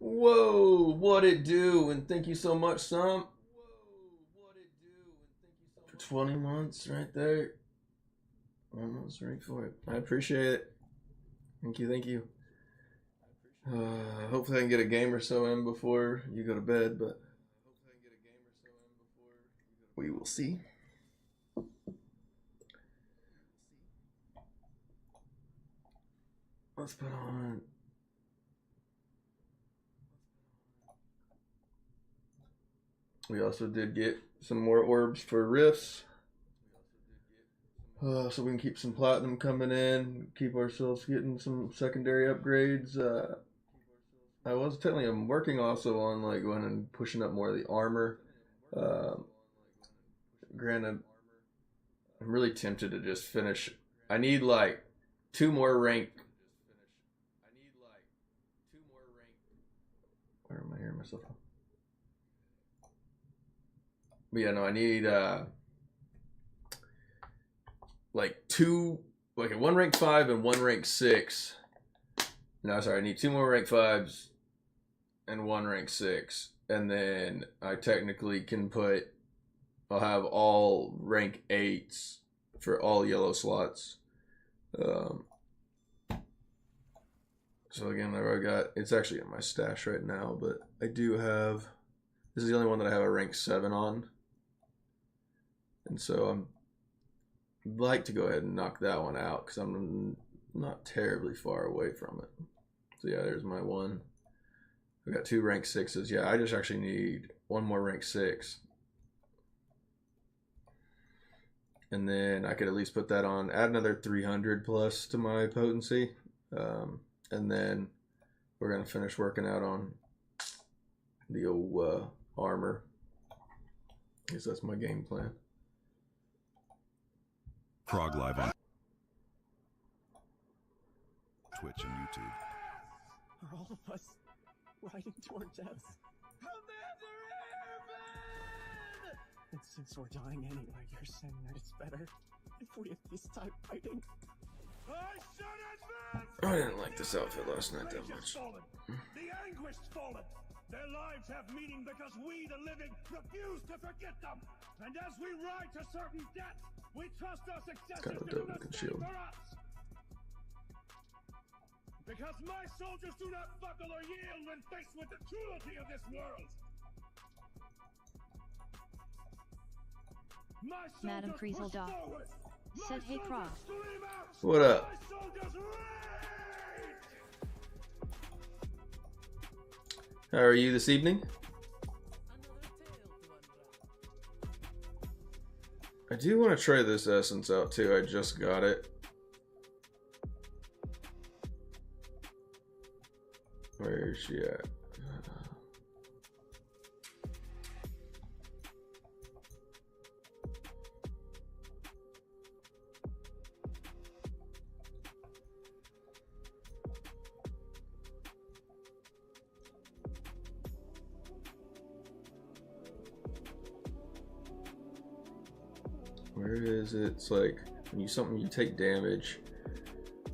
Whoa, what it do? And thank you so much, Sum, for 20 months right there. Almost ready for it. I appreciate it. Thank you, thank you. Hopefully I can get a game or so in before you go to bed, but we will see. Let's put on. We also did get some more orbs for rifts. So we can keep some platinum coming in, keep ourselves getting some secondary upgrades. I'm working also on like going and pushing up more of the armor. Uh, Granted, I'm really tempted to just finish. I need like two more rank. Where am I hearing myself? But yeah, no, I need like like a one rank 5 and one rank 6. No, sorry, I need two more rank 5s and one rank 6. And then I technically can I'll have all rank 8s for all yellow slots. So again, it's actually in my stash right now, but I do have, this is the only one that I have a rank 7 on. And so I'd like to go ahead and knock that one out because I'm not terribly far away from it. So yeah, there's my one. I got two rank 6s. Yeah, I just actually need one more rank 6. And then I could at least put that on, add another 300 plus to my potency. And then we're going to finish working out on the old armor. I guess that's my game plan. Krog live on Twitch and YouTube. Are all of us riding toward death? And since we're dying anyway, you're saying that it's better if we at least stop fighting? I didn't like this outfit last night that much. The anguished fallen. Their lives have meaning because we, the living, refuse to forget them. And as we ride to certain death, we trust our successors Kind of to do dope the looking same shield. for us. Because my soldiers do not buckle or yield when faced with the cruelty of this world. Madam Frieseldorf said, "Hey Krog." What up? How are you this evening? I do want to try this essence out too. I just got it. Where is she at? Where is it? It's like when you take damage,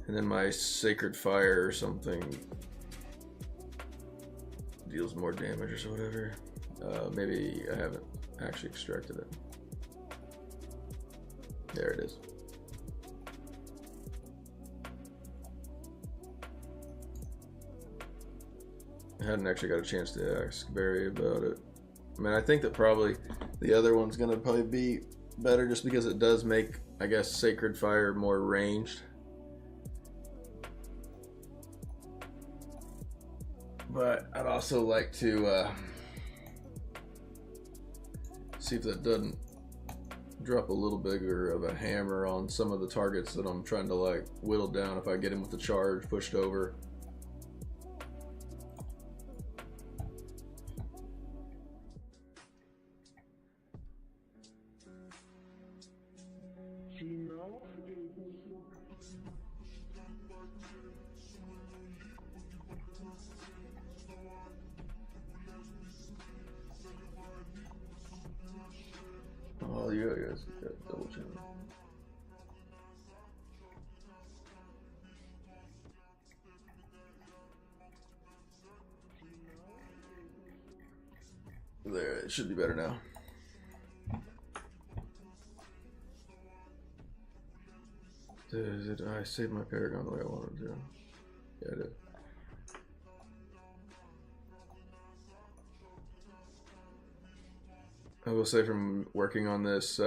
and then my sacred fire or something deals more damage or so whatever. Maybe I haven't actually extracted it. There it is. I hadn't actually got a chance to ask Barry about it. I mean, I think that probably the other one's gonna probably be better just because it does make, I guess, Sacred Fire more ranged. But I'd also like to see if that doesn't drop a little bigger of a hammer on some of the targets that I'm trying to like whittle down if I get him with the charge pushed over. Oh yeah, yes, double channel. There, it should be better now. Did I save my Paragon the way I wanted to? Yeah, I did. I will say, from working on this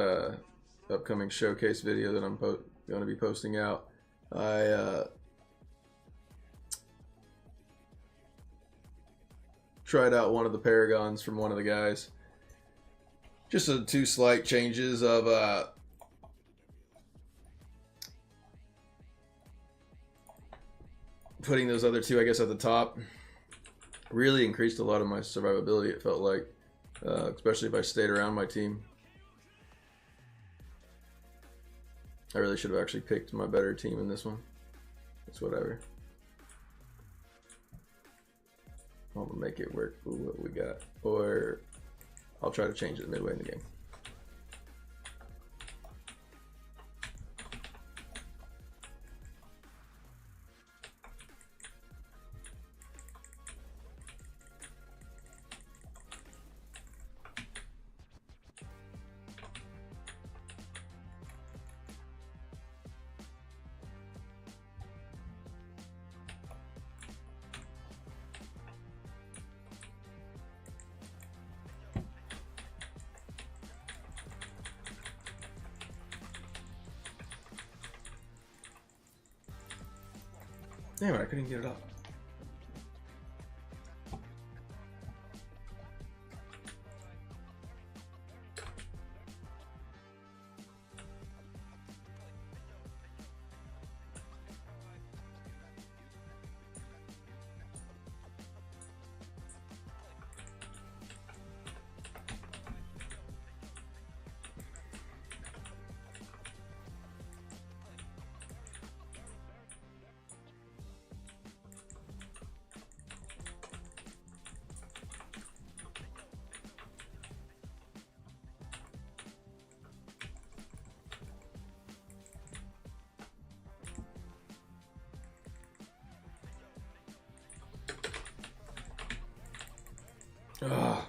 upcoming showcase video that I'm going to be posting out, I tried out one of the Paragons from one of the guys. Just two slight changes of putting those other two, I guess, at the top. Really increased a lot of my survivability, it felt like. Especially if I stayed around my team. I really should have actually picked my better team in this one. It's whatever. I'm gonna make it work for what we got. Or I'll try to change it midway in the game. Damn it, I couldn't get it up. Ugh.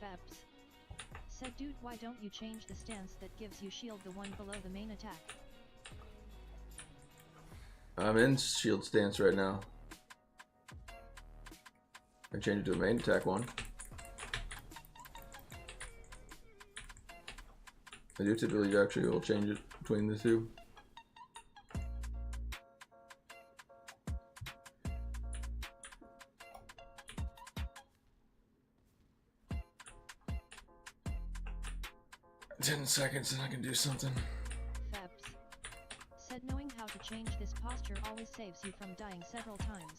Febs. Said dude, why don't you change the stance that gives you shield, the one below the main attack? I'm in shield stance right now. I changed it to a main attack one. I do typically actually will change it between the two. "10 seconds and I can do something." Febs. Said knowing how to change this posture always saves you from dying several times.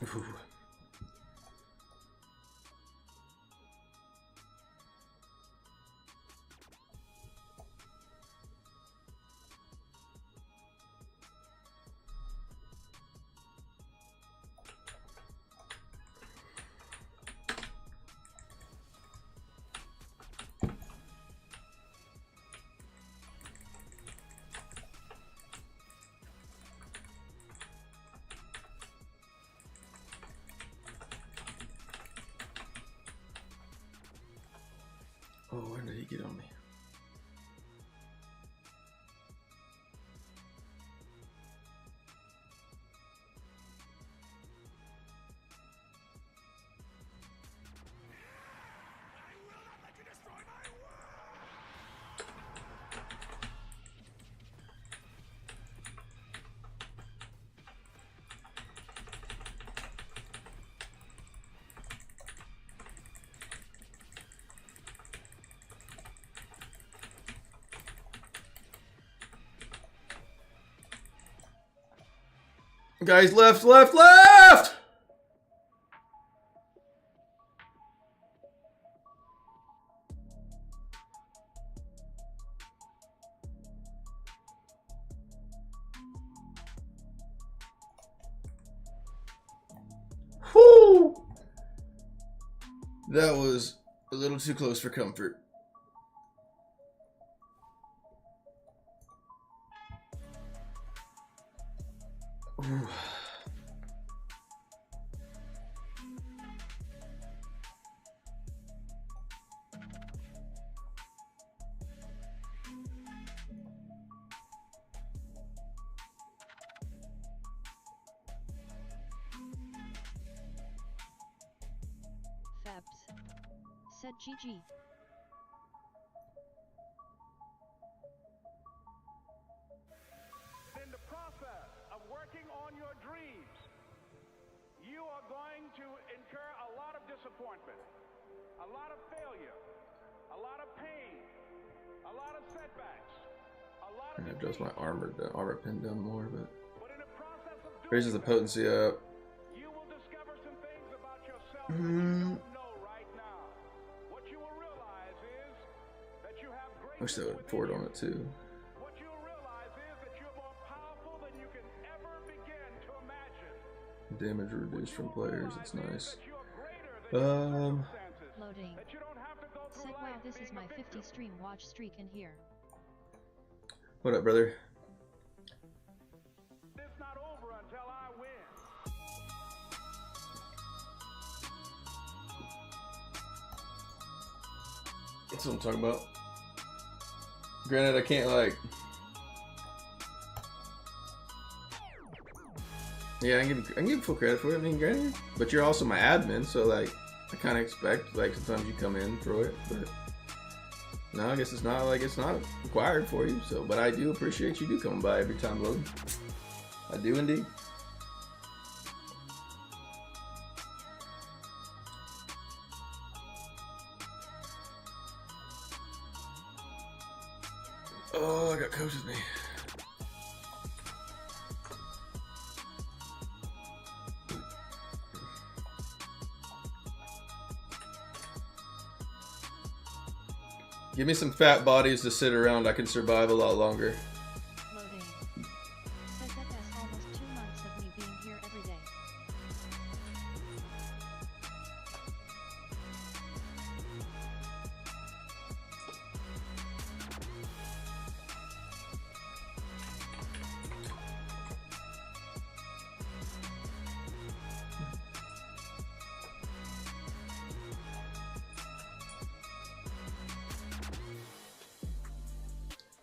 Ooh. Oh, when did he get on me? Guys, left, left, left! Whoo! That was a little too close for comfort. Ooh. Fabs. Said GG. In the process of working on your dreams, you are going to incur a lot of disappointment, a lot of failure, a lot of pain, a lot of setbacks, a lot of Adjust my armor pin down more, but in the process of doing raises the potency up. you will discover some things about yourself that you don't know right now. What you will realize is that you have great Wish they would forward on it too. What you'll realize is that you're more powerful than you can ever begin to imagine. Damage reduced from players. It's nice. That you are greater than circumstances. Loading. That you don't have to go through Said wow, life this is being my a 50 victim. stream watch streak in here. What up, brother? It's not over until I win. That's what I'm talking about. Granted, I can't like. Yeah, I can give full credit for it. I mean, granted, but you're also my admin, so like, I kind of expect like sometimes you come in for it, but no, I guess it's not required for you. So, but I do appreciate you coming by every time loading. I do indeed. Oh, I got coach with me. Give me some fat bodies to sit around. I can survive a lot longer. Loading. Said that has almost 2 months of me being here every day.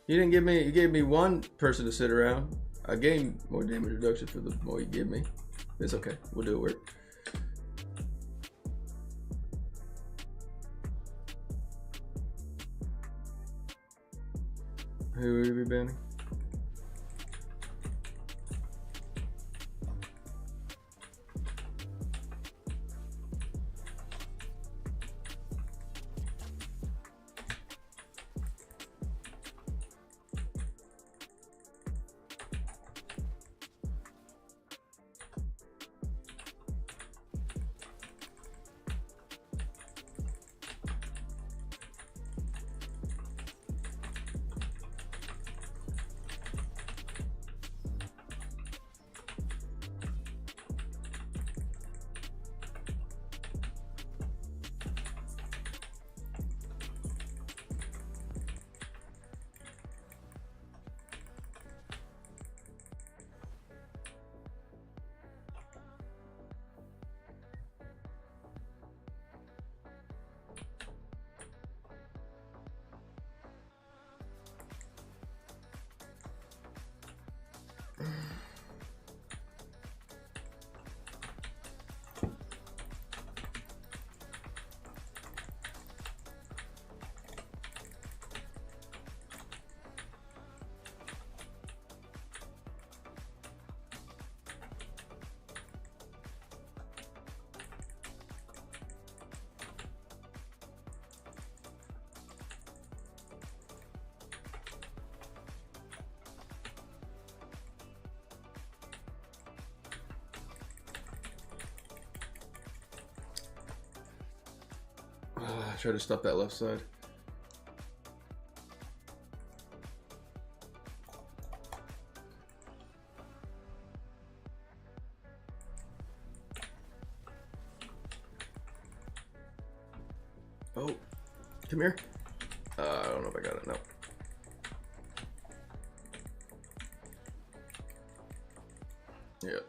You didn't give me. You gave me one person to sit around. I gained more damage reduction for the more you give me. It's okay. We'll do it work. Who will you be banning? Try to stop that left side. Oh, come here. I don't know if I got it. No. Yeah.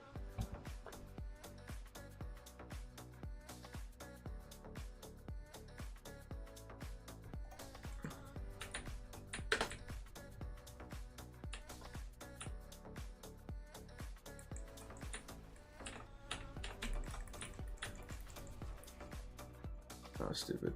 Oh, stupid.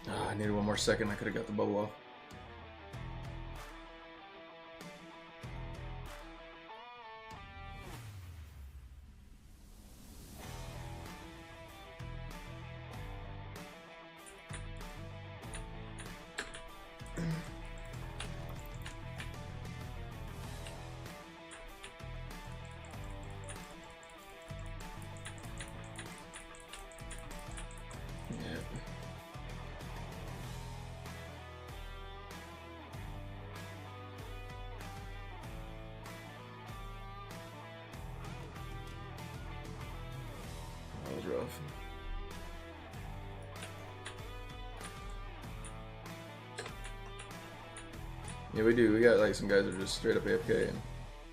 I needed one more second. I could have got the bubble off. That was rough. Yeah, we do. We got like some guys that are just straight up AFK, and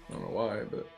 I don't know why, but.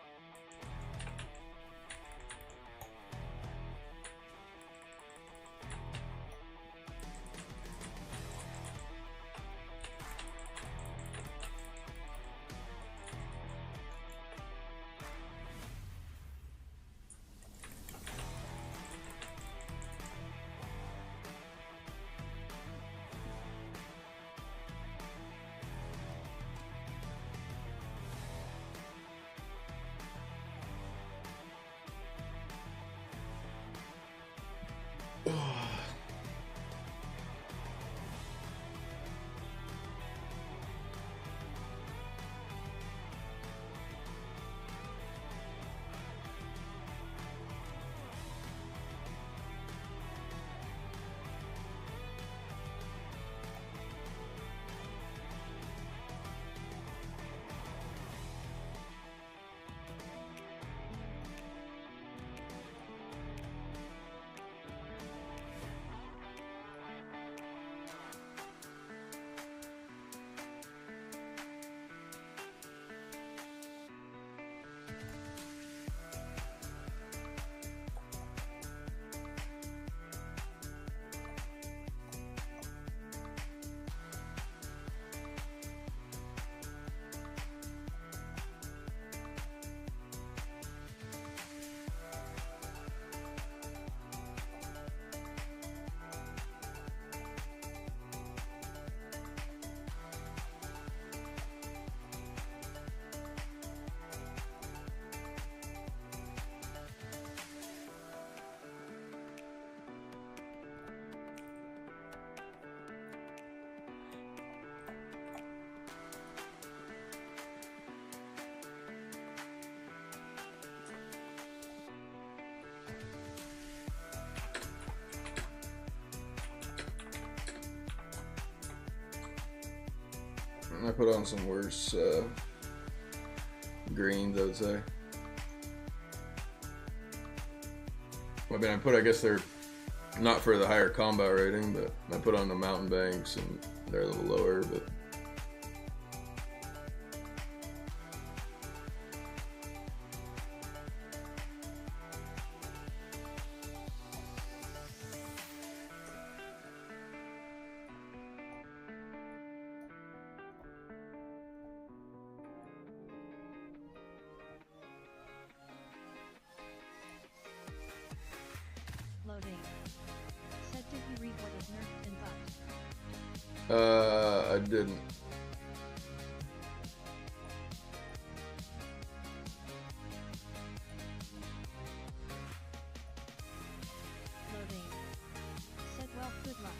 I put on some worse greens, I would say. I mean, I guess they're not for the higher combat rating, but I put on the mountain banks and they're a little lower, but. I didn't. Loading. Said well, good luck.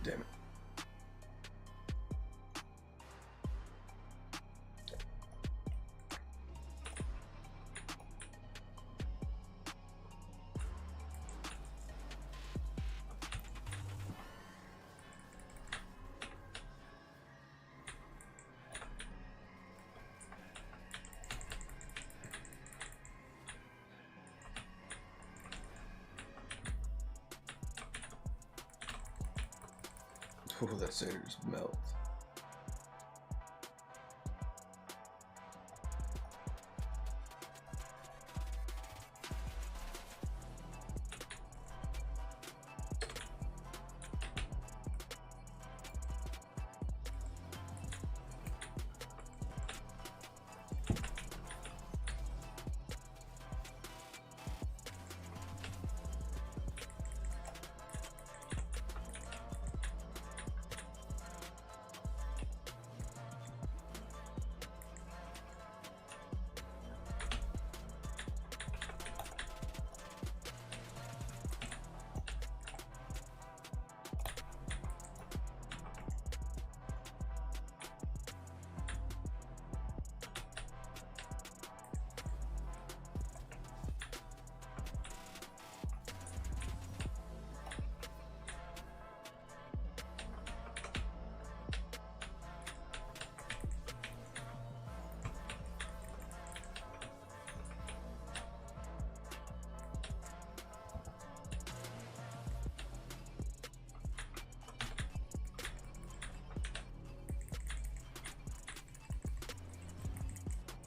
Damn it. Oh, that cider just melts.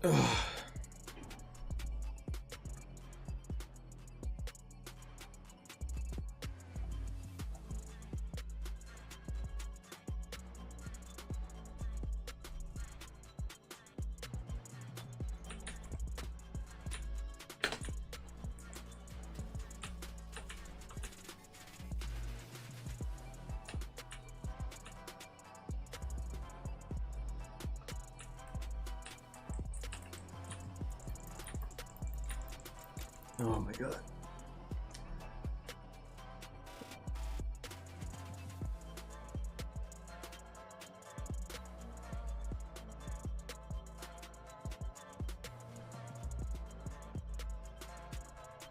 Ugh. Oh my god.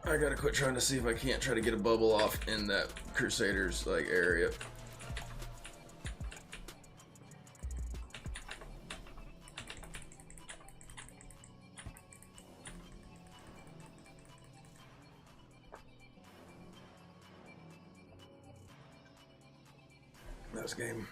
I gotta quit trying to see if I can't try to get a bubble off in that Crusaders like area. Nice game.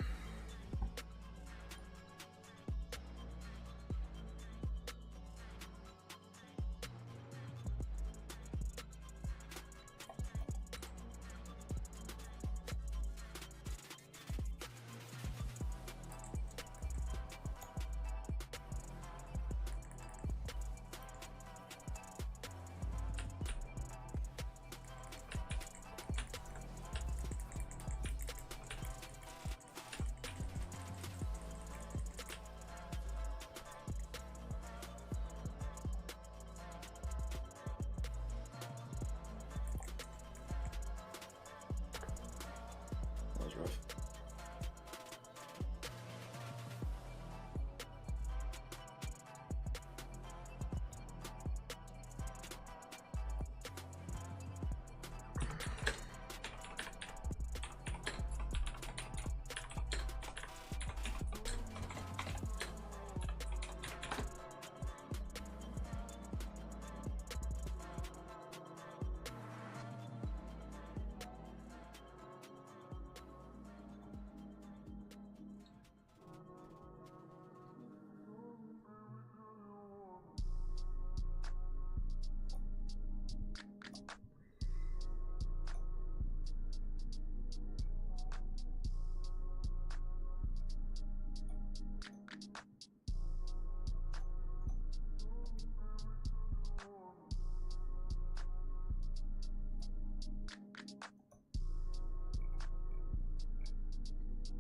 That was rough.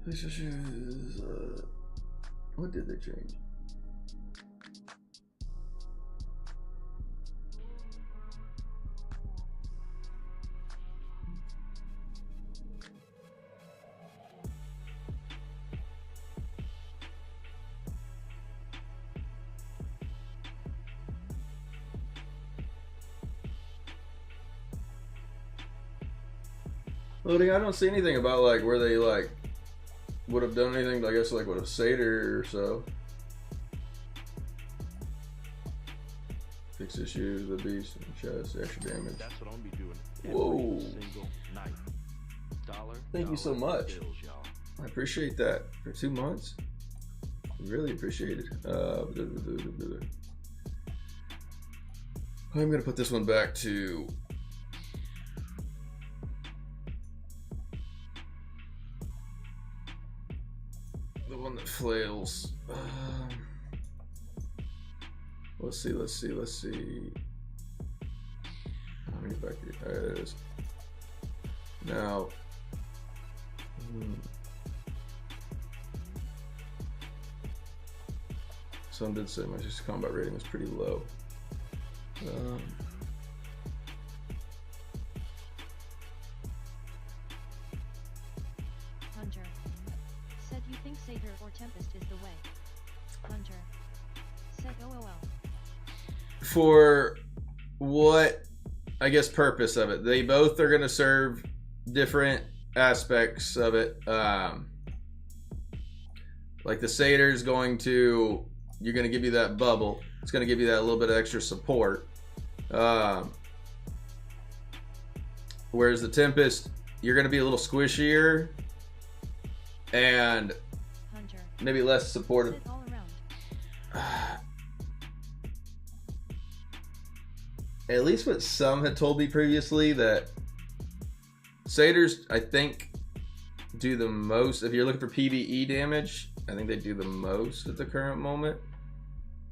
This is what did they change? Loading, I don't see anything about like where they like would have done anything, I guess, like with a satyr or so. Fix issues, the beast, and chest, extra damage. That's what I'm gonna be doing. Whoa. Every single night. Thank you so much. Bills, y'all. I appreciate that. For 2 months. Really appreciate it. I'm gonna put this one back to the one that flails. Let's see. How many back here? There it is. Now, some did say my combat rating was pretty low. Hunter said you think Satyr or Tempest is the way. Hunter said LOL. For what, I guess, purpose of it? They both are going to serve different aspects of it. Like the Satyr is going to, you're going to give you that bubble. It's going to give you that little bit of extra support. Whereas the Tempest, you're going to be a little squishier and Hunter maybe less supportive. said all around. At least what some had told me previously, that Satyrs, I think, do the most. If you're looking for PvE damage, I think they do the most at the current moment,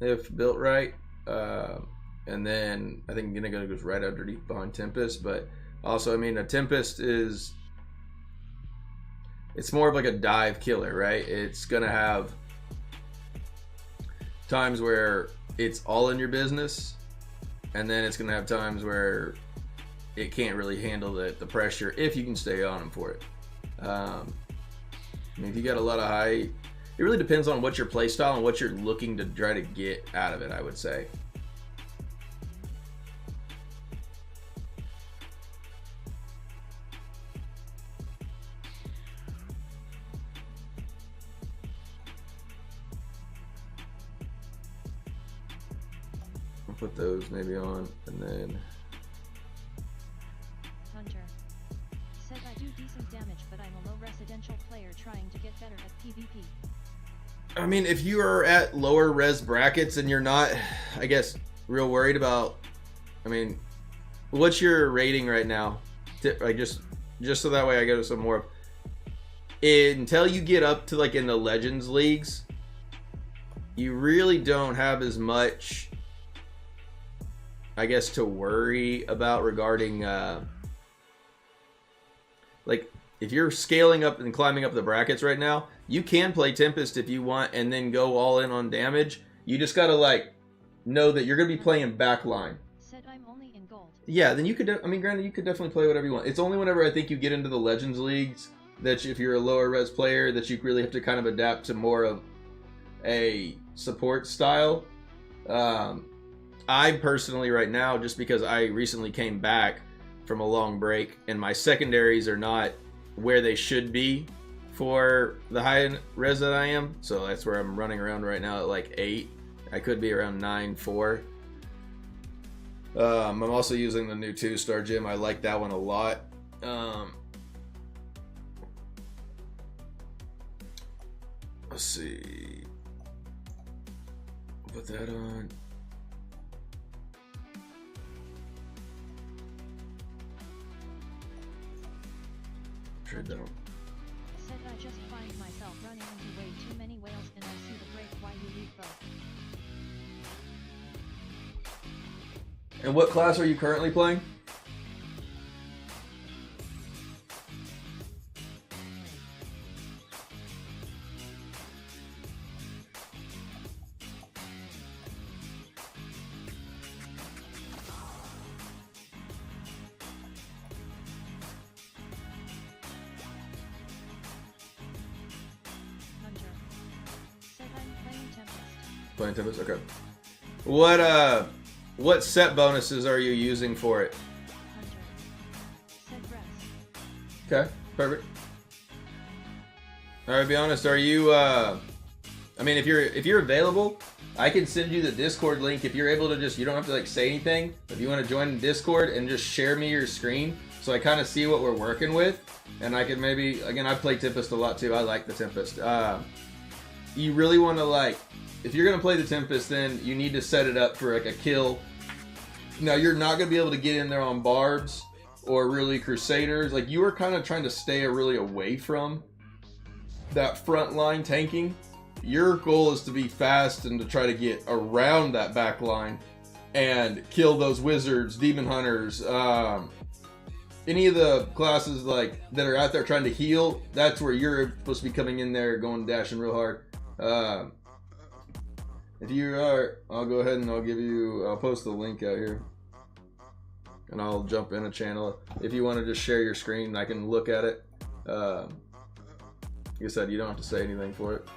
if built right. And then I think Inigo goes right underneath behind Tempest. But also, I mean, a Tempest is, it's more of like a dive killer, right? It's gonna have times where it's all in your business, and then it's gonna have times where it can't really handle the pressure if you can stay on them for it. I mean, if you got a lot of high, it really depends on what your play style and what you're looking to try to get out of it, I would say. I'll put those maybe on, and then Hunter said I do decent damage, but I'm a low residential player trying to get better at PvP. I mean, if you are at lower res brackets and you're not, I guess, real worried about, I mean, what's your rating right now? Like just so that way I get some more. Until you get up to like in the Legends leagues, you really don't have as much, I guess, to worry about regarding like if you're scaling up and climbing up the brackets right now, you can play Tempest if you want and then go all in on damage. You just gotta like know that you're gonna be playing backline. Said I'm only in gold. Yeah, then you could, I mean, granted, you could definitely play whatever you want. It's only whenever I think you get into the Legends leagues that if you're a lower res player that you really have to kind of adapt to more of a support style. I personally right now, just because I recently came back from a long break and my secondaries are not where they should be for the high res that I am, so that's where I'm running around right now at like 8. I could be around 9-4. I'm also using the new 2-star gym. I like that one a lot. Let's see. Put that on. Trade that on. Said I just find myself running into way too many whales and I see the break why you leave both. And what class are you currently playing? Hunter said I'm playing Tempest. Playing Tempest? Okay. What set bonuses are you using for it? Hunter said rest. Okay, perfect. Alright, be honest, are you I mean if you're available, I can send you the Discord link if you're able to just, you don't have to like say anything. If you want to join Discord and just share me your screen so I kind of see what we're working with, and I can maybe, again, I play Tempest a lot too. I like the Tempest. You really want to like, if you're going to play the Tempest, then you need to set it up for like a kill. Now, you're not going to be able to get in there on Barbs or really Crusaders. Like, you are kind of trying to stay really away from that front line tanking. Your goal is to be fast and to try to get around that back line and kill those wizards, demon hunters, any of the classes like that are out there trying to heal. That's where you're supposed to be coming in there, going dashing real hard. If you are, I'll go ahead and I'll post the link out here, and I'll jump in a channel. If you want to just share your screen, I can look at it. Like I said, you don't have to say anything for it.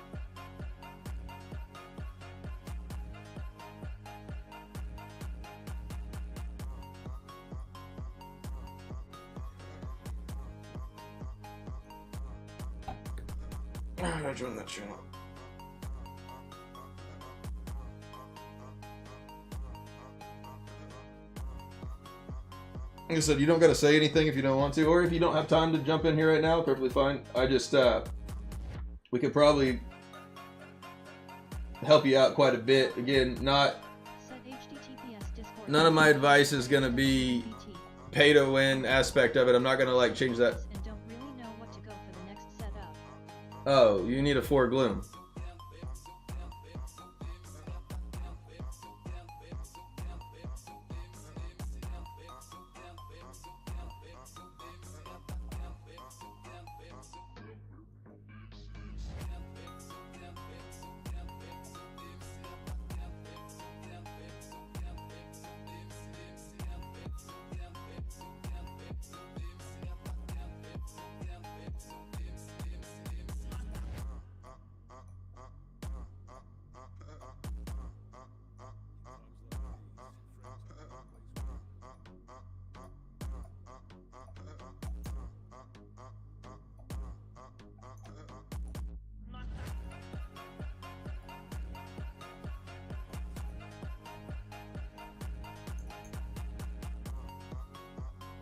How do I join that channel? Like I said, you don't got to say anything if you don't want to, or if you don't have time to jump in here right now, perfectly fine. I just, we could probably help you out quite a bit. Again, none of my advice is going to be pay to win aspect of it. I'm not going to like change that. And don't really know what to go for the next setup. Oh, you need a 4 gloom.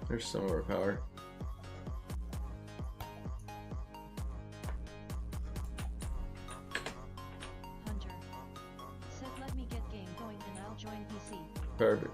There's some of our power. Hunter. Said let me get game going and I'll join PC. Perfect.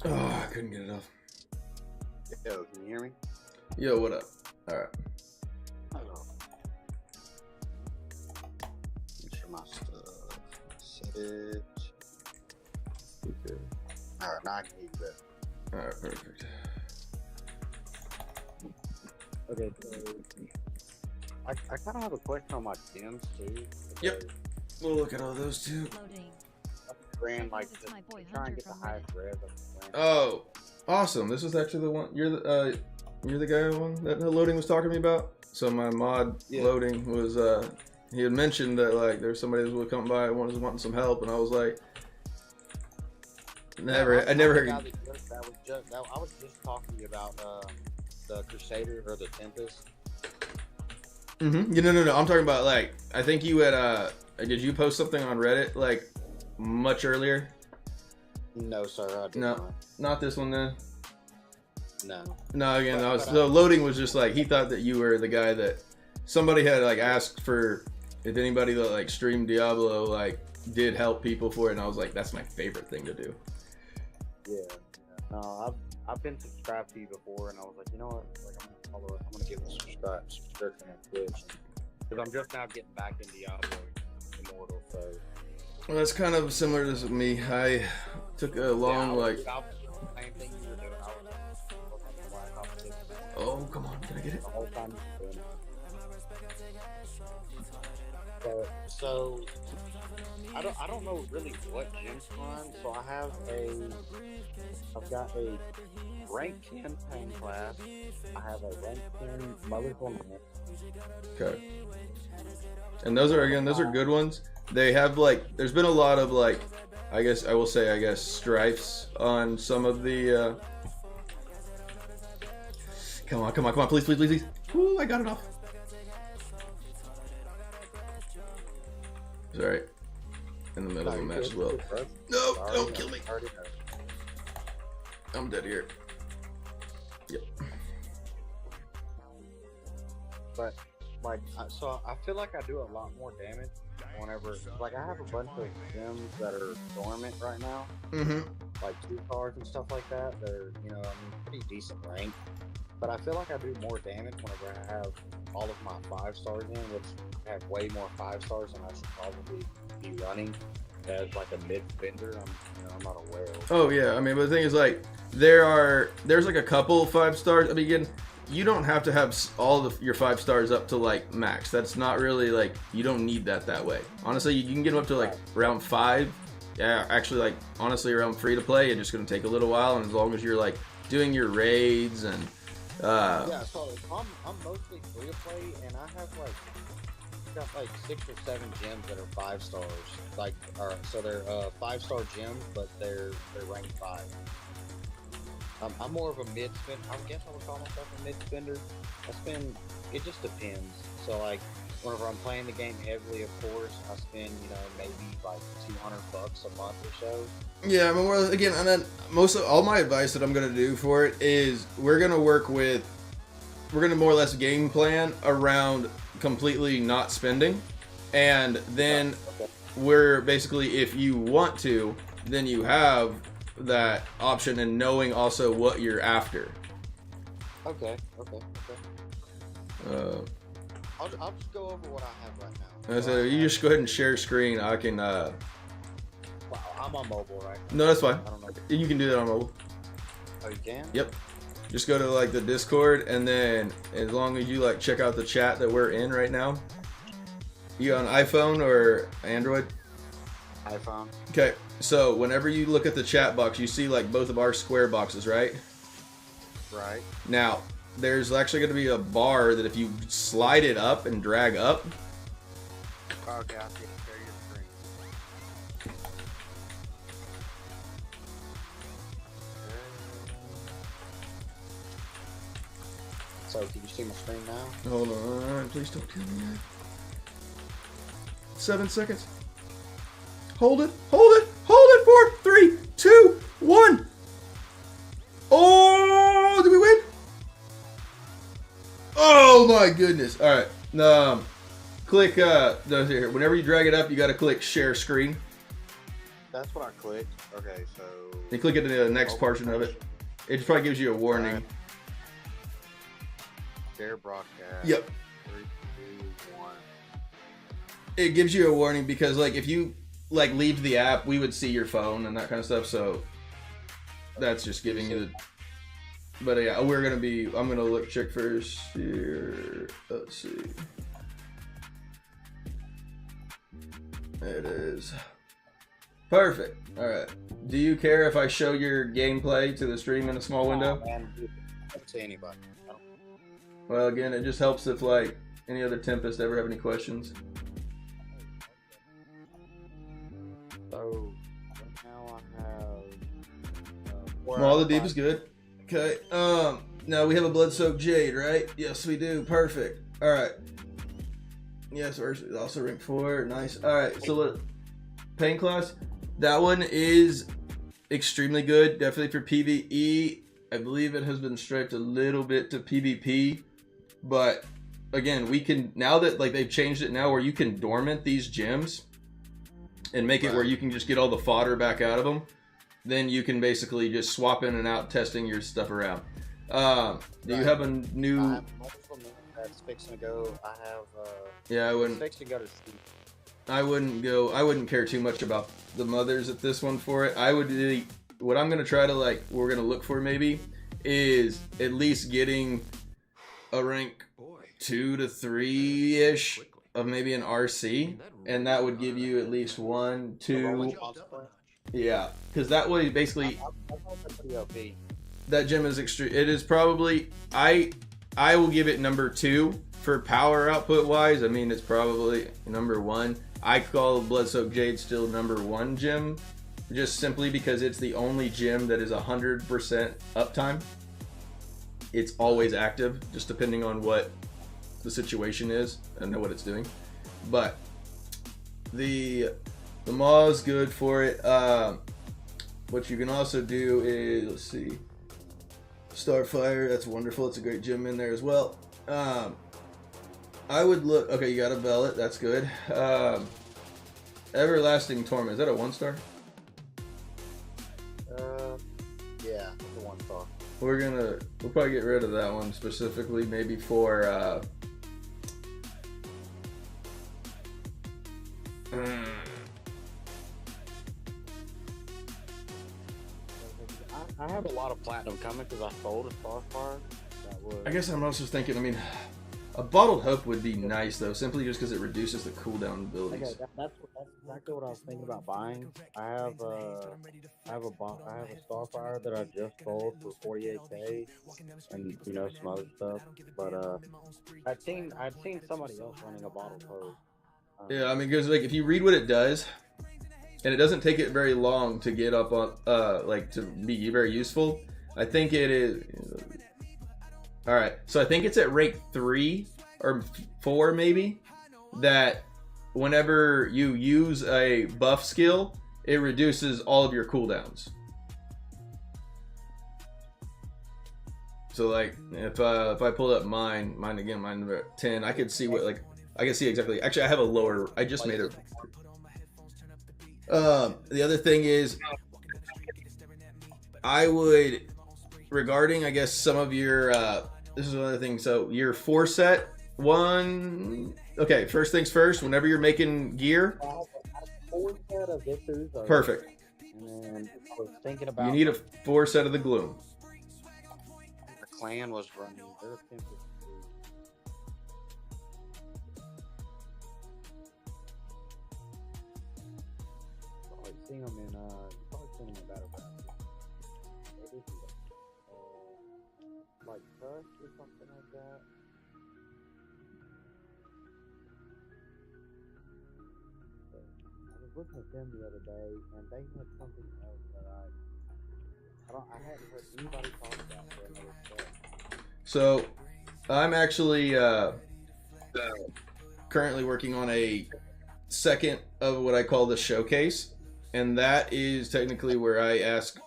Oh, I couldn't get it off. Yo, can you hear me? Yo, what up? Alright. Hello. Make sure my stuff. Set it. Okay. Alright, now I can hear you better. Alright, perfect. Okay, so I kind of have a question on my gems too. Yep. We'll look at all those too. Loading. Ran like It's to my boy try and Hunter get the from highest Reddit. rev of the brand. Oh, awesome! This is actually the one you're the guy one that loading was talking to me about. So my mod Yeah. loading was he had mentioned that like there's somebody that was coming by and was wanting some help, and I was like, I never I heard. I was just talking to you about the Crusader or the Tempest. Mm-hmm. No. I'm talking about like I think you had did you post something on Reddit like much earlier? No, sir. I did No. not. Not this one then. No. No, again, But- I was but so loading was just like he thought that you were the guy that somebody had like asked for if anybody that like streamed Diablo like did help people for it, and I was like, that's my favorite thing to do. Yeah. No, I've been subscribed to you before, and I was like, you know what? Like, I'm gonna follow it. I'm gonna give it a subscription on Twitch because I'm just now getting back in Diablo Immortal. So Well, that's kind of similar to me. I took a long like. same thing you were doing. I was Oh, come on, can I get it? the whole time you were doing it. So I don't know really what gems to run. So I've got a rank 10 pain class. I have a rank 10 Mother's Lament. Okay. And those are good ones. They have like there's been a lot of like I guess strifes on some of the come on, please. Ooh, I got it off. Sorry. In the middle of a match as well. No, don't kill me. I'm dead here. Yep. But like, so I feel like I do a lot more damage whenever, like, I have a bunch of gems that are dormant right now, Mm-hmm. like 2 stars and stuff like that. They're, pretty decent rank. But I feel like I do more damage whenever I have all of my 5 stars in, which I have way more 5 stars than I should probably be running. as like a mid spender, I'm not aware of. Oh yeah, I mean, but the thing is, like, there's like a couple 5 stars. I mean, again, you don't have to have all your 5 stars up to like max. That's not really like, you don't need that way. Honestly, you can get them up to like round 5. Yeah, actually, like, honestly, around free to play, it's just gonna take a little while, and as long as you're like doing your raids and yeah, so I'm mostly free to play, and I have like got like 6 or 7 gems that are 5 stars. Like, so they're 5-star gems, but they're ranked 5. I'm more of a mid spender. I guess I would call myself a mid spender. It just depends. So like, whenever I'm playing the game heavily, of course, I spend maybe like $200 a month or so. Yeah, I mean, well, again, and then all my advice that I'm gonna do for it is we're gonna more or less game plan around completely not spending, and then we're basically, if you want to, then you have that option and knowing also what you're after. Okay. I'll just go over what I have right now. So you just go ahead and share screen. I can. Wow, I'm on mobile right now. No, that's fine. I don't know. You can do that on mobile. Oh, you can? Yep. Just go to like the Discord, and then as long as you like check out the chat that we're in right now. You on iPhone or Android? iPhone. Okay, so whenever you look at the chat box, you see like both of our square boxes, right? Right. Now, there's actually going to be a bar that if you slide it up and drag up. Okay, I see. Share your screen. So, can you see my screen now? Hold on, please don't kill me yet. 7 seconds. Hold it for 3, 2, 1. Oh, did we win? Oh my goodness. All right. Click here. Whenever you drag it up, you got to click share screen. That's what I clicked. Okay, so You click it to the next portion of it. It probably gives you a warning. Share broadcast. Yep. 3, 2, 1. It gives you a warning because like if you like leave the app, we would see your phone and that kind of stuff. So that's just giving you the. But yeah, I'm gonna check first here. Let's see. There it is. Perfect. All right. Do you care if I show your gameplay to the stream in a small window? Man, to anybody. Well, again, it just helps if like any other Tempest ever have any questions. So now I have. Well, the deep is good. Okay. Now we have a blood-soaked jade, right? Yes, we do. Perfect. All right. Yes, also rank 4. Nice. All right. So look, pain class. That one is extremely good. Definitely for PvE. I believe it has been striped a little bit to PvP, but again, we can now that like they've changed it now where you can dormant these gems and make it where you can just get all the fodder back out of them. Then you can basically just swap in and out, testing your stuff around. Do you have a new? I have multiple that's fixing to go. I have. Yeah, I wouldn't. Fixing to go to sleep. I wouldn't care too much about the mothers at this one for it. I would really, what I'm gonna try to we're gonna look for maybe is at least getting a rank 2 to 3 ish of maybe an RC, and that would give you at least 1, 2. Yeah, because that way basically that gem is extreme. It is probably I will give it number 2 for power output wise. I mean, it's probably number 1. I call Blood-Soaked Jade still number 1 gem, just simply because it's the only gem that is 100% uptime. It's always active, just depending on what the situation is and what it's doing. But the maw is good for it. What you can also do is, let's see, Starfire. That's wonderful. It's a great gem in there as well. I would look. Okay, you got a Velvet. That's good. Everlasting Torment. Is that a 1-star? Yeah, the 1-star. We'll probably get rid of that one specifically, maybe for I have a lot of platinum coming because I sold a Starfire. That was. I guess I'm also thinking, I mean, a Bottled Hope would be nice, though, simply just because it reduces the cooldown abilities. Okay, that's exactly what I was thinking about buying. I have a Starfire that I just sold for 48K, and you know some other stuff. But I'd seen somebody else running a Bottled Hope. Yeah, I mean, because like if you read what it does, and it doesn't take it very long to get up on, like to be very useful. I think it is. All right, so I think it's at rank 3 or 4 maybe. That whenever you use a buff skill, it reduces all of your cooldowns. So like if I pulled up mine number 10, I could see what like. I can see exactly. Actually, I have a lower. I just made it. The other thing is, I would, regarding, I guess, some of your. This is another thing. So your 4 set one. Okay, first things first. Whenever you're making gear. 4 set of Victors. Perfect. And I was thinking about. You need a 4 set of the Gloom. The clan was running. Their seen them in you probably seen them in Battlegrounds. Like Crush or something like that. So, I was looking at them the other day, and they had something else that I hadn't heard anybody talk about for another set. So, I'm actually currently working on a second of what I call the showcase. And that is technically where I ask,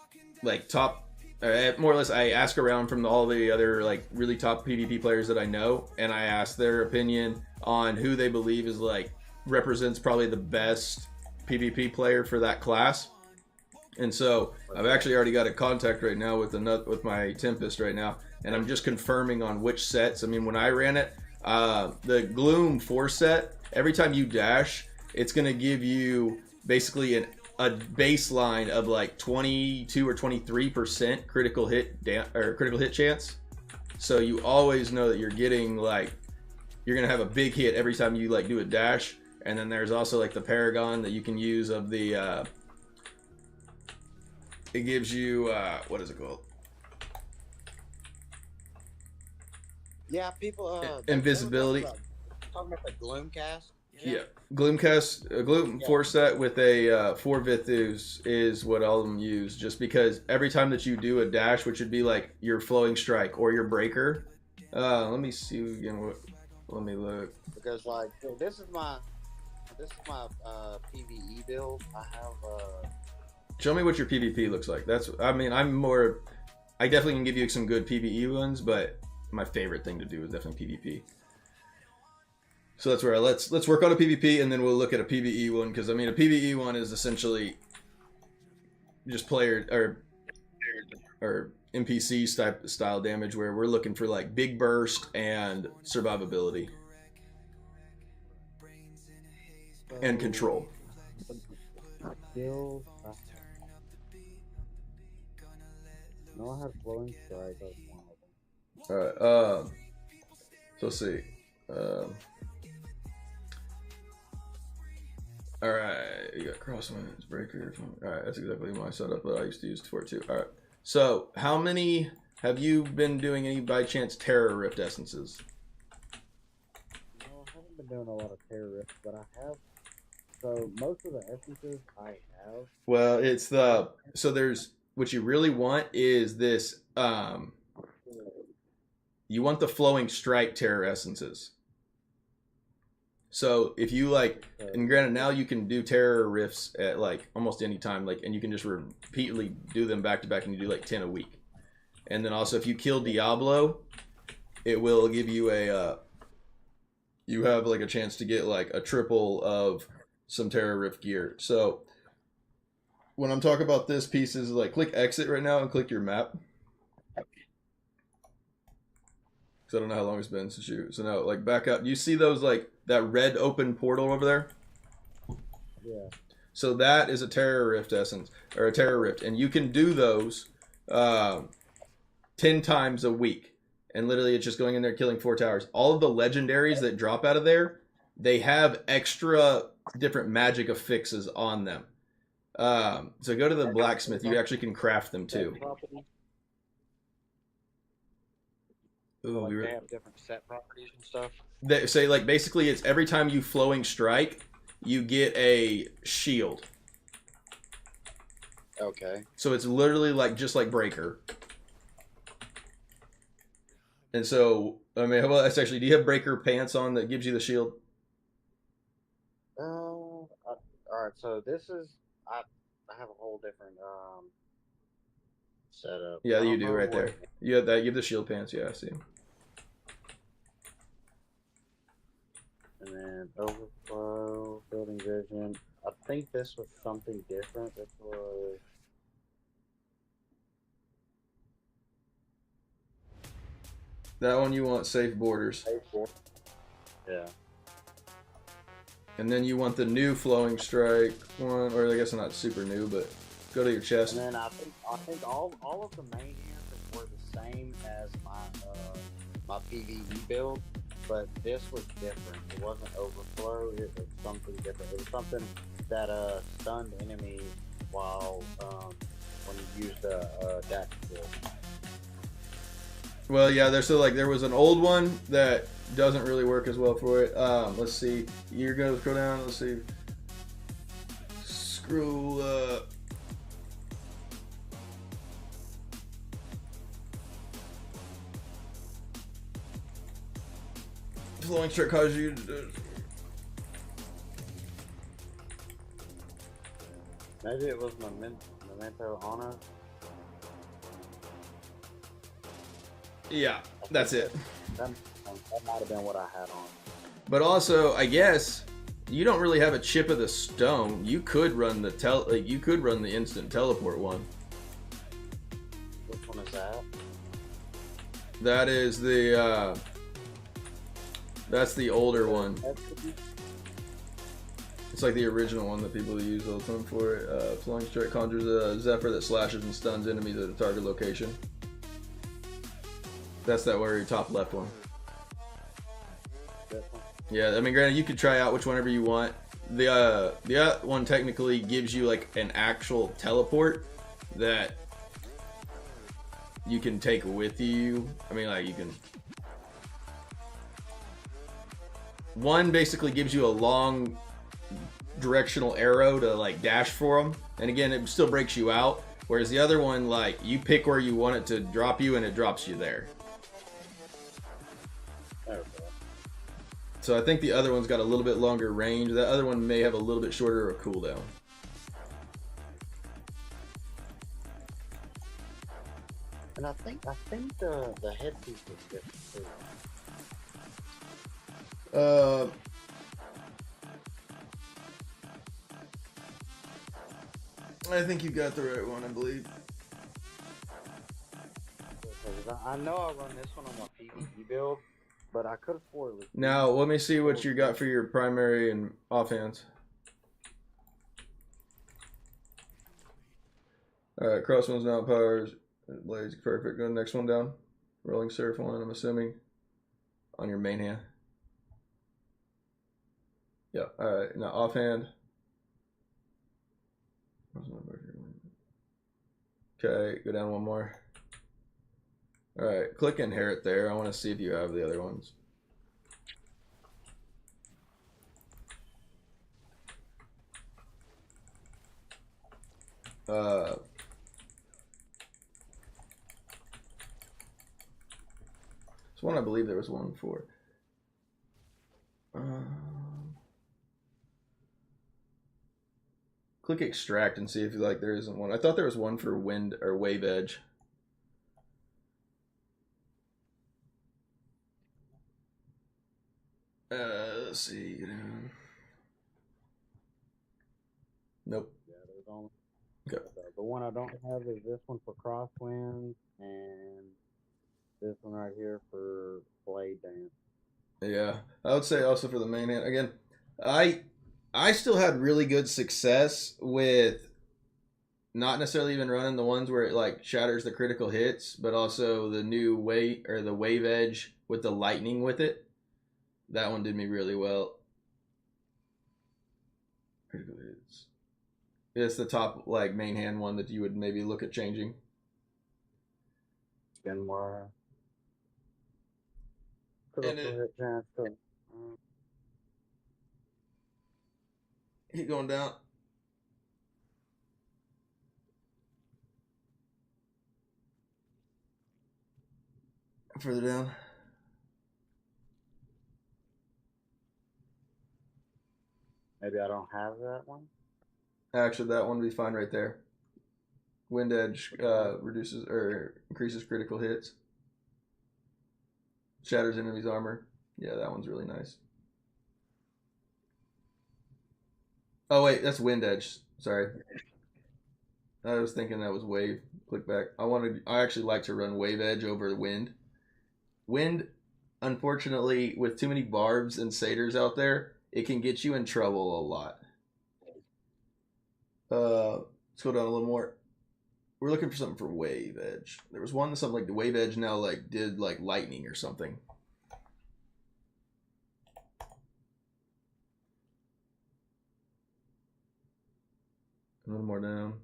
like, more or less, I ask around from all the other, like, really top PvP players that I know, and I ask their opinion on who they believe is, like, represents probably the best PvP player for that class. And so, I've actually already got a contact right now with my Tempest right now, and I'm just confirming on which sets. I mean, when I ran it, the Gloom 4 set, every time you dash, it's going to give you basically a baseline of like 22 or 23% critical hit chance. So you always know that you're getting like you're gonna have a big hit every time you like do a dash. And then there's also like the Paragon that you can use of the it gives you what is it called? Yeah, people invisibility. Talking about the Gloomcast. Yeah, Gloomcast, Gloom 4 set with a 4 Vithus is what all of them use. Just because every time that you do a dash, which would be like your Flowing Strike or your Breaker. Let me see again. Let me look. Because like this is my PVE build. I have. Show me what your PvP looks like. I definitely can give you some good PvE ones, but my favorite thing to do is definitely PvP. So that's where let's work on a PvP, and then we'll look at a PvE one, because I mean a PvE one is essentially just player or NPC style damage, where we're looking for like big burst and survivability and control. Skills. No, I have Flowing Strike. All right. So let's see. All right, you got Crosswinds, Breaker. All right, that's exactly my setup that I used to use for it too. All right, so how many have you been doing any by chance Terror Rift essences? No, I haven't been doing a lot of Terror Rift, but I have. So most of the essences I have. Well, it's there's what you really want is this. You want the Flowing Strike Terror essences. So if you like, and granted now you can do Terror Rifts at like almost any time, like, and you can just repeatedly do them back to back, and you do like 10 a week. And then also if you kill Diablo, it will give you you have like a chance to get like a triple of some Terror Rift gear. So when I'm talking about this piece is like click exit right now and click your map. Because I don't know how long it's been since you. So now, like, back up. You see those, like, that red open portal over there? Yeah. So that is a Terror Rift essence, or a Terror Rift. And you can do those 10 times a week. And literally it's just going in there killing 4 towers. All of the legendaries that drop out of there, they have extra different magic affixes on them. So go to the blacksmith. You actually can craft them too. Ooh, Like they have different set properties and stuff. They say like basically it's every time you flowing strike, you get a shield. Okay. So it's literally like just like breaker. And so I mean, well, that's actually. Do you have breaker pants on that gives you the shield? All right. So this is I have a whole different setup. Yeah, I you don't do know right there. what- You have that. You have the shield pants. Yeah, I see. And then overflow, building vision. I think this was something different. This was. That one you want safe borders. Yeah. And then you want the new flowing strike one, or I guess not super new, but go to your chest. And then I think all of the main answers were the same as my PvE build, but this was different. It wasn't overflow. It was something different. It was something that stunned enemies while when you used a dash skill. Well, yeah, there's so like there was an old one that doesn't really work as well for it. Let's see. You're gonna go down. Let's see. Scroll up. Flowing strike causes you to. Maybe it was Memento Honor. Yeah, that's it. That might have been what I had on. But also, I guess you don't really have a chip of the stone. You could run the you could run the instant teleport one. Which one is that? That is the that's the older one. It's like the original one that people use all the time for it. Flowing strike conjures a zephyr that slashes and stuns enemies at a target location. That's that very top left one. Yeah, I mean, granted, you could try out which whenever you want. The other one technically gives you like an actual teleport that you can take with you. I mean, like you can. One basically gives you a long directional arrow to like dash for them, and again, it still breaks you out. Whereas the other one, like you pick where you want it to drop you, and it drops you there. So I think the other one's got a little bit longer range. That other one may have a little bit shorter of a cooldown. And I think the headpiece was different too. I think you got the right one, I believe. I know I run this one on my PvE build, but I could afford it. Now, let me see what you got for your primary and offhands. Alright, crossbones now powers. Blades, perfect. Go to the next one down. Rolling surf one, I'm assuming. On your main hand. Yeah, alright. Now, offhand. Okay, go down one more. Alright, click inherit there. I want to see if you have the other ones. This one I believe there was one for. Click extract and see if like there isn't one. I thought there was one for wind or wave edge. Let's see. Nope. Yeah, there's only. Okay. The one I don't have is this one for crosswinds and this one right here for blade dance. Yeah, I would say also for the main hand. Again, I still had really good success with not necessarily even running the ones where it like shatters the critical hits, but also the new the wave edge with the lightning with it. That one did me really well. Critical hits. It's the top like main hand one that you would maybe look at changing. Spin more. And keep going down. Further down. Maybe I don't have that one. Actually, that one would be fine right there. Wind edge reduces or increases critical hits. Shatters enemy's armor. Yeah, that one's really nice. Oh wait, that's wind edge. Sorry. I was thinking that was wave. Click back. I actually like to run wave edge over wind. Wind, unfortunately, with too many barbs and satyrs out there, it can get you in trouble a lot. Let's go down a little more. We're looking for something for wave edge. There was one something like the wave edge now like did like lightning or something. A little more down.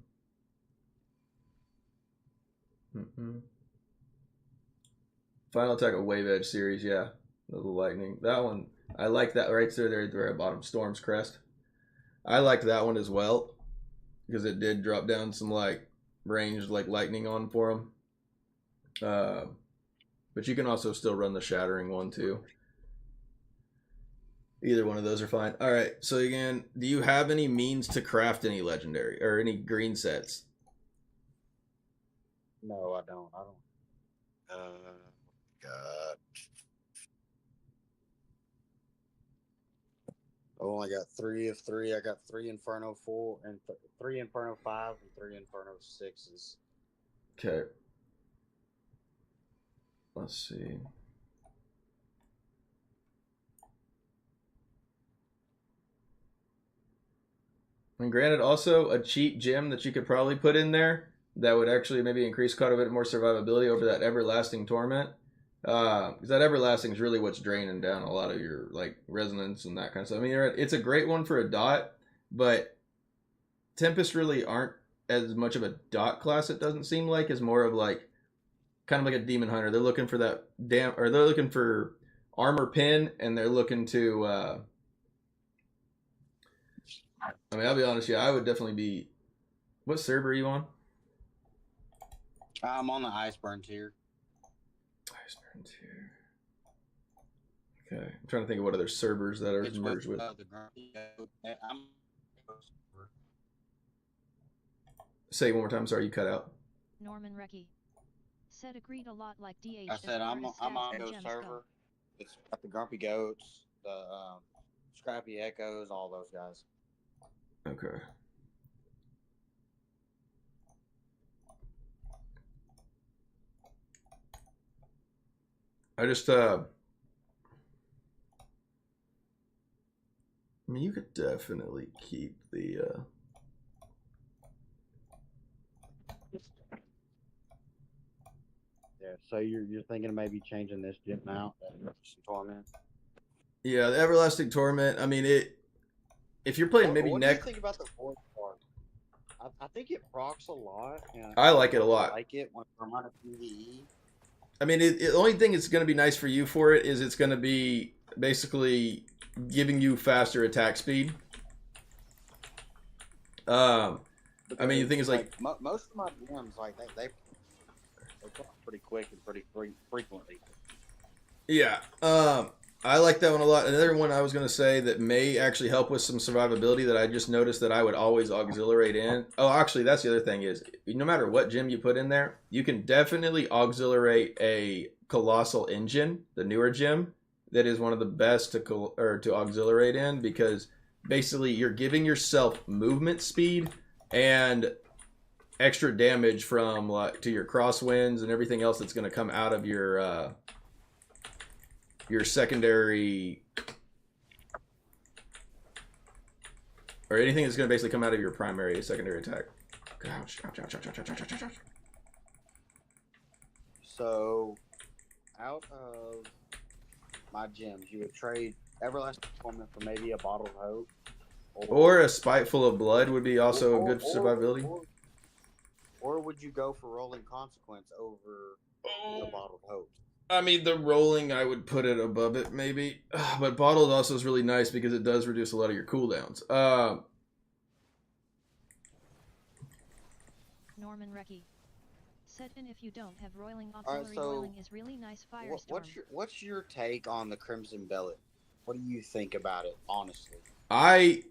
Final attack of wave edge series, yeah. The lightning. That one, I like that right there at bottom. Storm's Crest. I liked that one as well because it did drop down some like ranged like lightning on for him. But you can also still run the shattering one too. Either one of those are fine. All right. So again, do you have any means to craft any legendary or any green sets? No, I don't. God. I only got 3 of 3. I got 3 Inferno 4 and 3 Inferno 5 and 3 Inferno 6s. Okay. Let's see. And granted, also a cheap gem that you could probably put in there that would actually maybe increase quite a bit more survivability over that Everlasting Torment. Because that Everlasting is really what's draining down a lot of your like resonance and that kind of stuff. I mean, it's a great one for a dot, but Tempests really aren't as much of a dot class. It doesn't seem like as more of like kind of like a demon hunter. They're looking for that they're looking for armor pin, and they're looking to. I mean, I'll be honest. Yeah, I would definitely be. What server are you on? I'm on the Iceburn tier. Iceburn tier. Okay, I'm trying to think of what other servers that are merged with. Say one more time. Sorry, you cut out. Norman Recky said agreed a lot like DH. I said I'm on Go server. It's got the Grumpy Goats, the Scrappy Echoes, all those guys. Okay. I just I mean, you could definitely keep the Yeah, so you're thinking of maybe changing this gym out, Torment. Yeah, the Everlasting Torment. I mean, if you're playing maybe what next. do you think about the fourth part? I think it procs a lot. And I like it a lot. I like it when I'm on a PvE. I mean, the only thing that's going to be nice for you for it is it's going to be basically giving you faster attack speed. I mean, the thing is like most of my DMs, like they proc pretty quick and pretty frequently. Yeah, I like that one a lot. Another one I was going to say that may actually help with some survivability that I just noticed that I would always auxiliate in. Oh, actually, that's the other thing is no matter what gym you put in there, you can definitely auxiliate a Colossal Engine, the newer gym. That is one of the best to auxiliate in because basically you're giving yourself movement speed and extra damage from like to your crosswinds and everything else that's going to come out of your secondary or anything that's going to basically come out of your primary secondary attack Ouch, ouch, ouch, ouch, ouch, ouch, ouch, ouch, ouch. So, out of my gems, you would trade Everlasting Torment for maybe a Bottle of Hope, Or a Spiteful of Blood would be also a good survivability. Or would you go for Rolling Consequence over the Bottled Hope? I mean, the rolling, I would put it above it, maybe. But Bottled also is really nice because it does reduce a lot of your cooldowns. Norman Recky. Set in if you don't have roiling. Alright, Auxiliary so roiling is really nice firestorm. what's your take on the Crimson Bellet? What do you think about it, honestly? I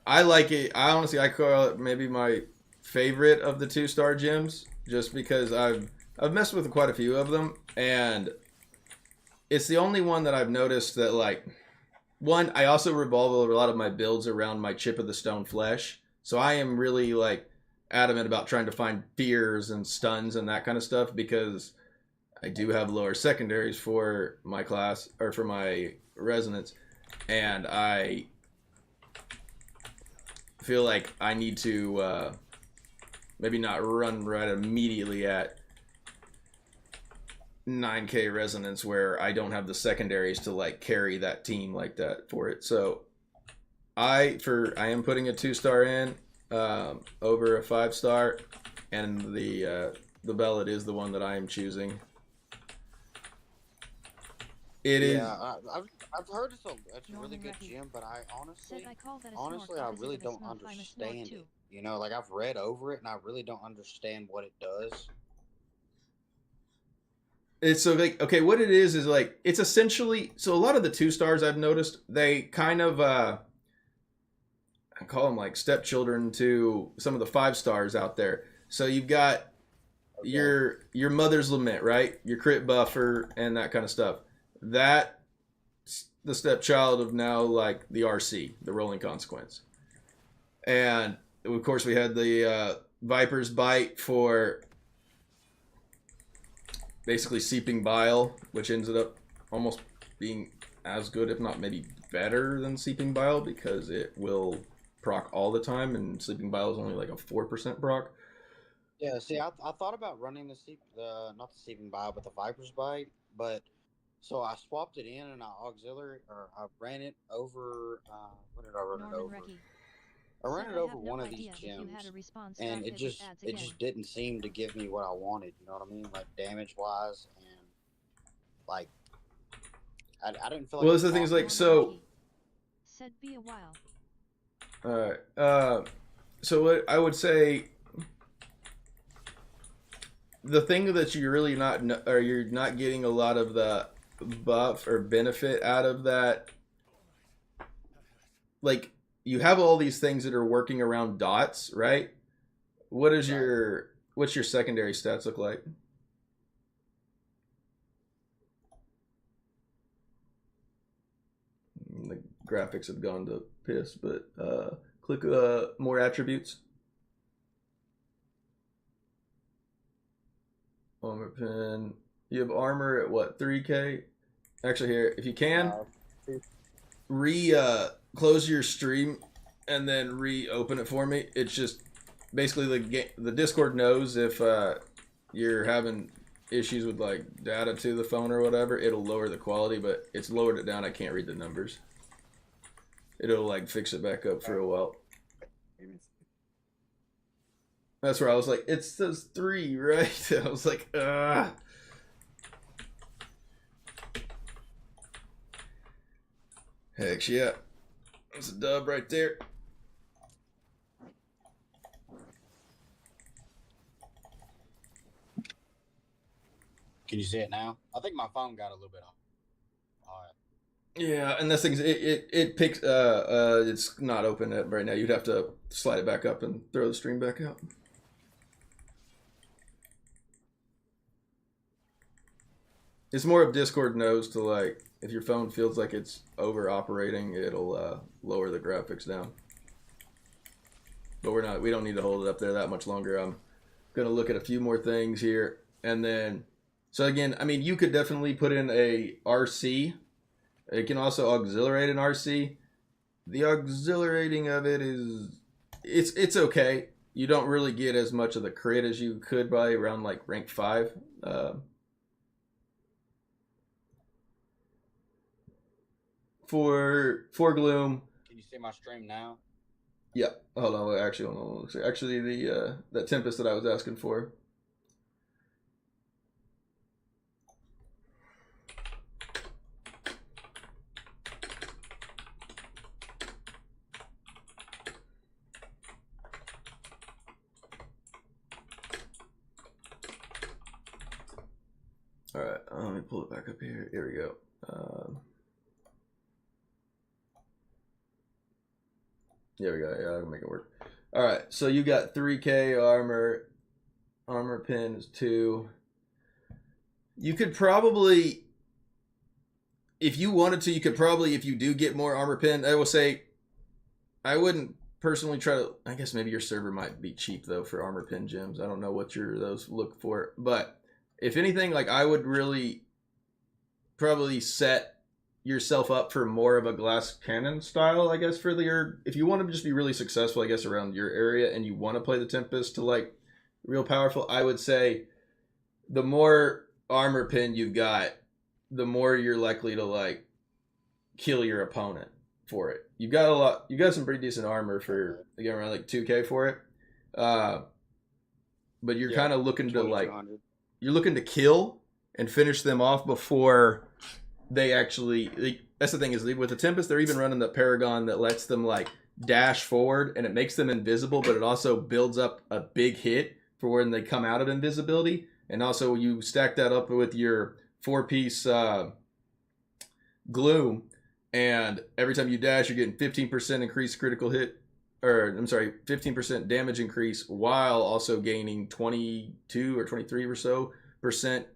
like it. I honestly, I call it maybe my favorite of the 2-star gems, just because I've messed with quite a few of them, and it's the only one that I've noticed that, like, one, I also revolve a lot of my builds around my Chip of the Stone Flesh, so I am really, like, adamant about trying to find fears and stuns and that kind of stuff, because I do have lower secondaries for my class, or for my resonance, and I feel like I need to maybe not run right immediately at 9k resonance where I don't have the secondaries to like carry that team like that for it. So I am putting a 2-star in over a 5-star, and the Bellet is the one that I am choosing. It is. I've heard it's a really good gem, but I honestly I really don't understand it. You know, like I've read over it and I really don't understand what it does. It's so like, okay, what it is like, it's essentially, so a lot of the 2-stars I've noticed, they kind of I call them like stepchildren to some of the 5-stars out there. So you've got your Mother's Lament, right? Your crit buffer and that kind of stuff. That's the stepchild of now like the RC, the Rolling Consequence. And of course we had the Viper's Bite for basically Seeping Bile, which ended up almost being as good, if not maybe better than Seeping Bile, because it will proc all the time, and Sleeping Bile is only like a 4% proc. Yeah, see, I thought about running not the Seeping Bile, but the Viper's Bite, but so I swapped it in and I ran it over. What did I run it over? I ran it over one of these gems, and it just didn't seem to give me what I wanted. You know what I mean? Like damage wise, and like I didn't feel like. Well, the thing is, like, so. Said be a while. All right. So what I would say, the thing that you're really you're not getting a lot of the buff or benefit out of that, like, you have all these things that are working around dots, right? What's your secondary stats look like? The graphics have gone to piss, but click more attributes. Armor pin. You have armor at what, 3k? Actually, here, if you can, close your stream and then reopen it for me. It's just basically the Discord knows if you're having issues with like data to the phone or whatever, it'll lower the quality, but it's lowered it down. I can't read the numbers. It'll like fix it back up for a while. That's where I was like, it says 3, right? I was like, ah. Heck yeah. That's a dub right there. Can you see it now? I think my phone got a little bit off. Yeah, and this thing's it picks it's not open right now. You'd have to slide it back up and throw the stream back out. It's more of Discord knows to, like, if your phone feels like it's over operating, it'll lower the graphics down. But we don't need to hold it up there that much longer. I'm gonna look at a few more things here, and then, so again, I mean, you could definitely put in a RC. It can also auxiliate an RC. The auxiliating of it is, it's okay. you don't really get as much of the crit as you could by around like rank 5. For Gloom. Can you see my stream now? Yeah. Hold on. Actually, hold on. Actually, the that Tempest that I was asking for. All right. Let me pull it back up here. Here we go. There we go. Yeah, I can make it work. All right. So you got 3K armor. Armor pin is 2. You could probably, if you wanted to, you could probably, if you do get more armor pin, I will say, I wouldn't personally try to, I guess maybe your server might be cheap though for armor pin gems. I don't know what those look for, but if anything, like I would really probably set yourself up for more of a glass cannon style, I guess, for if you want to just be really successful, I guess, around your area and you want to play the Tempest to like real powerful, I would say the more armor pin you've got, the more you're likely to like kill your opponent for it. You've got some pretty decent armor for, again, around like 2K for it. But you're kind of looking to like, you're looking to kill and finish them off before they actually, that's the thing is with the Tempest, they're even running the Paragon that lets them like dash forward and it makes them invisible, but it also builds up a big hit for when they come out of invisibility. And also you stack that up with your 4-piece Gloom, and every time you dash, you're getting 15% increased critical hit, or I'm sorry, 15% damage increase, while also gaining 22 or 23 or so percent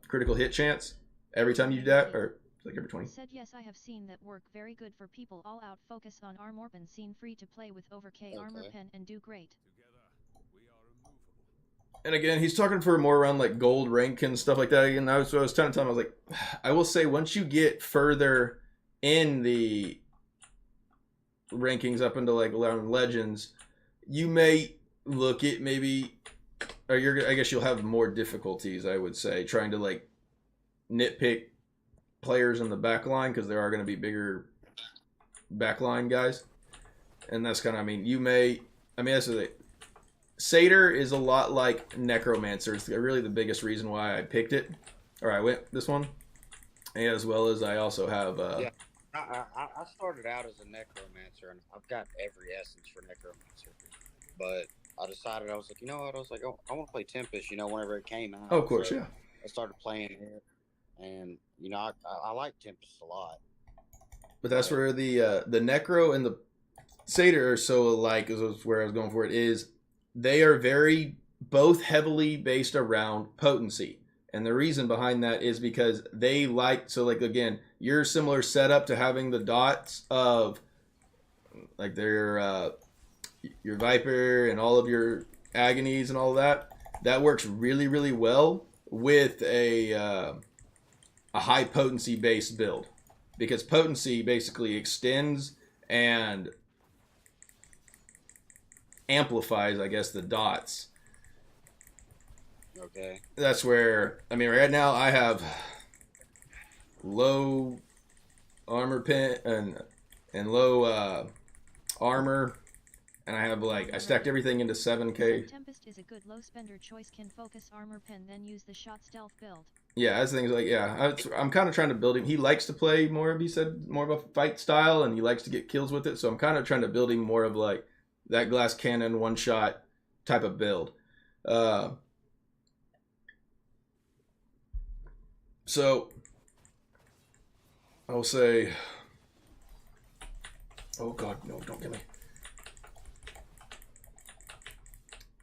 critical hit chance every time you dash, or like every 20. Said yes, I have seen that work very good for people all out focus on armor pen, seen free to play with over K armor pen and do great. And again, he's talking for more around like gold rank and stuff like that. And I was trying to tell him, I was like, I will say once you get further in the rankings up into like around legends, you may look at maybe, or I guess you'll have more difficulties, I would say, trying to like nitpick players in the back line, because there are going to be bigger backline guys. And that's kind of, that's the Satyr is a lot like Necromancer. It's really the biggest reason why I picked it. Or I went this one. As well as I also have... I started out as a Necromancer, and I've got every essence for Necromancer. But I decided, I was like, you know what? I was like, oh, I want to play Tempest, whenever it came out. Oh, of course, so yeah. I started playing it, and, I like Tempest a lot. But that's where the Necro and the Satyr are so alike, is where I was going for it, is they are both heavily based around potency. And the reason behind that is because they again, your similar setup to having the dots of like your Viper and all of your Agonies and all of that works really, really well with a high potency based build, because potency basically extends and amplifies, I guess, the dots. Okay. That's where, right now I have low armor pin and low armor, and I have I stacked everything into 7K. Tempest is a good low spender choice, can focus armor pen, then use the shot stealth build. Yeah, that's the thing. I'm kind of trying to build him. He likes to play more of a fight style, and he likes to get kills with it. So I'm kind of trying to build him more of that glass cannon one shot type of build. So I'll say, oh God, no, don't get me.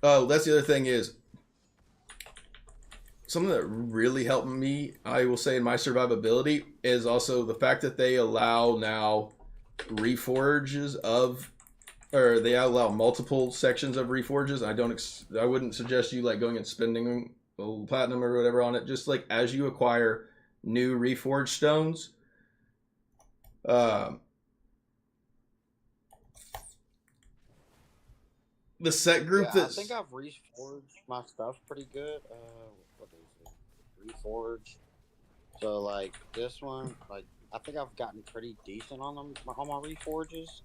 Oh, that's the other thing is, something that really helped me, I will say, in my survivability is also the fact that they allow now reforges or they allow multiple sections of reforges. I wouldn't suggest you going and spending platinum or whatever on it. Just as you acquire new reforged stones, the set group I that's think I've reforged my stuff pretty good. What is it? Reforged. So like this one, like I think I've gotten pretty decent on them on my reforges.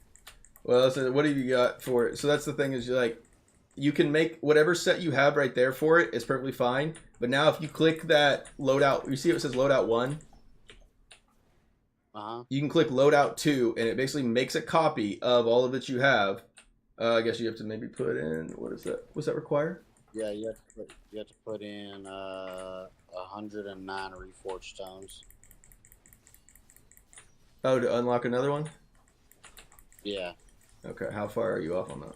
well, so what have you got for it? So that's the thing is like you can make whatever set you have right there for it is perfectly fine. But now if you click that loadout, you see it says loadout 1. You can click loadout 2, and it basically makes a copy of all of it you have. I guess you have to maybe put in, what is that? What's that require? Yeah, you have to put in 109 reforged stones. Oh, to unlock another one? Yeah. Okay, how far are you off on that?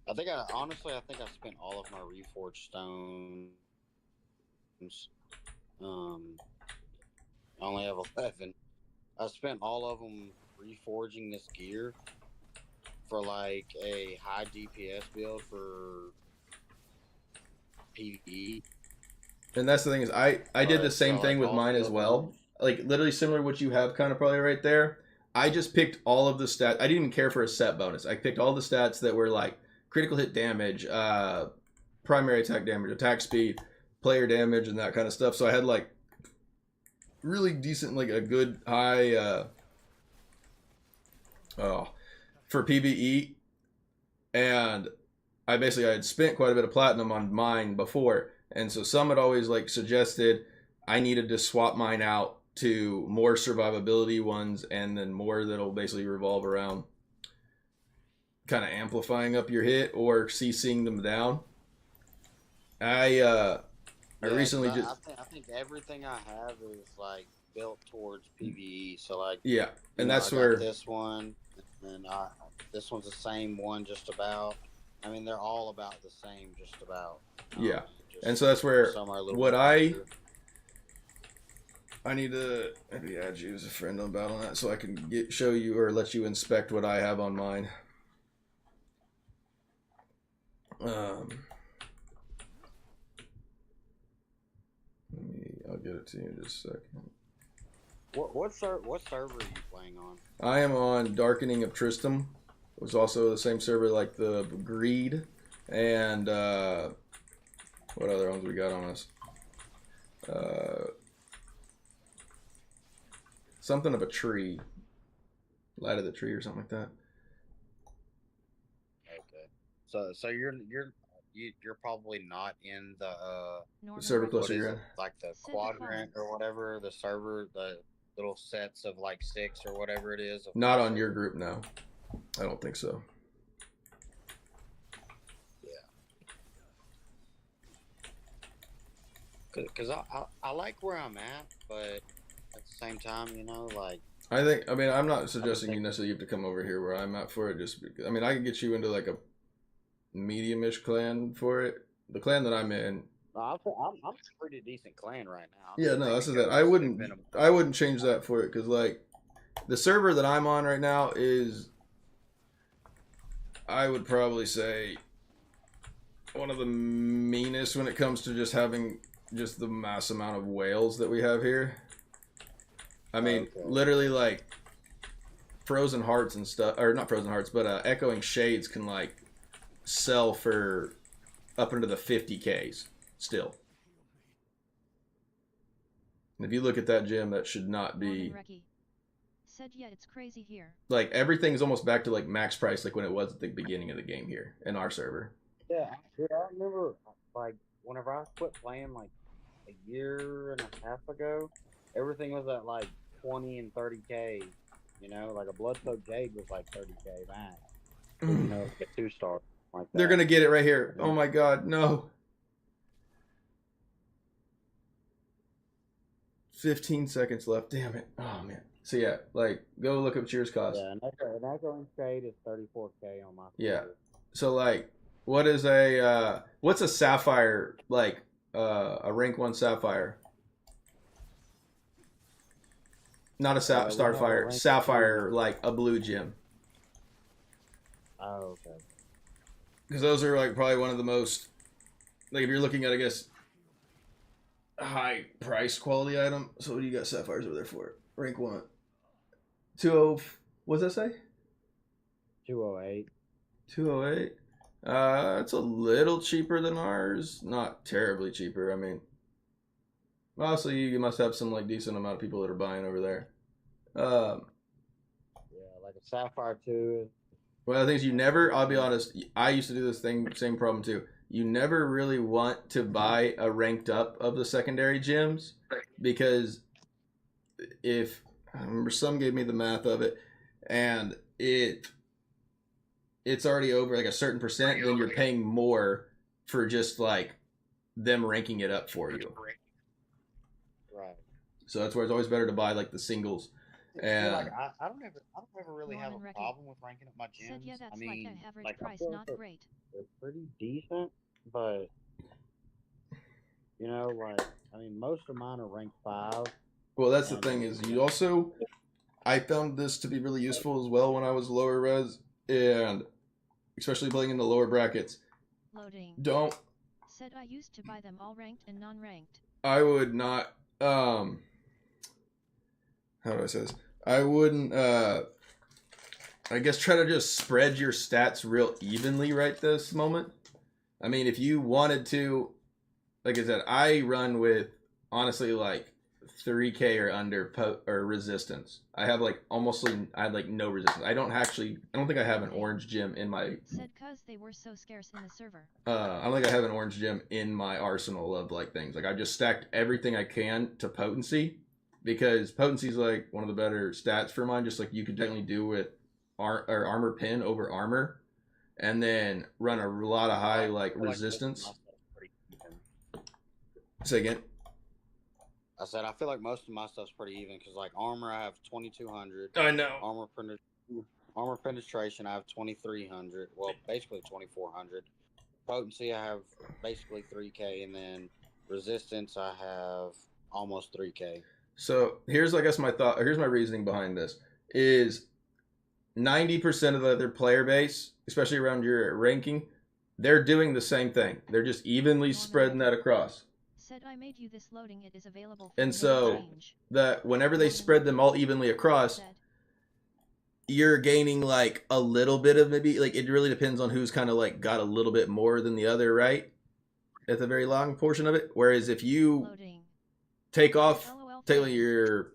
I think I spent all of my reforged stones. I only have 11. I spent all of them reforging this gear for like a high DPS build for PvE. And that's the thing is I did the same thing with mine as well. Like literally similar to what you have kind of probably right there. I just picked all of the stats. I didn't even care for a set bonus. I picked all the stats that were like critical hit damage, primary attack damage, attack speed, player damage, and that kind of stuff. So I had like really decent, like a good high for PvE. And I had spent quite a bit of platinum on mine before. And so some had always like suggested I needed to swap mine out to more survivability ones and then more that'll basically revolve around kind of amplifying up your hit or CCing them down. I recently I think everything I have is like built towards PvE. So like and that's where this one and this one's the same one just about. I mean they're all about the same just about. And so that's where what I need to maybe add you as a friend on Battle.net so I can show you or let you inspect what I have on mine. I'll get it to you in just a second. What server are you playing on? I am on Darkening of Tristram. It was also the same server like the Greed and what other ones we got on us? Something of a tree. Light of the tree or something like that. Okay. So you're probably not in the server closer you're in. Like the quadrant or whatever, the server, the little sets of like 6 or whatever it is. Not on your group, no. I don't think so. Because I like where I'm at, but at the same time, you know, like... I mean, I'm not suggesting you necessarily have to come over here where I'm at for it. Just because, I mean, I can get you into like a medium-ish clan for it. The clan that I'm in... I'm a pretty decent clan right now. Yeah, no, this is it. I wouldn't change that for it, because like, the server that I'm on right now is... I would probably say one of the meanest when it comes to just having... just the mass amount of whales that we have here. I mean, literally like Frozen Hearts and stuff, or not Frozen Hearts, but Echoing Shades can like sell for up into the 50Ks still. And if you look at that gem, that should not be... Said, yeah, it's crazy here. Like everything's almost back to like max price, like when it was at the beginning of the game here in our server. Yeah, I remember like whenever I quit playing like a year and a half ago, everything was at like 20 and 30K. You know, like a Bloodsoaked Jade was like 30K max. You know, a 2-star like that. They're gonna get it right here. Oh my god, no. 15 seconds left. Damn it. Oh man. So yeah, like go look up Cheers cost. Yeah, an Echoing Shade is 34K on my server. Yeah. So like, what is a what's a sapphire like? A rank 1 sapphire. Not a starfire. Sapphire, like a blue gem. Oh, okay. Because those are like probably one of the most, like if you're looking at, I guess, high price quality item. So what do you got sapphires over there for? Rank 1. 20. What does that say? 208. 208. It's a little cheaper than ours. Not terribly cheaper. I mean, honestly, you must have some like decent amount of people that are buying over there. Yeah, like a Sapphire 2. One of the things you never, I'll be honest, I used to do this same problem too. You never really want to buy a ranked up of the secondary gyms because if, I remember some gave me the math of it, and it's already over like a certain percent, then you're paying more for just like them ranking it up for you. Right. So that's why it's always better to buy like the singles. And Like I don't ever really have Norman a Recchi problem with ranking up my gyms. Said, yeah, that's I mean, like an average like, I price, feel not like great. they're pretty decent, but you know, like I mean, most of mine are ranked 5. well, that's the thing is you also, I found this to be really useful as well when I was lower res, and especially playing in the lower brackets. Loading. Don't, Said I used to buy them all ranked and non-ranked. I would not, how do I say this? I wouldn't, I guess try to just spread your stats real evenly right this moment. I mean, if you wanted to, like I said, I run with, honestly, like 3K or under or resistance. I have like I have like no resistance. I don't think I have an orange gem in my, Said cause they were so scarce in the server. I don't think I have an orange gem in my arsenal of like things. Like I just stacked everything I can to potency because potency is like one of the better stats for mine. Just like you could technically do with armor pin over armor, and then run a lot of high like resistance. Say again. I said I feel like most of my stuff's pretty even because like armor I have 2200. I know. Armor penetration I have 2300. Well, basically 2400. Potency I have basically 3K, and then resistance I have almost 3K. So here's I guess my thought. Here's my reasoning behind this is 90% of the other player base, especially around your ranking, they're doing the same thing. They're just evenly spreading that across. Said I made you this loading. It is available for And so change. that whenever they spread them all evenly across, Said, you're gaining like a little bit of maybe like it really depends on who's kind of like got a little bit more than the other, right? At the very long portion of it. Whereas if you loading. take off LOL take fans. your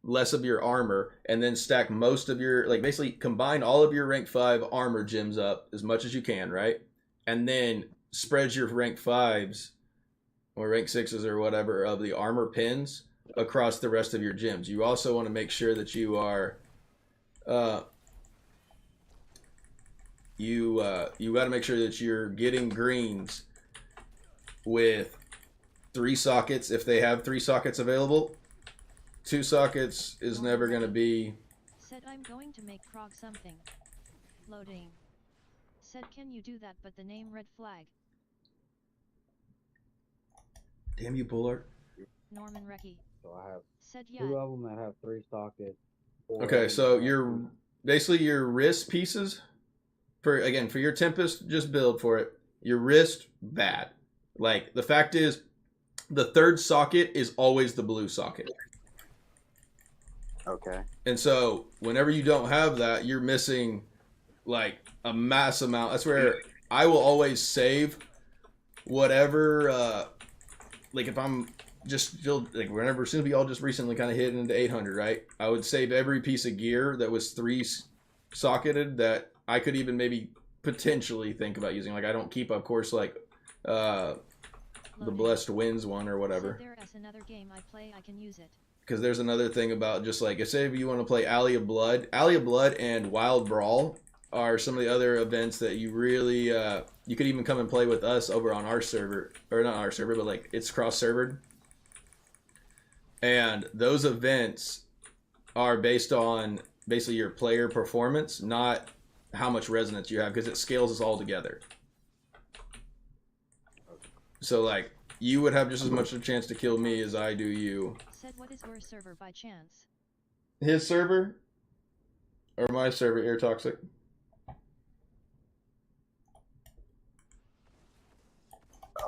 less of your armor and then stack most of your like basically combine all of your rank 5 armor gems up as much as you can, right? And then spread your rank 5s or rank 6s or whatever of the armor pins across the rest of your gems. You also want to make sure that you are you got to make sure that you're getting greens with 3 sockets if they have 3 sockets available. 2 sockets is never going to be. Said I'm going to make Krog something. Loading. Said can you do that but the name red flag. Damn you, Bullard. Norman Recchi. So I have Said 2 yeah. of them that have 3 sockets. 4 of Okay, them so that your have basically your wrist pieces for your Tempest, just build for it. Your wrist, bad. Like the fact is, the 3rd socket is always the blue socket. Okay. And so whenever you don't have that, you're missing like a mass amount. That's where I will always save whatever like if I'm just still like whenever as soon as we all just recently kind of hit into 800, right? I would save every piece of gear that was 3 socketed that I could even maybe potentially think about using. Like I don't keep, of course, like the Loading. Blessed Winds one or whatever. Said there is another game I play I can use it. Because there's another thing about just like, if say if you want to play Alley of Blood and Wild Brawl are some of the other events that you really, you could even come and play with us over on our server, or not our server, but like it's cross-servered. And those events are based on basically your player performance, not how much resonance you have, because it scales us all together. So like, you would have just as much a chance to kill me as I do you. Said what is your server by chance? His server? Or my server, Air Toxic?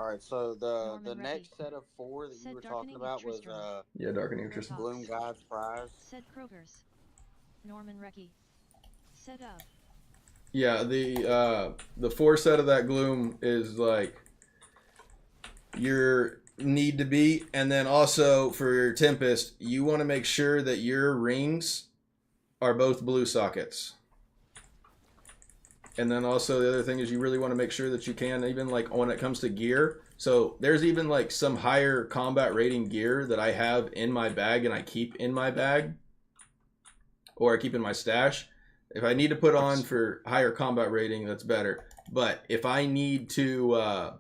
All right, so the Norman next Recky. set of 4 that you Said were Darkening talking about was Tristram. Yeah, Darkening of Tristan. Gloom God's Prize. Said Kroger's. Norman Recky. Said of. Yeah, the 4 set of that Gloom is like your need to be, and then also for your Tempest, you want to make sure that your rings are both blue sockets. And then also the other thing is you really want to make sure that you can, even like when it comes to gear. So there's even like some higher combat rating gear that I have in my bag and I keep in my bag, or I keep in my stash. If I need to put on for higher combat rating, that's better. But if I need to,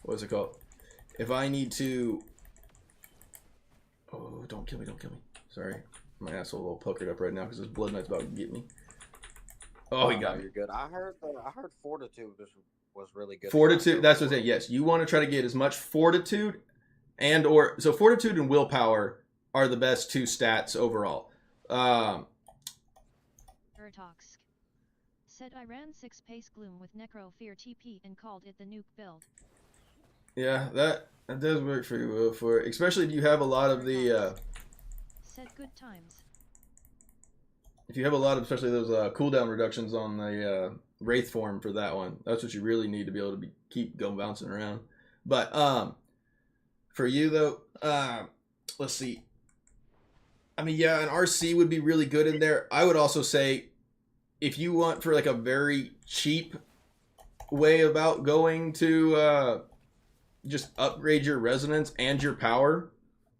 what's it called? If I need to, oh, don't kill me, don't kill me. Sorry, my asshole a little puckered up right now because this Blood Knight's about to get me. Oh, he got me. You're good. I heard Fortitude was really good. Fortitude, that's what I'm saying. Yes, you want to try to get as much Fortitude so Fortitude and Willpower are the best 2 stats overall. Urtox. Said I ran 6 pace Gloom with Necro Fear TP and called it the nuke build. Yeah, that does work pretty well for it. Especially if you have a lot of the Said good times. if you have a lot of, especially those cooldown reductions on the Wraith form for that one. That's what you really need to be able to keep going bouncing around. But for you though, let's see. I mean, yeah, an RC would be really good in there. I would also say if you want for like a very cheap way about going to just upgrade your resonance and your power,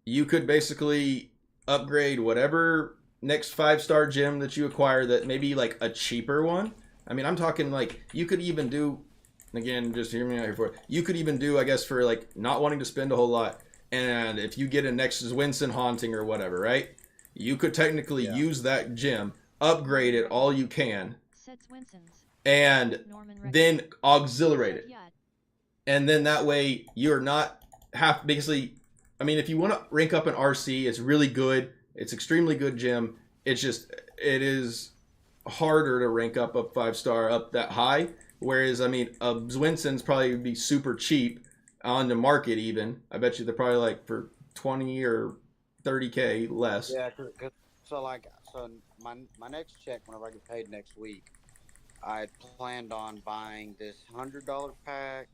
you could basically upgrade whatever next 5-star gem that you acquire that maybe like a cheaper one. I mean, I'm talking like you could even do, again, just hear me out here for it. You could even do, I guess, for like not wanting to spend a whole lot. And if you get a next Zwinson Haunting or whatever, right? You could technically use that gem, upgrade it all you can, and then auxiliate it. And then that way you're not basically, I mean, if you want to rank up an RC, it's really good. It's extremely good gem. It's just, it is harder to rank up a 5-star up that high. Whereas, I mean, a Zwinson's probably would be super cheap on the market even. I bet you they're probably like for 20 or 30K less. Yeah, so my next check, whenever I get paid next week, I planned on buying this $100 pack.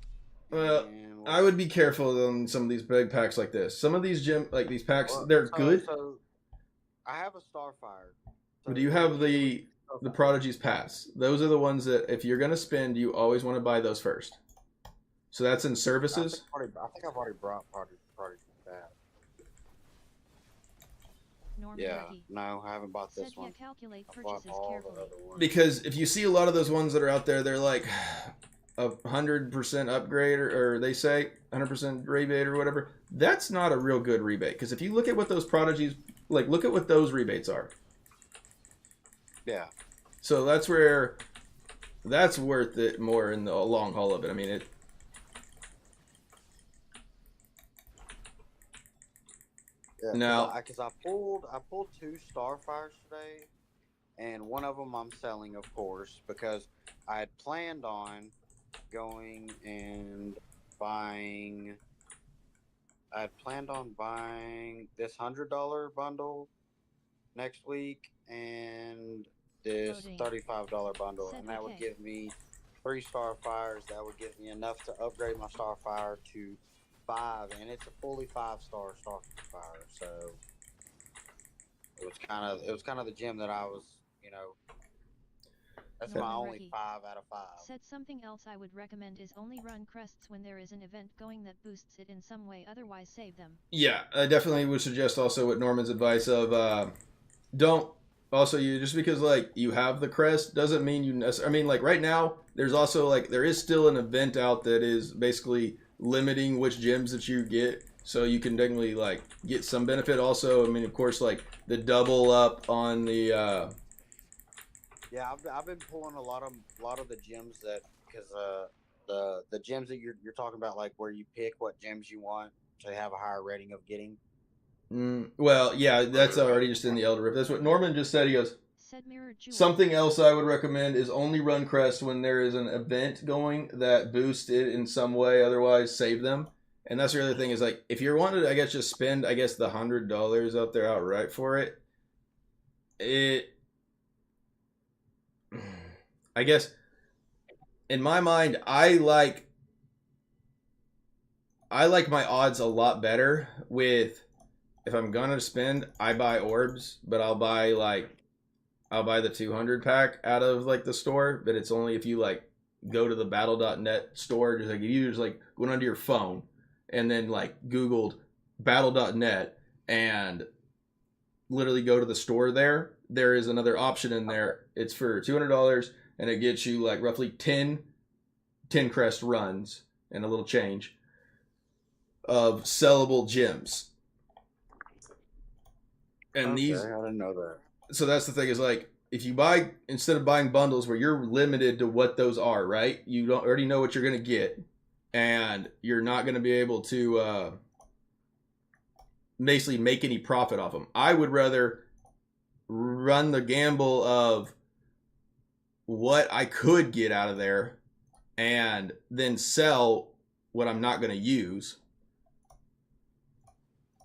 Well, I would be careful on some of these big packs like this. Some of these these packs, they're good. So I have a Starfire. So do you have the Prodigy's Pass? Those are the ones that if you're gonna spend, you always want to buy those first. So that's in services. I think I've already brought Prodigy's Pass. Yeah, no, I haven't bought this one. I bought all the other ones. Because if you see a lot of those ones that are out there, they're like 100% upgrade, or they say 100% rebate or whatever. That's not a real good rebate. Because if you look at what those Prodigies, like, look at what those rebates are. Yeah. So that's worth it more in the long haul of it. I mean, it. Yeah, now, because I pulled 2 Starfires today, and one of them I'm selling, of course, because I had planned on going and buying. I had planned on buying this $100 bundle next week and this $35 bundle, and that would give me 3 Starfires. That would give me enough to upgrade my Starfire to 5, and it's a fully 5-star Starfire. So it was kind of the gem that I was, that's my only 5 out of 5. Said something else I would recommend is only run crests when there is an event going that boosts it in some way, otherwise save them. Yeah, I definitely would suggest also with Norman's advice of don't. Also, just because like you have the crest doesn't mean you necessarily. I mean, like right now, there's also like there is still an event out that is basically limiting which gems that you get, so you can definitely like get some benefit. Also, I mean, of course, like the double up on the. Yeah, I've been pulling a lot of the gems that because the gems that you're talking about, like where you pick what gems you want to have a higher rating of getting. Well, yeah, that's already just in the Elder Rift. That's what Norman just said. He goes, Said Mirror Jewel. Something else I would recommend is only run Crest when there is an event going that boosts it in some way. Otherwise, save them. And that's the other thing is like, if you're wanting to, I guess, just spend, I guess, the $100 out there outright for it. I guess, in my mind, I like my odds a lot better with, if I'm gonna spend, I buy orbs, but I'll buy the 200 pack out of like the store, but it's only if you like go to the battle.net store, just like if you just like went onto your phone and then like Googled battle.net and literally go to the store there is another option in there. It's for $200 and it gets you like roughly 10 crest runs and a little change of sellable gems. And Okay, these, I didn't know that. so that's the thing is like, if you buy, instead of buying bundles where you're limited to what those are, right? You don't already know what you're going to get and you're not going to be able to basically make any profit off them. I would rather run the gamble of what I could get out of there and then sell what I'm not going to use.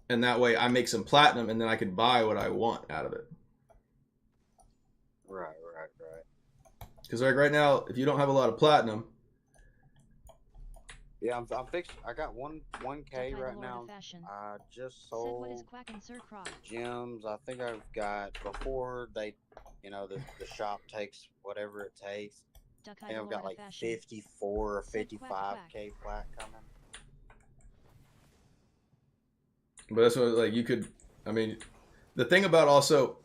And that way I make some platinum and then I can buy what I want out of it. Right. Because like right now, if you don't have a lot of platinum, Yeah, I'm fixed. I got 1K Hi, right Lord now. of Fashion. I just Said what is sold quacking Sir Krog? gems. I think I've got, before they, the shop takes whatever it takes. Duck I think I've Lord got of like Fashion. 54 or Said quack, 55K plat coming. but that's what like you could. I mean, the thing about also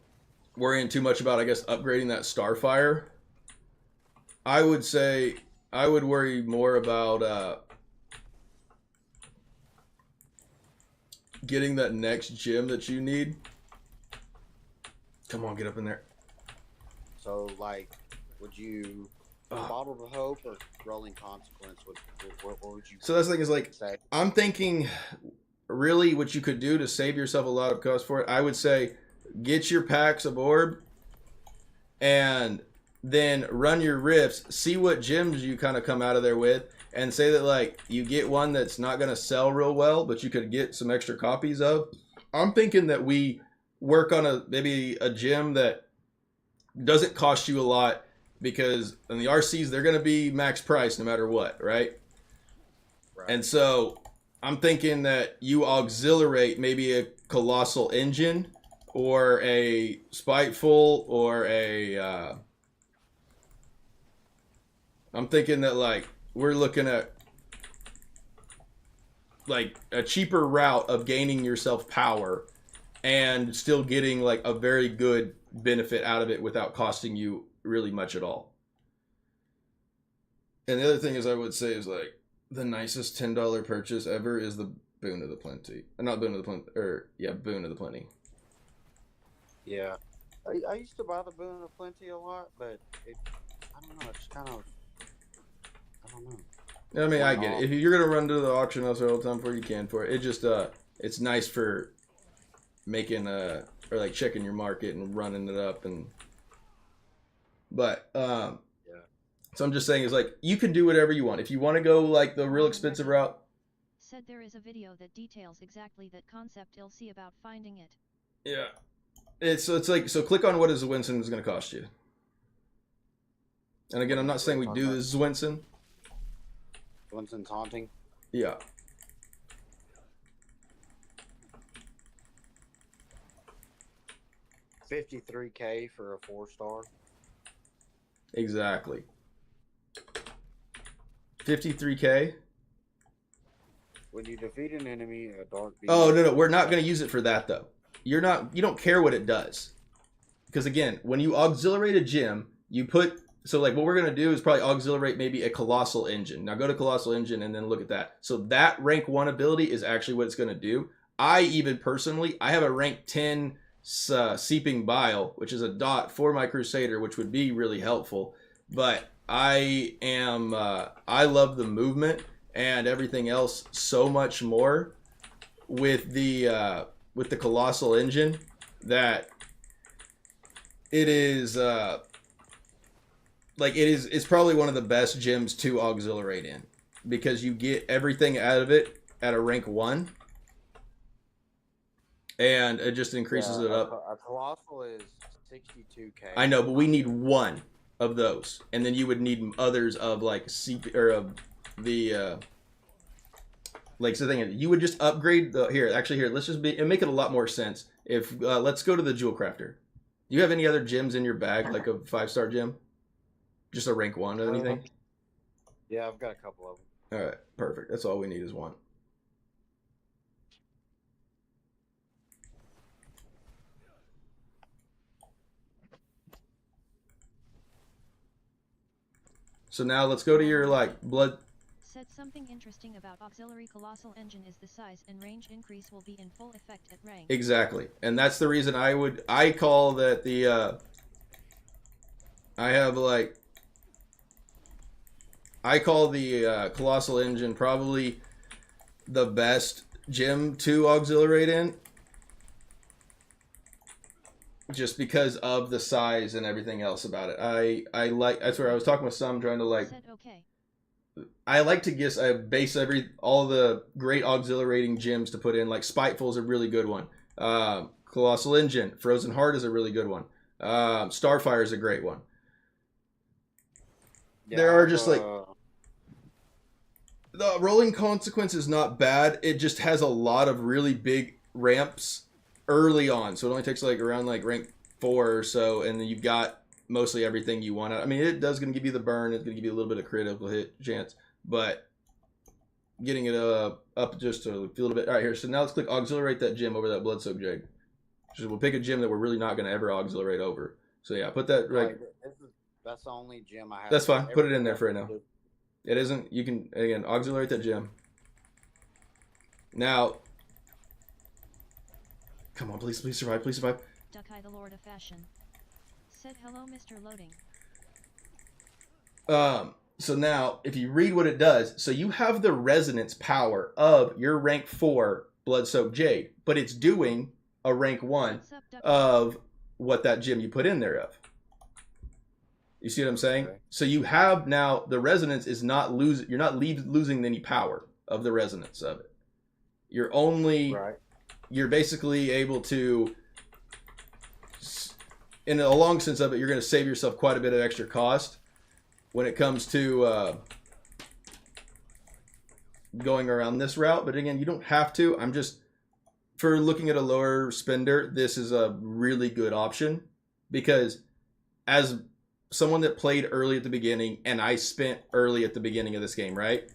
worrying too much about, I guess, upgrading that Starfire, I would say I would worry more about getting that next gem that you need. Come on, get up in there. So, like, would you bottle the hope or rolling consequence? What would you So that's the thing is like, say? I'm thinking really what you could do to save yourself a lot of cost for it. I would say get your packs of orb and then run your rifts, see what gems you kind of come out of there with, and say that like you get one that's not going to sell real well, but you could get some extra copies of. I'm thinking that we work on maybe a gem that doesn't cost you a lot, because in the RCs they're going to be max price no matter what, right? And so I'm thinking that you auxiliate maybe a colossal engine or a spiteful or a I'm thinking that like we're looking at like a cheaper route of gaining yourself power and still getting like a very good benefit out of it without costing you really much at all. And the other thing is I would say is like the nicest $10 purchase ever is the Boon of the Plenty. Not Boon of the Plenty, or yeah, Boon of the Plenty. Yeah. I used to buy the Boon of Plenty a lot, but I don't know, it's kind of, I don't know. I mean, I get it. If you're gonna run to the auction house all the time for it, you can for it. It just it's nice for making or like checking your market and running it up but Yeah. so I'm just saying is like you can do whatever you want. If you want to go like the real expensive route. Said there is a video that details exactly that concept. You'll see about finding it. Yeah. It's like, so click on what is Winston is going to cost you. And again, I'm not saying we do this Winston. Winston's haunting. Yeah. $53K for a 4-star. Exactly. 53K. When you defeat an enemy, a dark beast. Oh, no, we're not going to use it for that though. You don't care what it does. Because again, when you auxiliate a gem, you put, so like what we're going to do is probably auxiliate maybe a colossal engine. Now go to colossal engine and then look at that. So that rank 1 ability is actually what it's going to do. I even personally, I have a rank 10 seeping bile, which is a dot for my crusader, which would be really helpful. But I love the movement and everything else so much more with the colossal engine that it is it's probably one of the best gyms to auxiliate in because you get everything out of it at a rank 1 and it just increases it up. A colossal is 62k. I know, but we need one of those, and then you would need others of like of the like so the thing is, you would just upgrade the here. Actually, here let's just make it a lot more sense. If let's go to the jewel crafter. Do you have any other gyms in your bag, like a 5-star gym? Just a rank 1 or anything? Yeah, I've got a couple of them. All right, perfect. That's all we need is one. So now let's go to your like blood. Said something interesting about auxiliary colossal engine is the size and range increase will be in full effect at rank. Exactly, and that's the reason I call that the I call the colossal engine probably the best gym to auxiliate in. Just because of the size and everything else about it. I like, that's where I was talking with some, trying to like, Said okay. I like to guess, I base all the great auxiliating gyms to put in, like Spiteful is a really good one. Colossal Engine, Frozen Heart is a really good one. Starfire is a great one. Yeah, there are just like, the Rolling Consequence is not bad. It just has a lot of really big ramps early on, so it only takes like around like rank 4 or so, and then you've got mostly everything you want. I mean, it does going to give you the burn, it's going to give you a little bit of critical hit chance, but getting it up just to feel a little bit. All right, here, so now let's click auxiliate that gym over that Bloodsoaked Jade. So we'll pick a gym that we're really not going to ever auxiliate over. So yeah, put that right. That's the only gym I have. That's fine. Put it in there for right now. It isn't. You can again auxiliate that gym. Now. Come on, please survive, please survive. Duckeye the Lord of Fashion. Said hello, Mr. Loading. So now, if you read what it does, so you have the resonance power of your rank 4 Bloodsoaked Jade, but it's doing a rank 1 of what that gym you put in there of. You see what I'm saying? Okay. So you have now, the resonance is not losing, you're not losing any power of the resonance of it. You're only... Right. You're basically able to, in a long sense of it, you're going to save yourself quite a bit of extra cost when it comes to going around this route. But again, you don't have to. I'm just, for looking at a lower spender, this is a really good option because as someone that played early at the beginning, and I spent early at the beginning of this game, right?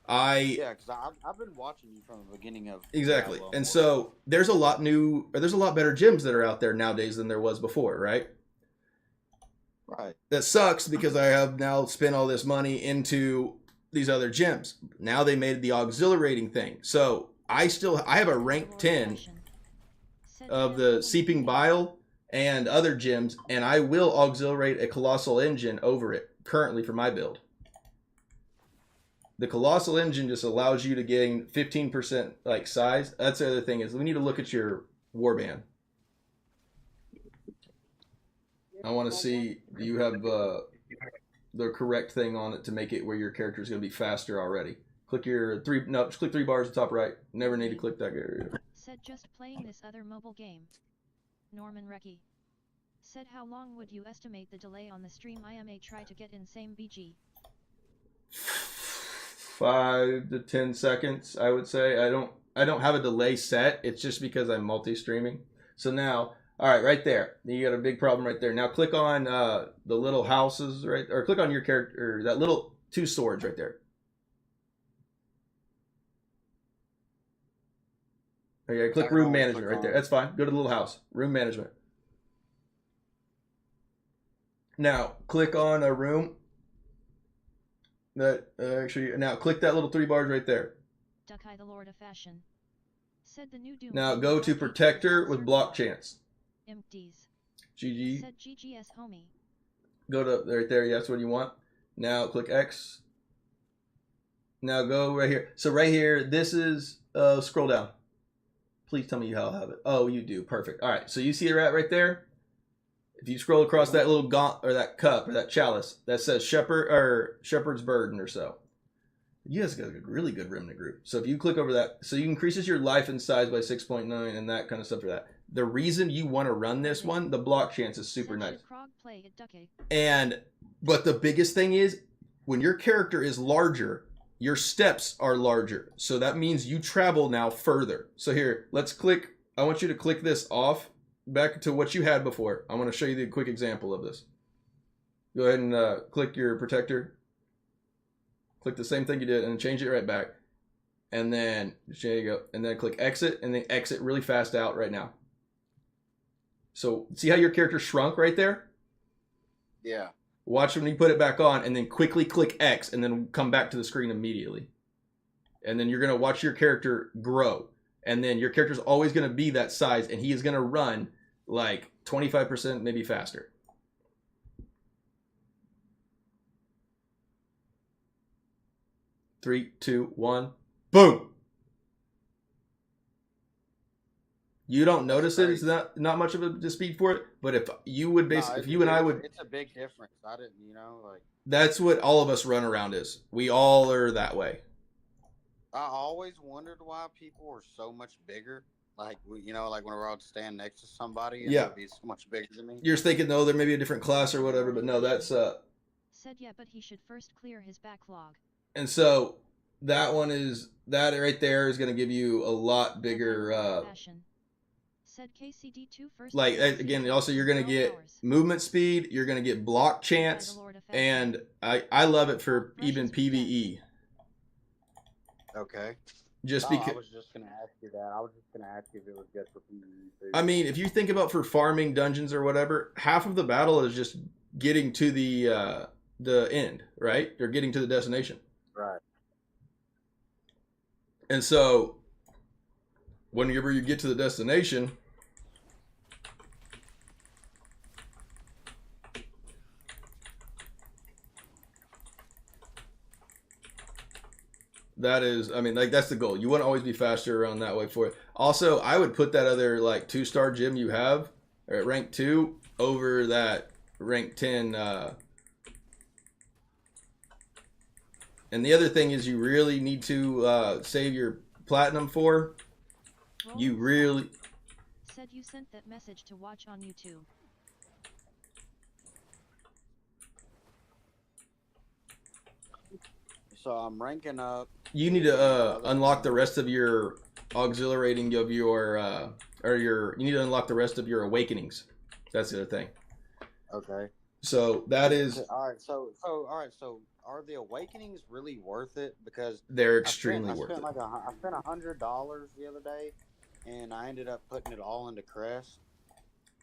Yeah, because I've been watching you from the beginning of exactly, and so there's a lot better gyms that are out there nowadays than there was before, right? Right. That sucks because I have now spent all this money into these other gyms. Now they made the auxiliating thing, so I have a rank 10 of the Seeping Bile and other gyms, and I will auxiliate a Colossal Engine over it currently for my build. The Colossal Engine just allows you to gain 15% like size. That's the other thing is we need to look at your warband. I want to see, do you have the correct thing on it to make it where your character is going to be faster already? Click your just click 3 bars at the top right. Never need to click that area. Said just playing this other mobile game. Norman Recchi. Said how long would you estimate the delay on the stream I may try to get in same BG? 5 to 10 seconds, I would say. I don't have a delay set. It's just because I'm multi-streaming. So now, all right, right there. You got a big problem right there. Now click on the little houses, right? Or click on your character, or that little 2 swords right there. Okay, click room management right there. That's fine. Go to the little house. Room management. Now, click on a room. That actually now click that little 3 bars right there. Duckeye the Lord of Fashion. Said the new Doom. Now go to Protector with block chance. Empties. GG. Said GGS homie. Go to right there. Yeah, that's what you want. Now click X. Now go right here. So right here, this is scroll down. Please tell me how I have it. Oh, you do. Perfect. All right. So you see it right there. if you scroll across that little or that cup or that chalice that says shepherd's burden or so, you guys got a really good remnant group. So if you click over that, so you increases your life and size by 6.9 and that kind of stuff for that. The reason you want to run this one, the block chance is super nice. But the biggest thing is when your character is larger, your steps are larger. So that means you travel now further. So here, let's click. I want you to click this off back to what you had before. I want to show you the quick example of this. Go ahead and click your protector. Click the same thing you did and change it right back. And then, there you go. And then click exit and then exit really fast out right now. So see how your character shrunk right there? Yeah. Watch when you put it back on and then quickly click X and then come back to the screen immediately. And then you're going to watch your character grow. And then your character's always going to be that size and he is going to run like 25% maybe faster. Three, two, one, boom. You don't notice it. It's not much of a speed for it. But if you would basically, if you and I would, it's a big difference. I didn't, like. That's what all of us run around is. We all are that way. I always wondered why people were so much bigger. Like like when we're all stand next to somebody, and they'd be so much bigger than me. You're thinking, no, there may be a different class or whatever, but no, that's Said yeah, but he should first clear his backlog. And so that one is that right there is going to give you a lot bigger. Said KCD2 first. Like again, also you're going to get movement speed, you're going to get block chance, and I love it for even PvE. Okay. Just because I was just gonna ask you that. I was just gonna ask you if it was good for PvE. I mean, if you think about for farming dungeons or whatever, half of the battle is just getting to the end, right? Or getting to the destination. Right. And so whenever you get to the destination, that is, I mean, like that's the goal. You want to always be faster around that way for it. Also, I would put that other like 2-star gym you have or at rank 2 over that rank 10. And the other thing is you really need to save your platinum for. You really. Said you sent that message to watch on YouTube. So I'm ranking up. You need to unlock the rest of your auxiliating of your you need to unlock the rest of your awakenings. That's the other thing. Okay. So that is all right. So are the awakenings really worth it? Because they're extremely worth it. I spent $100 the other day, and I ended up putting it all into Crest.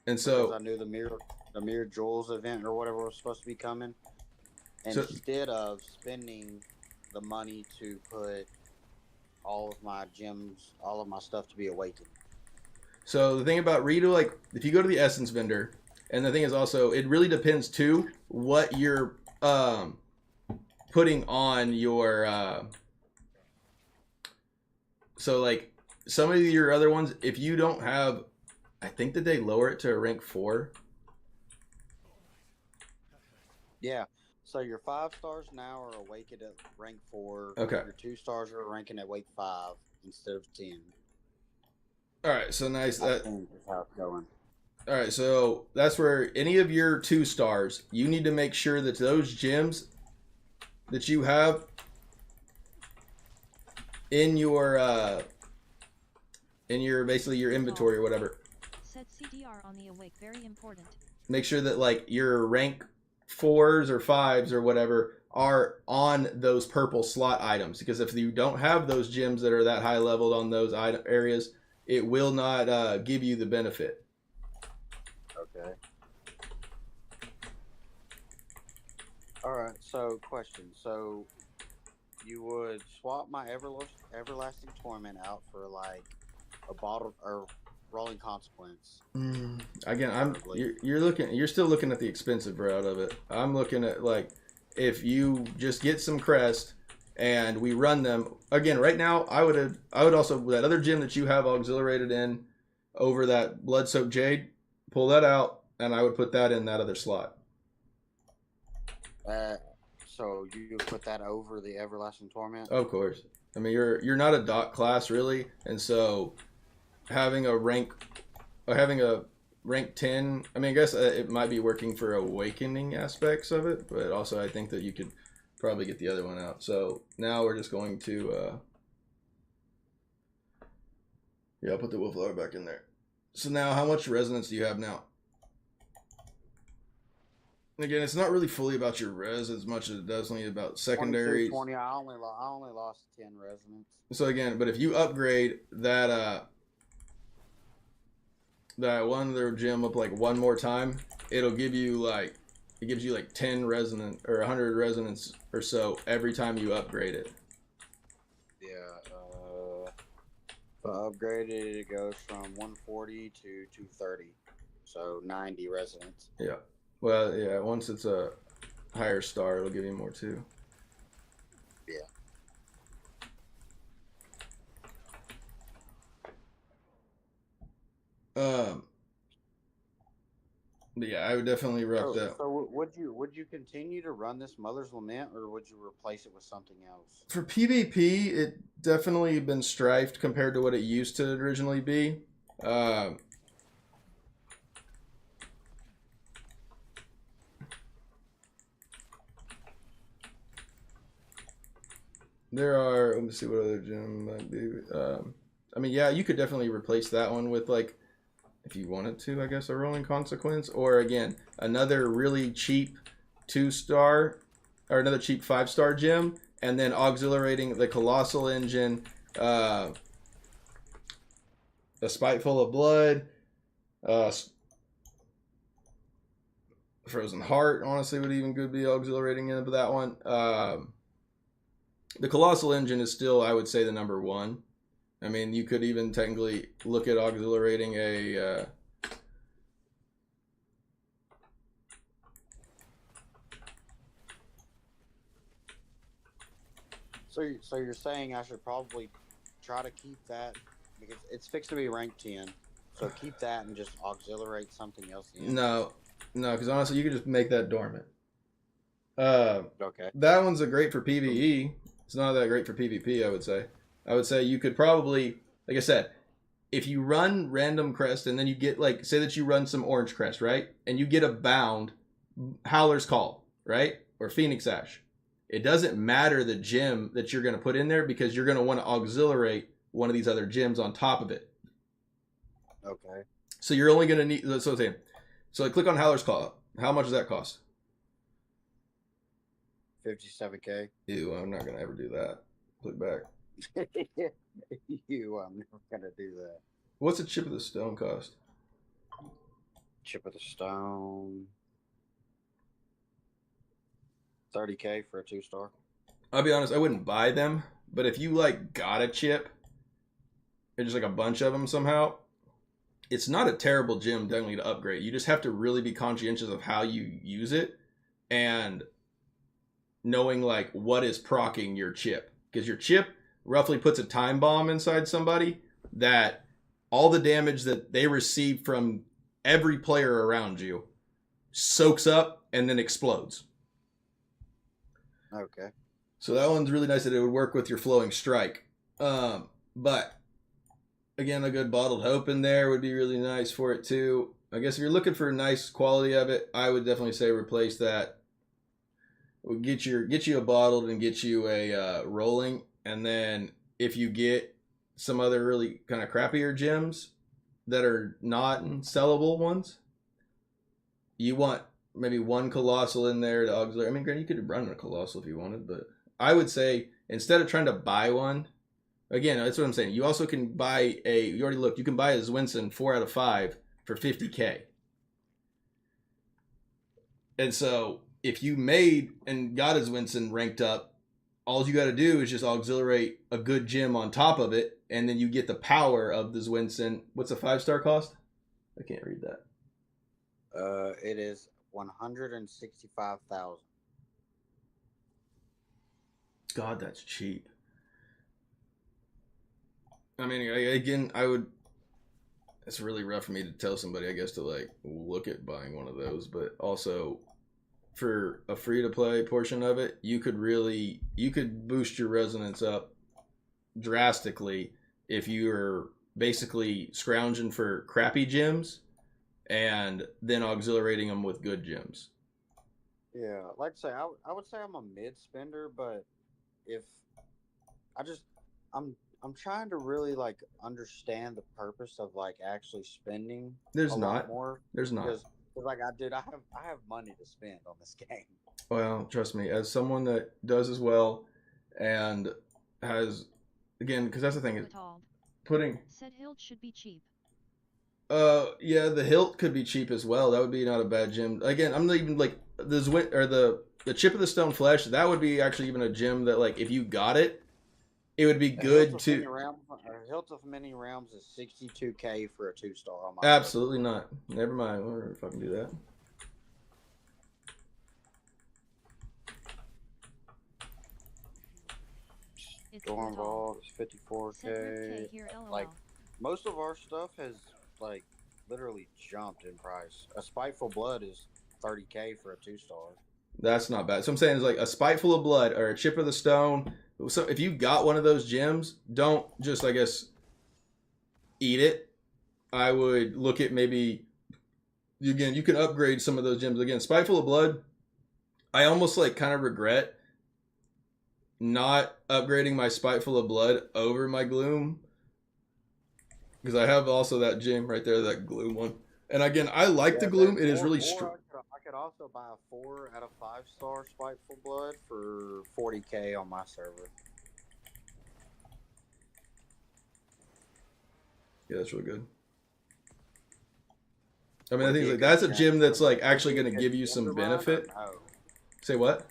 And so because I knew the mirror jewels event or whatever was supposed to be coming, and so, instead of spending the money to put all of my gems, all of my stuff to be awakened. So the thing about redo, like if you go to the essence vendor, and the thing is also it really depends too what you're putting on your so like some of your other ones, if you don't have, I think that they lower it to a rank 4. Yeah. So your 5 stars now are awakened at rank 4. Okay. Your 2 stars are ranking at rank 5 instead of 10. All right. So nice. I think that's how it's going. All right. So that's where any of your 2 stars, you need to make sure that those gems that you have in your basically your inventory or whatever. Said CDR on the awake, very important. Make sure that like your rank 4s or 5s or whatever are on those purple slot items, because if you don't have those gems that are that high leveled on those item areas, it will not give you the benefit. Okay. All right. So question. So you would swap my everlasting torment out for like a bottle or rolling consequence. Again, you're still looking at the expensive route of it. I'm looking at like if you just get some crest and we run them again right now. I would also, that other gem that you have auxiliated in over that blood soaked jade, pull that out and I would put that in that other slot. So you put that over the Everlasting Torment? Of course. I mean, you're not a dot class really, and so having a rank 10. I mean, I guess it might be working for awakening aspects of it, but also I think that you could probably get the other one out. So now we're just going to yeah, I'll put the Wolflower back in there. So now, how much resonance do you have now? Again, it's not really fully about your res as much as it does only about secondaries. 20. I only lost 10 resonance. So again, but if you upgrade that that one other gem up like one more time, it'll give you like, it gives you like 10 resonance or 100 resonance or so every time you upgrade it. Yeah. If I upgraded, it goes from 140 to 230, so 90 resonance. Yeah. Well, yeah. Once it's a higher star, it'll give you more too. Yeah. But yeah, I would definitely rock that. So would you continue to run this Mother's Lament, or would you replace it with something else? For PvP, it definitely been strifed compared to what it used to originally be. There are, let me see what other gem might be. I mean, yeah, you could definitely replace that one with, like, if you wanted to, I guess, a Rolling Consequence. Or, again, another really cheap 2-star, or another cheap 5-star gem. And then auxiliating the Colossal Engine, a Spiteful of Blood, Frozen Heart, honestly, would even good be auxiliating into that one. The Colossal Engine is still, I would say, the number one. I mean, you could even technically look at auxiliating a... So you're saying I should probably try to keep that, because it's fixed to be rank 10. So keep that and just auxiliate something else in. No, because honestly, you could just make that dormant. Okay. That one's a great for PvE. It's not that great for PvP, I would say. I would say you could probably, like I said, if you run random crest and then you get, like, say that you run some orange crest, right? And you get a bound Howler's Call, right? Or Phoenix Ash. It doesn't matter the gem that you're going to put in there, because you're going to want to auxiliate one of these other gems on top of it. Okay. So you're only going to need, so like, click on Howler's Call. How much does that cost? 57K. Ew, I'm not going to ever do that. Click back. I'm never gonna do that. What's a Chip of the Stone cost? Chip of the Stone. 30K for a 2-star. I'll be honest, I wouldn't buy them, but if you, like, got a chip, or just like a bunch of them somehow, it's not a terrible gem definitely to upgrade. You just have to really be conscientious of how you use it and knowing, like, what is proccing your chip. Because your chip roughly puts a time bomb inside somebody that all the damage that they receive from every player around you soaks up and then explodes. Okay. So that one's really nice that it would work with your Flowing Strike. But again, a good Bottled Hope in there would be really nice for it too. I guess if you're looking for a nice quality of it, I would definitely say replace that. We'll get you a bottled and get you a rolling, and then if you get some other really kind of crappier gems that are not sellable ones, you want maybe one Colossal in there to auxiliary. I mean, granted, you could run a Colossal if you wanted, but I would say instead of trying to buy one, again, that's what I'm saying. You also can buy you already looked, you can buy a Zwinson 4 out of 5 for 50K. And so if you made and got a Zwinson ranked up, all you got to do is just auxiliate a good gem on top of it, and then you get the power of the Zwinson. What's a 5-star cost? I can't read that. It is 165,000. God, that's cheap. I mean, again, I would. it's really rough for me to tell somebody, I guess, to like look at buying one of those. But also, for a free to play portion of it, you could boost your resonance up drastically if you are basically scrounging for crappy gyms and then auxiliating them with good gyms. Yeah, like I say, I would say I'm a mid spender, but if I just I'm trying to really like understand the purpose of like actually spending There's a not. lot more. There's not. Because like I have money to spend on this game. Well, trust me, as someone that does as well, and has, again, because that's the thing, is putting. Said hilt should be cheap. Yeah, the hilt could be cheap as well. That would be not a bad gem. Again, I'm not even like the chip of the stone flesh. That would be actually even a gem that like if you got it, it would be good to. Hilt of Many Realms is 62K for a 2-star on my. Absolutely not. Never mind. We're gonna fucking do that. Stormball is 54K. Like most of our stuff has like literally jumped in price. A Spiteful Blood is 30K for a 2-star. That's not bad. So I'm saying is like a Spiteful of Blood or a Chip of the Stone. So if you got one of those gems, don't just, I guess, eat it. I would look at maybe, again, you can upgrade some of those gems. Again, Spiteful of Blood, I almost like kind of regret not upgrading my Spiteful of Blood over my Gloom. Because I have also that gem right there, that Gloom one. And again, I like the Gloom. It is really strong. I could also buy a 4 out of 5-star Spiteful Blood for 40K on my server. Yeah, that's really good. I mean, I think like that's a gym that's like actually going to give you some benefit. No? Say what?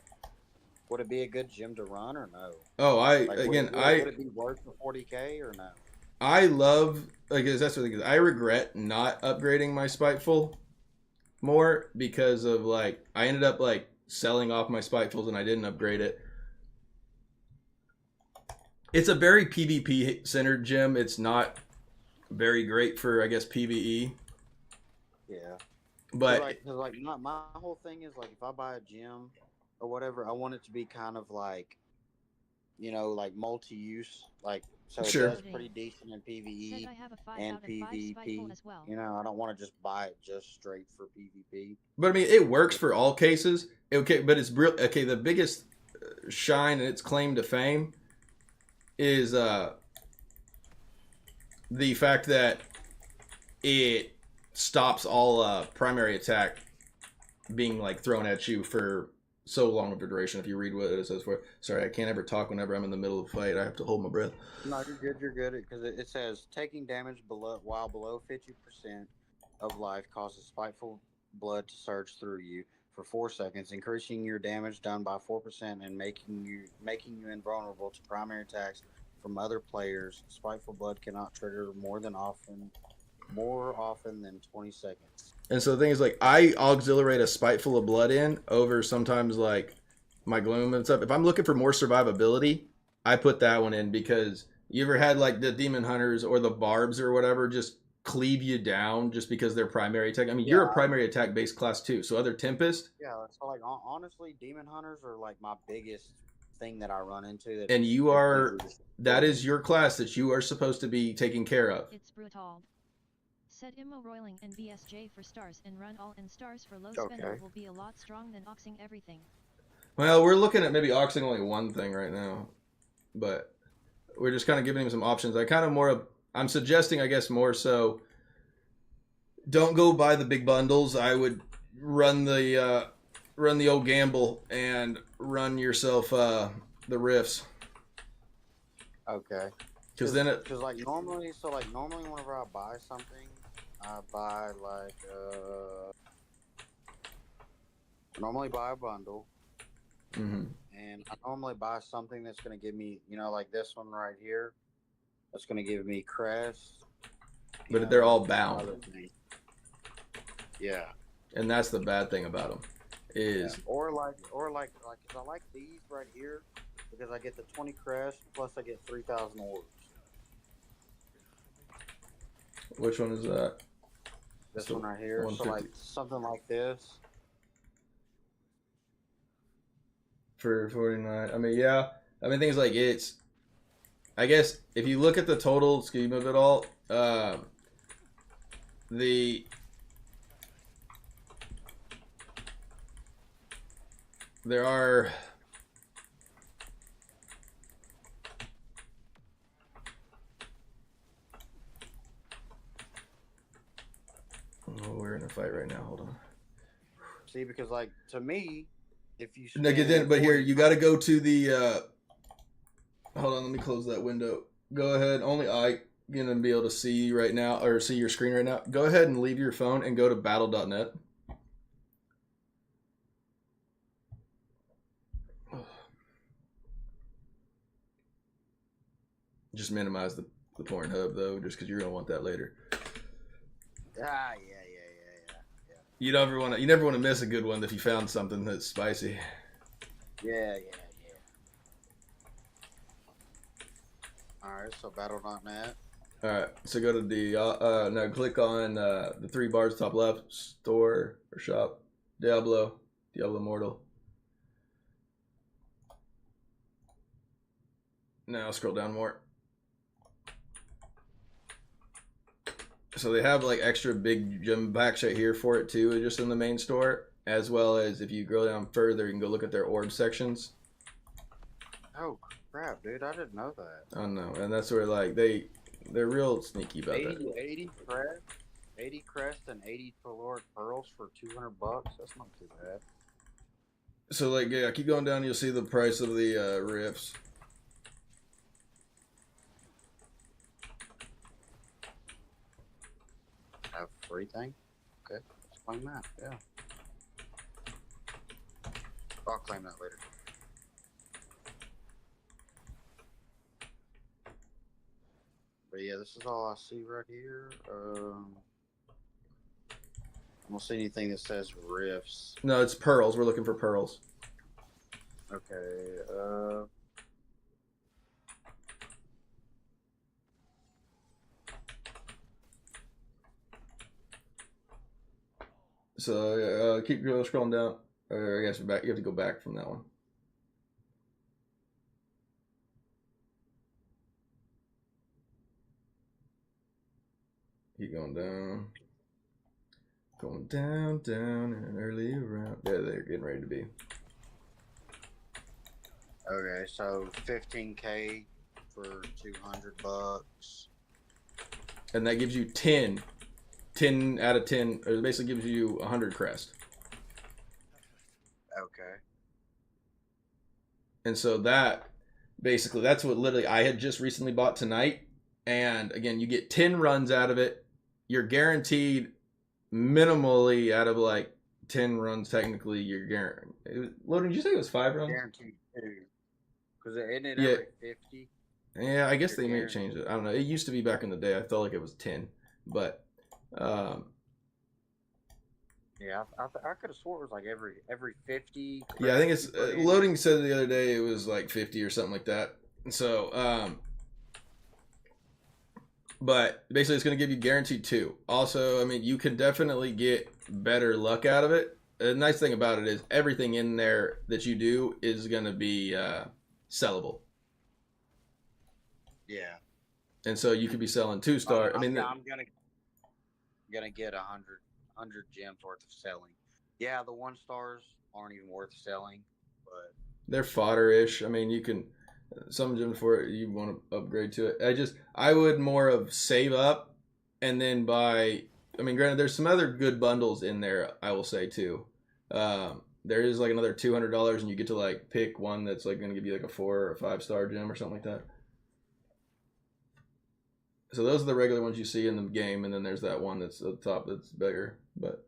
Would it be a good gym to run or no? Oh, Would it be worth the 40K or no? I love, like, that's the thing is, I regret not upgrading my Spiteful more because of like I ended up like selling off my Spitefuls and I didn't upgrade it. It's a very PvP centered gym. It's not very great for, I guess, PvE. Yeah, but my whole thing is like if I buy a gym or whatever, I want it to be kind of like, you know, like multi-use, like so it does pretty decent in PvE and PvP. Well. You know, I don't want to just buy it just straight for PvP. But I mean, it works for all cases. Okay, but it's real. Okay, the biggest shine and its claim to fame is the fact that it stops all primary attack being like thrown at you for so long of a duration. If you read what it says for, sorry, I can't ever talk whenever I'm in the middle of a fight. I have to hold my breath. No, you're good. You're good because it says taking damage while below 50% of life causes Spiteful Blood to surge through you for 4 seconds, increasing your damage done by 4% and making you invulnerable to primary attacks from other players. Spiteful Blood cannot trigger more often than 20 seconds. And so the thing is, like, I auxiliate a Spiteful of Blood in over sometimes, like, my Gloom and stuff. If I'm looking for more survivability, I put that one in because you ever had, like, the Demon Hunters or the Barbs or whatever just cleave you down just because they're primary attack? I mean, you're a primary attack-based class, too. So other Tempest... Yeah, so, like, honestly, Demon Hunters are, like, my biggest thing that I run into. And you are... That is your class that you are supposed to be taking care of. It's brutal. Set Immo Roiling and BSJ for stars and run all in stars for low spender will be a lot strong than oxing everything. Well, we're looking at maybe oxing only one thing right now. But we're just kind of giving him some options. I'm suggesting, I guess, more so don't go buy the big bundles. I would run the old gamble and run yourself the rifts. Okay. Because normally whenever I buy something, I buy like normally buy a bundle, and I normally buy something that's going to give me, you know, like this one right here, that's going to give me crest. But they're all bound. Yeah. And that's the bad thing about them is or like cause I like these right here because I get the 20 crest plus I get 3,000 orbs. Which one is that? This So, one right here. So 150. like something like this. For 49. I mean, yeah. I mean, things like it's. I guess if you look at the total scheme of it all, the there are. Oh, we're in a fight right now. Hold on. See, because like to me, if you No, spend but here you got to 49 go to the. Hold on, let me close that window. Go ahead. Only I gonna be able to see you right now or see your screen right now. Go ahead and leave your phone and go to battle.net. Just minimize the Pornhub though, just because you're gonna want that later. yeah. You never want to miss a good one if you found something that's spicy. Yeah. Alright, so battle.net. All right, so go to the now click on the 3 bars top left, store or shop, Diablo Immortal. Now scroll down more. So they have like extra big gem packs right here for it too, just in the main store, as well as if you go down further, you can go look at their orb sections. Oh crap, dude! I didn't know that. I know, and that's where like they're real sneaky about 80 crest, 80 crest, and 80 caloric pearls for $200. That's not too bad. So like yeah, keep going down, you'll see the price of the rifts. Have free thing? Okay, let's claim that. Yeah, I'll claim that later. But yeah, this is all I see right here. I don't see anything that says rifts. No, it's pearls. We're looking for pearls. Okay, So keep scrolling down. Or I guess back. You have to go back from that one. Keep going down. Going down and early around. There they're getting ready to be. okay, so 15K for $200. And that gives you 10 out of 10, or it basically gives you 100 crest. Okay. And so that, basically, that's what literally I had just recently bought tonight. And again, you get 10 runs out of it. You're guaranteed minimally out of like 10 runs, technically, you're guaranteed. Loading, did you say it was 5 runs? Guaranteed 2. Because isn't it Yeah. every 50? Yeah, I guess You're they may guaranteed. change it. I don't know. It used to be back in the day. I felt like it was 10. But, Yeah, I could have swore it was like every 50. yeah, I think it's you put in. loading said the other day it was like 50 or something like that. So, but basically it's going to give you guaranteed 2. Also, I mean, you can definitely get better luck out of it. The nice thing about it is everything in there that you do is going to be sellable. Yeah. And so you could be selling 2-star. I mean, I'm gonna get 100 gems worth of selling. Yeah, the 1 stars aren't even worth selling, but they're fodder-ish. I mean, you can some gems for it you want to upgrade to it. I would more of save up and then buy. I mean, granted, there's some other good bundles in there. I will say too. There is like another $200, and you get to like pick one that's like going to give you like a 4 or a 5-star gem or something like that. So those are the regular ones you see in the game, and then there's that one that's at the top that's bigger. But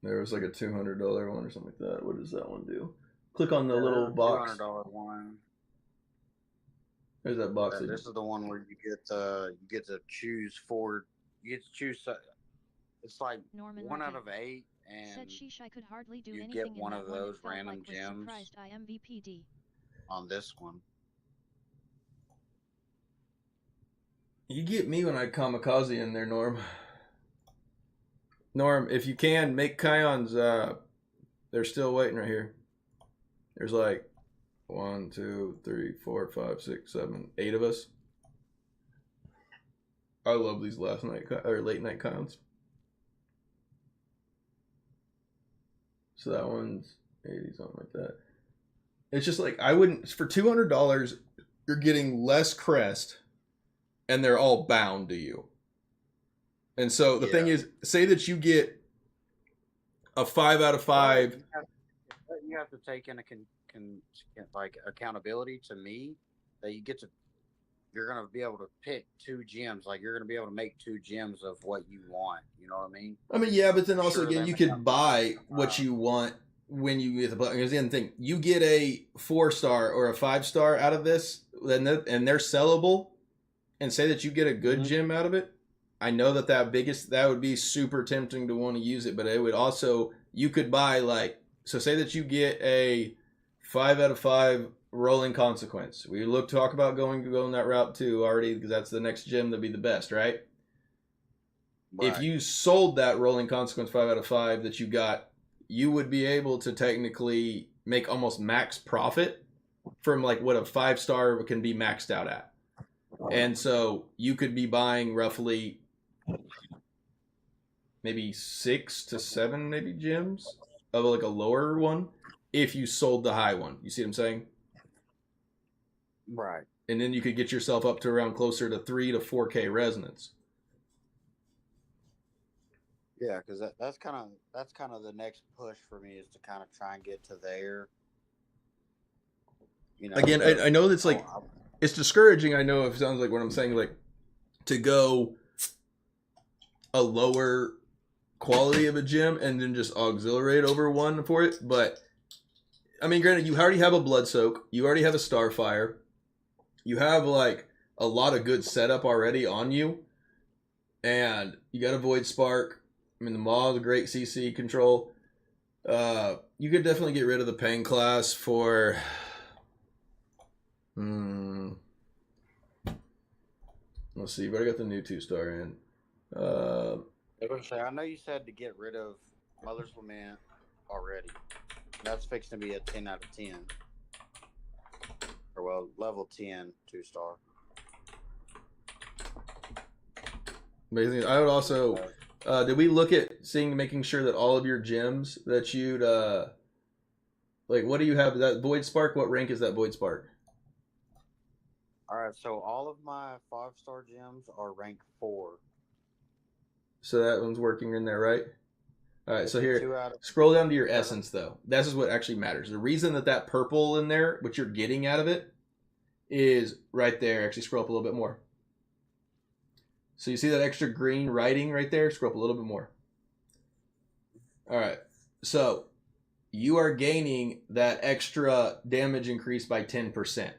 there was like a $200 one or something like that. What does that one do? Click on the little box. $200 one. There's that box. This is the one where you get to choose 4. You get to choose. It's like Norman 1 out Rookie. of 8, and Said sheesh, I could hardly do you anything get in one that of one. those It felt random like was gems surprised I am VPD. on this one. You get me when I kamikaze in there, Norm. Norm, if you can, make Kions, they're still waiting right here. There's like 1, 2, 3, 4, 5, 6, 7, 8 of us. I love these late night Kions. So that one's 80, something like that. It's just like, I wouldn't, for $200, you're getting less crest, and they're all bound to you. And so the thing is, say that you get a 5 out of 5. You have to take into like accountability to me that you're gonna be able to pick 2 gems. Like you're gonna be able to make 2 gems of what you want. You know what I mean? I mean, yeah, but then also Sure, again, then you they could have- buy what you want when you get the button. Because the other thing, you get a 4-star or a 5-star out of this, and they're sellable, and say that you get a good gem out of it. I know that would be super tempting to want to use it, but it would also, you could buy so say that you get a 5 out of 5 rolling consequence. We talk about going that route too already, because that's the next gem that'd be the best, right? If you sold that rolling consequence 5 out of 5 that you got, you would be able to technically make almost max profit from like what a 5-star can be maxed out at. And so you could be buying roughly maybe 6 to 7 maybe gems of like a lower one if you sold the high one. You see what I'm saying? Right. And then you could get yourself up to around closer to 3 to 4K resonance. Yeah, because that's kind of the next push for me, is to kind of try and get to there. You know, again, I know that's like, it's discouraging. I know it sounds like what I'm saying, like to go a lower quality of a gem and then just auxiliate over one for it. But I mean, granted, you already have a Blood Soak, you already have a Starfire, you have like a lot of good setup already on you, and you got a Void Spark. I mean, the Maw is a great CC control. You could definitely get rid of the Pain class for. Let's see. You've already got the new 2-star in. I know you said to get rid of Mother's Lament already. That's fixing to be a 10 out of 10. Or, well, level 10 2-star. Amazing. I would also. Did we look at making sure that all of your gems that you'd like? What do you have? That Void Spark. What rank is that Void Spark? All right, so all of my 5-star gems are rank 4. So that one's working in there, right? All right. So here, 2 out of scroll down to your essence, though. This is what actually matters. The reason that purple in there, what you're getting out of it, is right there. Actually, scroll up a little bit more. So you see that extra green writing right there? Scroll up a little bit more. All right. So you are gaining that extra damage increase by 10%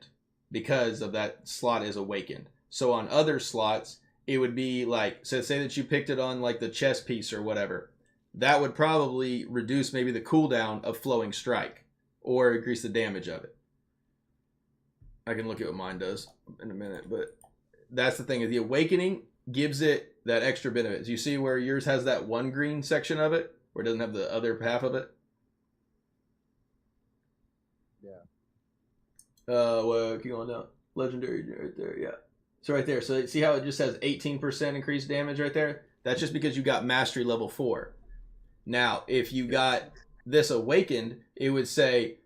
because of that slot is awakened. So on other slots, it would be like, so say that you picked it on like the chest piece or whatever. That would probably reduce maybe the cooldown of Flowing Strike or increase the damage of it. I can look at what mine does in a minute, but that's the thing, is the awakening gives it that extra benefit. You see where yours has that one green section of it, where it doesn't have the other half of it? Yeah. Well, keep going down. Legendary right there, yeah. So right there, so see how it just has 18% increased damage right there? That's just because you got Mastery level 4. Now, if you got this awakened, it would say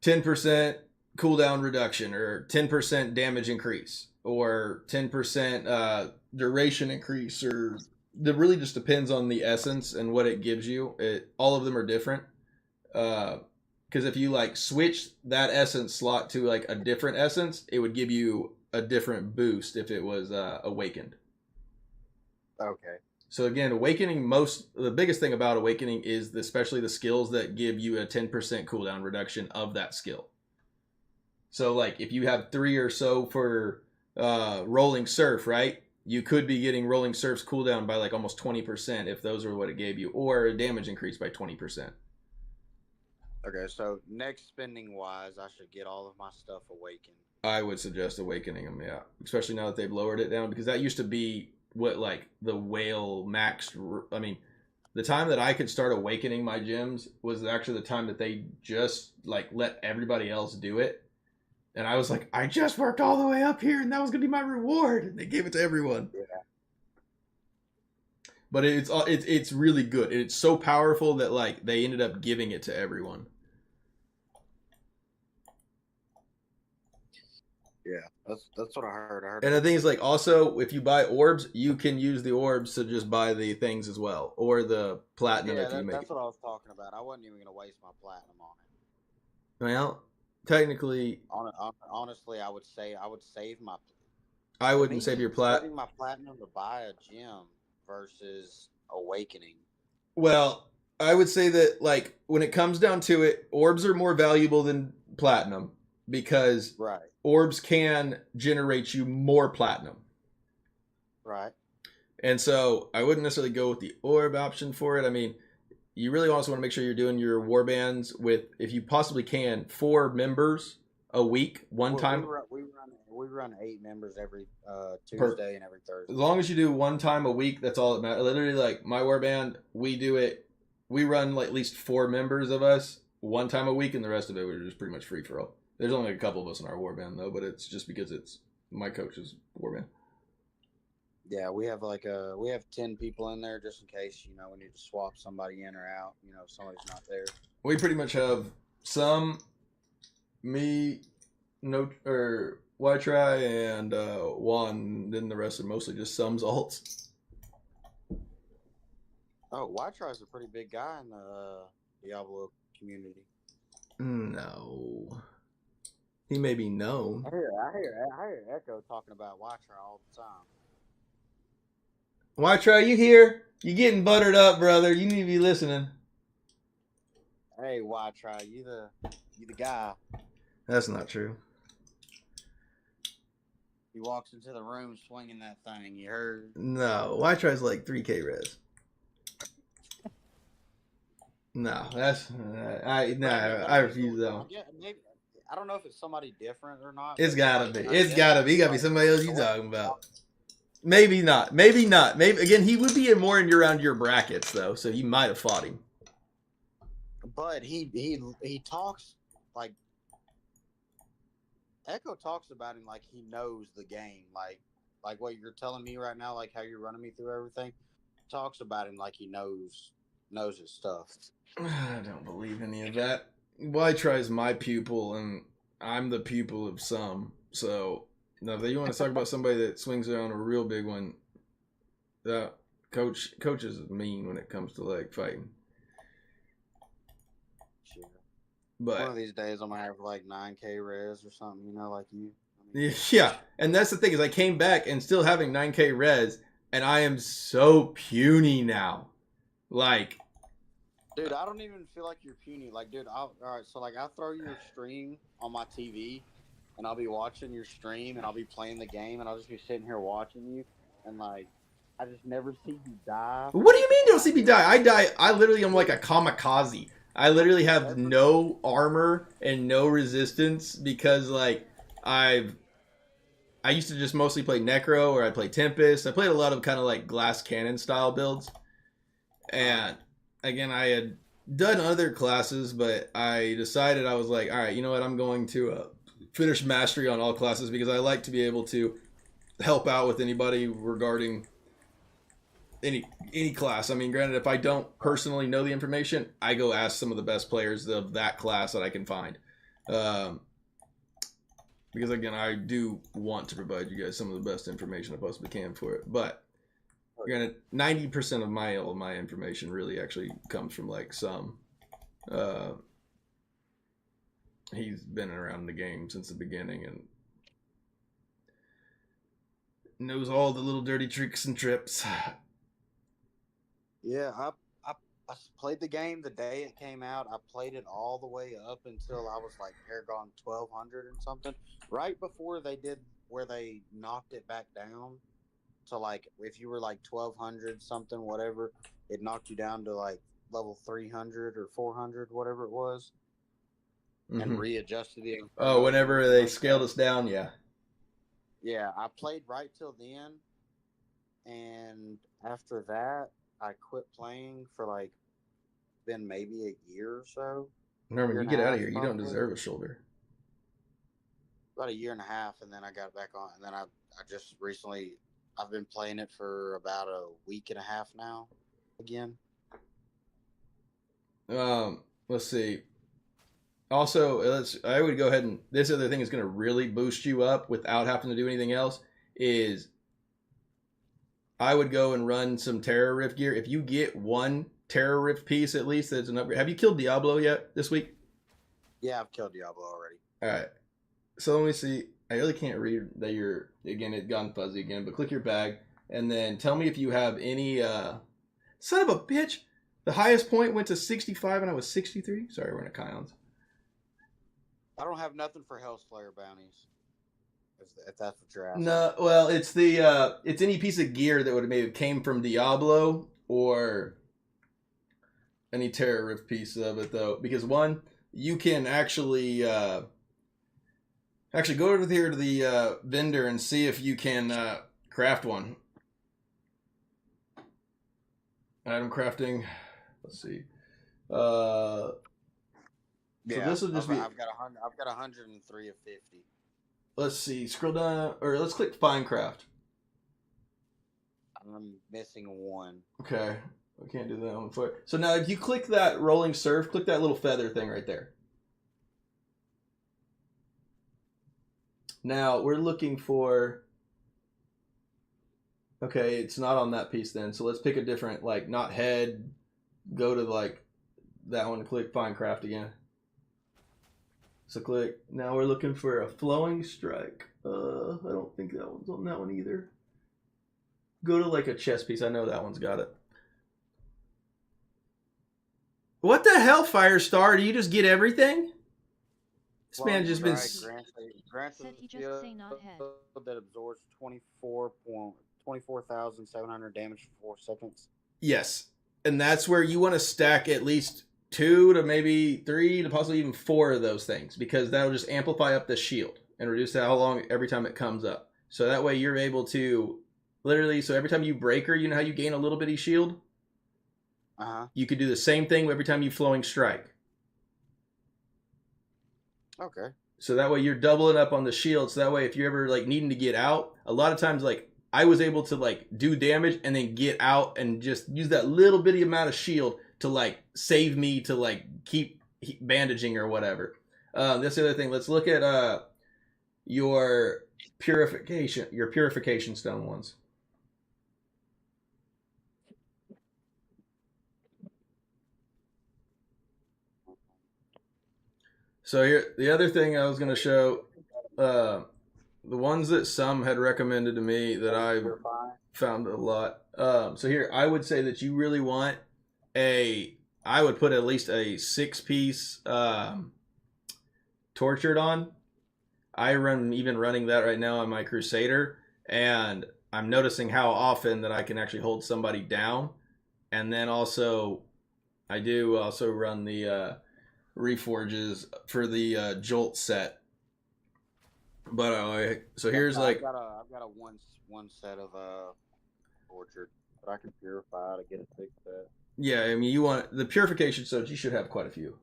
10% cooldown reduction, or 10% damage increase, or 10% duration increase, or it really just depends on the essence and what it gives you. All of them are different. Because if you like switch that essence slot to like a different essence, it would give you a different boost if it was awakened. Okay. So again, awakening, the biggest thing about awakening is especially the skills that give you a 10% cooldown reduction of that skill. So like if you have 3 or so for rolling surf, right? you could be getting rolling surfs cooldown by like almost 20% if those are what it gave you, or a damage increase by 20%. Okay, so next spending wise, I should get all of my stuff awakened. I would suggest awakening them, yeah, especially now that they've lowered it down, because that used to be what like the whale max. I mean, the time that I could start awakening my gems was actually the time that they just like let everybody else do it. And I was like, I just worked all the way up here, and that was gonna be my reward. And they gave it to everyone. Yeah. But it's really good. It's so powerful that like they ended up giving it to everyone. Yeah, that's what I heard. And the thing is, like, also if you buy orbs, you can use the orbs to just buy the things as well, or the platinum if you make. That's what I was talking about. I wasn't even gonna waste my platinum on it. Well, technically, honestly, I would save my. I wouldn't save your plat. Saving my platinum to buy a gem versus awakening. Well, I would say that like when it comes down to it, orbs are more valuable than platinum because Right. orbs can generate you more platinum. Right. And so I wouldn't necessarily go with the orb option for it. I mean, you really also want to make sure you're doing your warbands with, if you possibly can, 4 members a week, one time. We run 8 members every Tuesday and every Thursday. As long as you do one time a week, that's all that matters. Literally, like my warband, we run like at least 4 members of us one time a week, and the rest of it we're just pretty much free for all. There's only a couple of us in our warband though, but it's just because it's my coach's warband. Yeah, we have 10 people in there just in case, we need to swap somebody in or out, if somebody's not there. We pretty much have me, Y-Try, and Juan, then the rest are mostly just sums alts. Oh, Y-Try's a pretty big guy in the Diablo community. No. He may be known. I hear Echo talking about Y-Try all the time. Y-Try, you here? You getting buttered up, brother. You need to be listening. Hey, Y-Try, you the guy. That's not true. He walks into the room swinging that thing. You heard? No, Y-Try's like 3K res. No, that's I refuse that one. Yeah, maybe I don't know if it's somebody different or not. It's gotta be. It's gotta be. Gotta be somebody else you talking about. Maybe not. Maybe not. Maybe again, he would be more in around your brackets though, so you might have fought him. But he talks like Echo talks about him like he knows the game, like what you're telling me right now, like how you're running me through everything. Talks about him like he knows his stuff. I don't believe any of that. Y-Try's my pupil, and I'm the pupil of some. So, now if you want to talk about somebody that swings around a real big one, that coach is mean when it comes to like fighting. Sure. But one of these days I'm gonna have like 9K res or something, like you. I mean, yeah, and that's the thing is I came back and still having 9K res, and I am so puny now. Like, dude, I don't even feel like you're puny. Like, dude, all right, so like I'll throw your stream on my TV, and I'll be watching your stream, and I'll be playing the game, and I'll just be sitting here watching you, and like I just never see you die. What do you mean you don't see me die? I die. I literally am like a kamikaze. I literally have no armor and no resistance because like I used to just mostly play Necro or I play Tempest. I played a lot of kind of like glass cannon style builds. And again, I had done other classes, but I decided I was like, all right, you know what? I'm going to finish mastery on all classes because I like to be able to help out with anybody regarding any class. I mean, granted, if I don't personally know the information, I go ask some of the best players of that class that I can find. Because again, I do want to provide you guys some of the best information I possibly can for it. But granted, 90% of my information really actually comes from like some. He's been around the game since the beginning and knows all the little dirty tricks and trips. Yeah, I played the game the day it came out. I played it all the way up until I was like Paragon 1200 and something. Right before they did where they knocked it back down So like if you were like 1200 something, whatever, it knocked you down to like level 300 or 400, whatever it was, and readjusted the. Oh, whenever they scaled us down, yeah. Yeah, I played right till then, and after that, I quit playing for like been maybe a year or so. Norman, year you and get a out of half, here. You don't probably. deserve a shoulder. About a year and a half, and then I got back on, and then I just recently, I've been playing it for about a week and a half now, again. Let's see. Also, I would go ahead and this other thing is going to really boost you up without having to do anything else. Is I would go and run some Terror Rift gear. If you get one Terror Rift piece at least, that's an upgrade. Have you killed Diablo yet this week? Yeah, I've killed Diablo already. All right. So let me see. I really can't read that you're again. It gone fuzzy again. But click your bag and then tell me if you have any. Son of a bitch! The highest point went to 65 and I was 63. Sorry, we're in a Kions. I don't have nothing for Hellslayer bounties. If that's what you're asking. No, well, it's the it's any piece of gear that would have maybe came from Diablo or any Terror Rift piece of it though, because one you can actually go over here to the vendor and see if you can craft one. Item crafting. Let's see. Yeah, so this will just be. I've got 103 of 50. Let's see. Scroll down, or let's click Find Craft. I'm missing one. Okay, I can't do that one for it. So now, if you click that rolling surf, click that little feather thing right there. Now we're looking for. Okay, it's not on that piece then. So let's pick a different, like not head. Go to like that one. Click Find Craft again. So click. Now we're looking for a flowing strike. I don't think that one's on that one either. Go to like a chest piece. I know that one's got it. What the hell, Firestar? Do you just get everything? This man just been. Said he just say not head. That absorbs 24,700 damage for 4 seconds. Yes, and that's where you want to stack at least 2 to maybe 3 to possibly even 4 of those things, because that'll just amplify up the shield and reduce how long every time it comes up. So that way you're able to literally, so every time you break her, you know how you gain a little bitty shield? Uh-huh. You could do the same thing every time you flowing strike. Okay. So that way you're doubling up on the shield. So that way if you're ever like needing to get out, a lot of times like I was able to like do damage and then get out and just use that little bitty amount of shield to like save me to like keep bandaging or whatever. That's the other thing. Let's look at your purification stone ones. So here, the other thing I was going to show, the ones that some had recommended to me that I found a lot. So here, I would say that you really want I would put at least a 6-piece tortured on. Even running that right now on my Crusader, and I'm noticing how often that I can actually hold somebody down. And then also, I do also run the Reforges for the Jolt set. But so here's like I've got a one set of tortured, but I can purify to get a 6 set. Yeah, I mean you want the purification stones. You should have quite a few.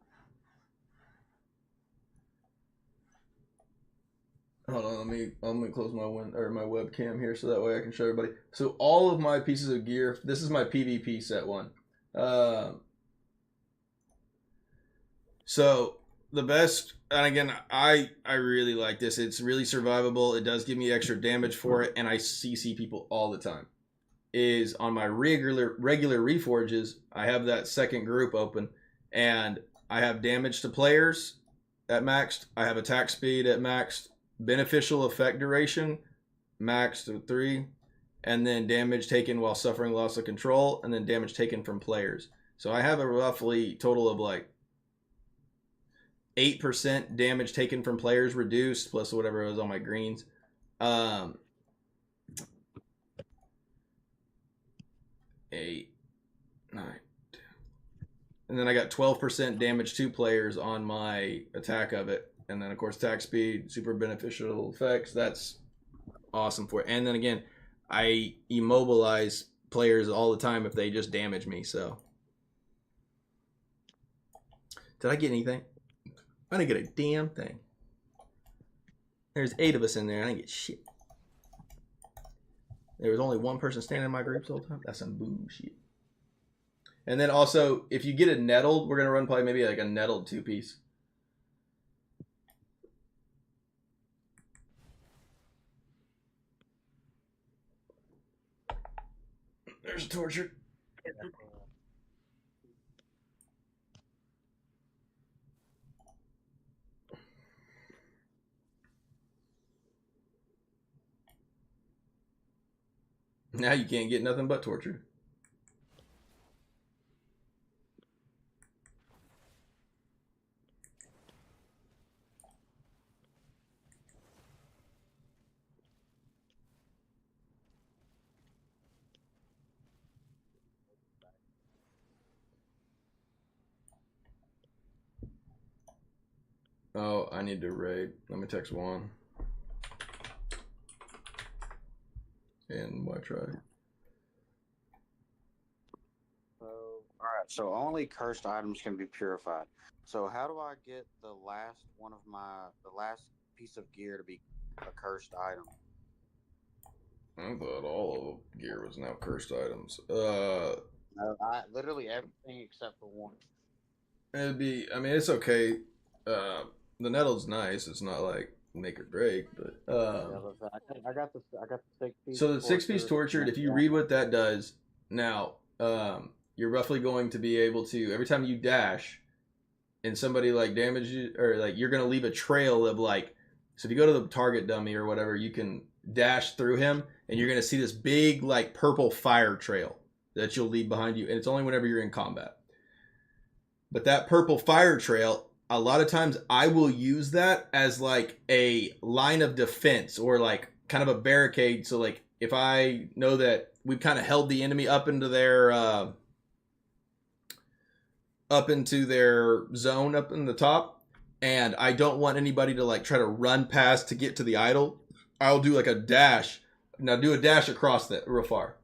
Hold on, let me close my webcam here so that way I can show everybody. So all of my pieces of gear. This is my PvP set one. So the best, and again, I really like this. It's really survivable. It does give me extra damage for it, and I CC people all the time. Is on my regular Reforges, I have that second group open, and I have damage to players at maxed. I have attack speed at maxed. Beneficial effect duration maxed to 3, and then damage taken while suffering loss of control, and then damage taken from players. So I have a roughly total of like 8% damage taken from players reduced, plus whatever was on my greens. 8, 9, 10. And then I got 12% damage to players on my attack of it. And then, of course, attack speed, super beneficial effects. That's awesome for it. And then again, I immobilize players all the time if they just damage me. So, did I get anything? I didn't get a damn thing. There's 8 of us in there. I didn't get shit. There was only one person standing in my groups all the time. That's some bullshit. And then also, if you get a nettled, we're gonna run probably maybe like a nettled 2-piece. There's a tortured. Now you can't get nothing but tortured. Oh, I need to raid. Let me text Juan. And why try? So, alright, so only cursed items can be purified. So how do I get the last piece of gear to be a cursed item? I thought all of gear was now cursed items. No, literally everything except for one. It'd be, I mean, it's okay. The nettle's nice. It's not like make or break, but I got the 6-piece. so the 6-piece tortured, if you read what that does, now you're roughly going to be able to, every time you dash and somebody like damages you, or like you're gonna leave a trail of like, so if you go to the target dummy or whatever, you can dash through him and you're gonna see this big like purple fire trail that you'll leave behind you, and it's only whenever you're in combat. But that purple fire trail, a lot of times I will use that as like a line of defense or like kind of a barricade. So like if I know that we've kind of held the enemy up into their zone up in the top, and I don't want anybody to like try to run past to get to the idol, I'll do like a dash. Now do a dash across that real far.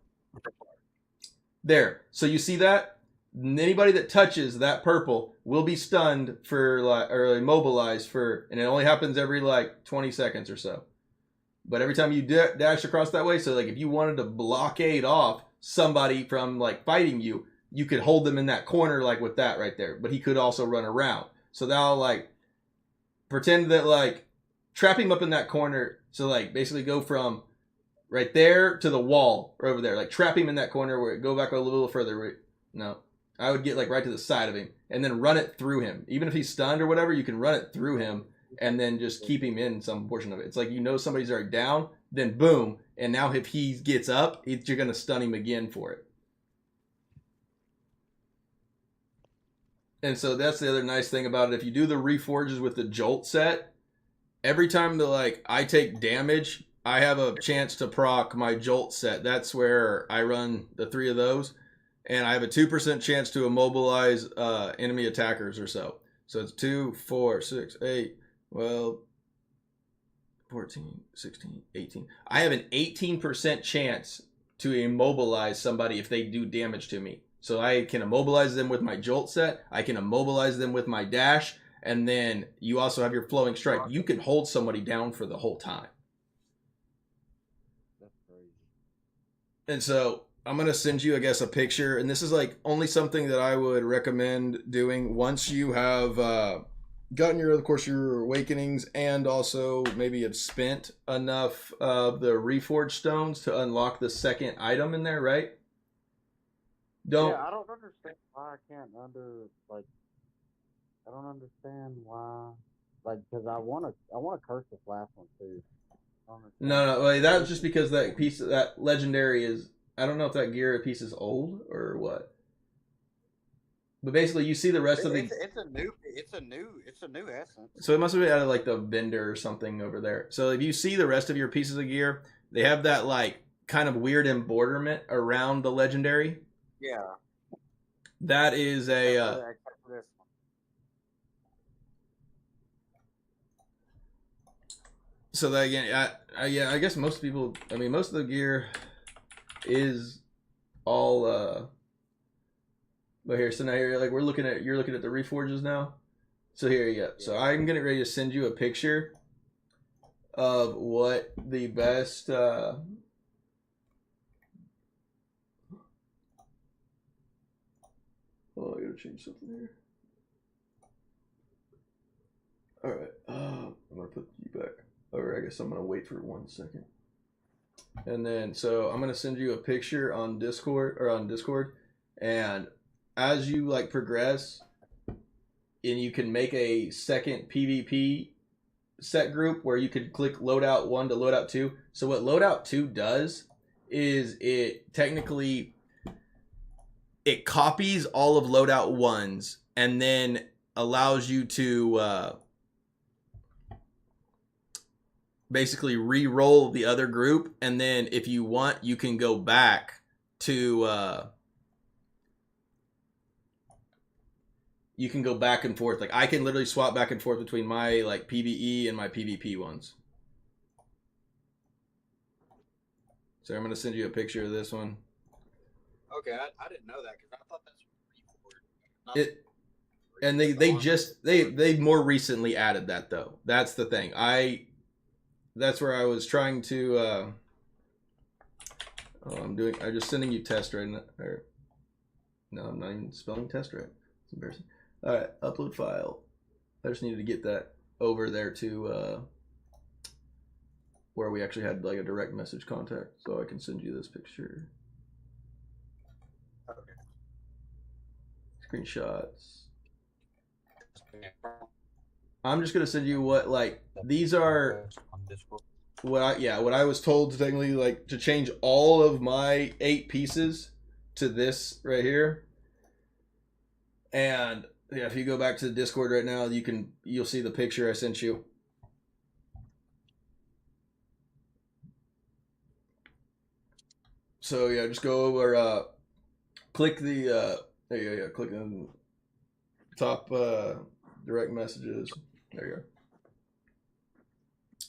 There. So you see that? Anybody that touches that purple will be stunned for like, or immobilized for, and it only happens every like 20 seconds or so. But every time you dash across that way, so like if you wanted to blockade off somebody from like fighting you, you could hold them in that corner like with that right there. But he could also run around. So that'll like pretend that like trap him up in that corner. So like basically go from right there to the wall or over there. Like trap him in that corner where it go back a little further. No. I would get like right to the side of him and then run it through him. Even if he's stunned or whatever, you can run it through him and then just keep him in some portion of it. It's like, you know, somebody's already down, then boom. And now if he gets up, you're going to stun him again for it. And so that's the other nice thing about it. If you do the reforges with the jolt set, every time that like I take damage, I have a chance to proc my jolt set. That's where I run the 3 of those. And I have a 2% chance to immobilize enemy attackers or so. So it's 2, 4, 6, 8, 12, 14, 16, 18. I have an 18% chance to immobilize somebody if they do damage to me. So I can immobilize them with my jolt set. I can immobilize them with my dash. And then you also have your flowing strike. You can hold somebody down for the whole time. That's crazy. And so I'm going to send you, I guess, a picture. And this is like only something that I would recommend doing once you have gotten your, of course, your awakenings, and also maybe have spent enough of the reforged stones to unlock the second item in there, right? Don't. Yeah, I don't understand why I can't I don't understand why. Like, because I want to curse this last one too. No, like, that's just because that piece of that legendary is. I don't know if that gear piece is old or what. But basically, you see the rest of the. It's a new essence. So it must have been out of like the vendor or something over there. So if you see the rest of your pieces of gear, they have that like kind of weird embroiderment around the legendary. Yeah. That is a Except for this one. so that again, yeah, I guess most people, I mean, most of the gear is all but here, so now you're like, you're looking at the reforges now. So here you go. So I'm getting ready to send you a picture of what the best oh, I gotta change something here. All right, I'm gonna put you back. Or I guess I'm gonna wait for 1 second. And then, so I'm gonna send you a picture on Discord, and as you like progress, and you can make a second PvP set group where you could click loadout 1 to loadout 2. So what loadout 2 does is it technically it copies all of loadout 1's and then allows you to basically re-roll the other group, and then if you want, you can go back to you can go back and forth. Like I can literally swap back and forth between my like PvE and my PvP ones. So I'm gonna send you a picture of this one. Okay, I didn't know that because I thought that's what It and they more recently added that though. That's the thing. That's where I was trying to I'm just sending you test right now. No, I'm not even spelling test right. It's embarrassing. All right, upload file. I just needed to get that over there to where we actually had like a direct message contact, so I can send you this picture. Okay. Screenshots. I'm just gonna send you what like these are. What I was told to technically like to change all of my 8 pieces to this right here. And yeah, if you go back to the Discord right now, you'll see the picture I sent you. So yeah, just go over click the there you go, click on top direct messages. There you go.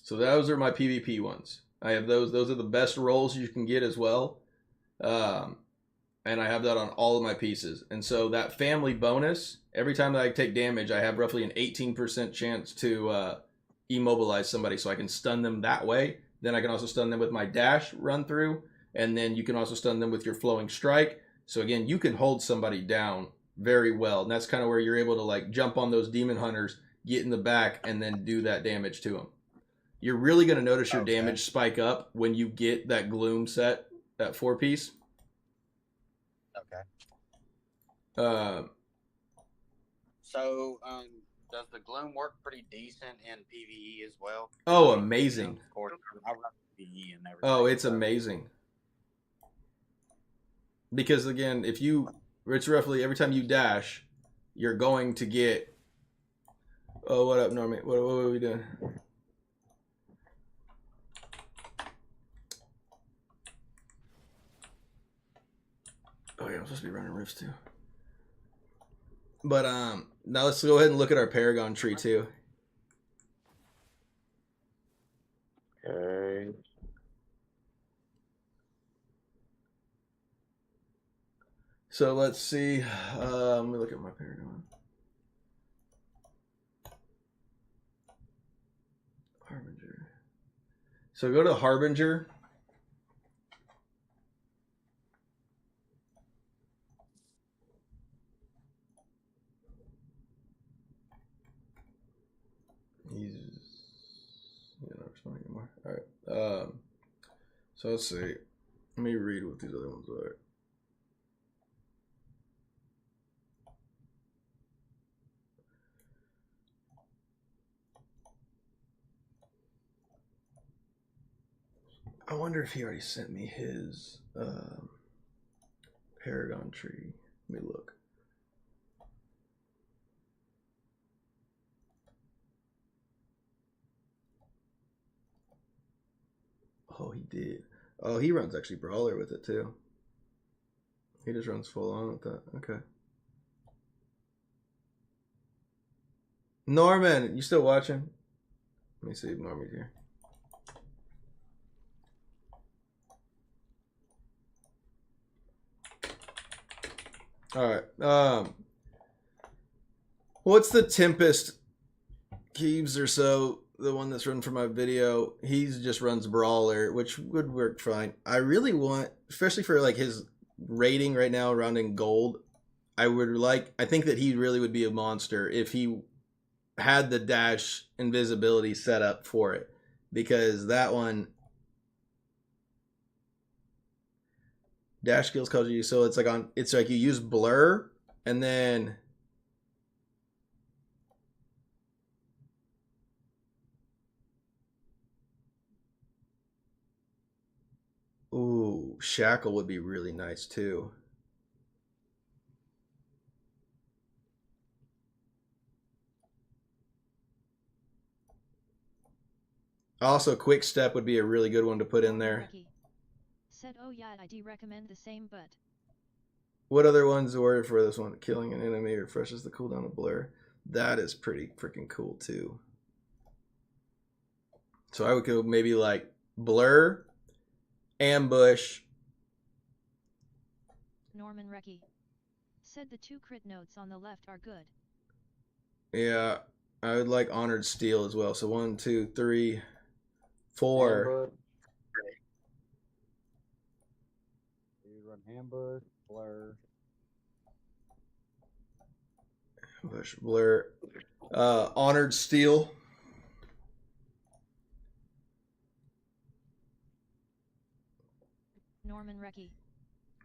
So those are my PvP ones. I have those. Those are the best rolls you can get as well. And I have that on all of my pieces. And so that family bonus, every time that I take damage, I have roughly an 18% chance to immobilize somebody, so I can stun them that way. Then I can also stun them with my dash run through, and then you can also stun them with your flowing strike. So again, you can hold somebody down very well, and that's kind of where you're able to like jump on those demon hunters, get in the back, and then do that damage to them. You're really going to notice your damage spike up when you get that gloom set, that 4-piece. Okay. So, does the gloom work pretty decent in PvE as well? Oh, amazing! Of course, I run PvE and everything. Oh, it's amazing. Because again, it's roughly every time you dash, you're going to get. Oh, what up, Normie? What are we doing? Oh yeah, I'm supposed to be running roofs too. But now let's go ahead and look at our Paragon tree too. Okay. So let's see. Let me look at my Paragon. Harbinger. So go to Harbinger. He's not responding anymore. All right. So let's see. Let me read what these other ones are. I wonder if he already sent me his Paragon tree. Let me look. Oh, he did. Oh, he runs actually Brawler with it too. He just runs full on with that. Okay. Norman, you still watching? Let me see if Norman's here. Alright. What's the Tempest Keeves or so? The one that's run for my video. He just runs Brawler, which would work fine. I really want, especially for like his rating right now around in gold, I think that he really would be a monster if he had the dash invisibility set up for it, because that one dash skills cause you, so it's like you use blur and then ooh, shackle would be really nice too. Also, quick step would be a really good one to put in there. Said, oh yeah, I do recommend the same, but what other ones were for this one? Killing an enemy refreshes the cooldown of blur. That is pretty freaking cool too. So I would go maybe like blur, ambush. Norman Recky said the 2 crit notes on the left are good. Yeah, I would like Honored Steel as well. So 1, 2, 3, 4. You run ambush, blur. Ambush, blur. Honored Steel. Norman Recky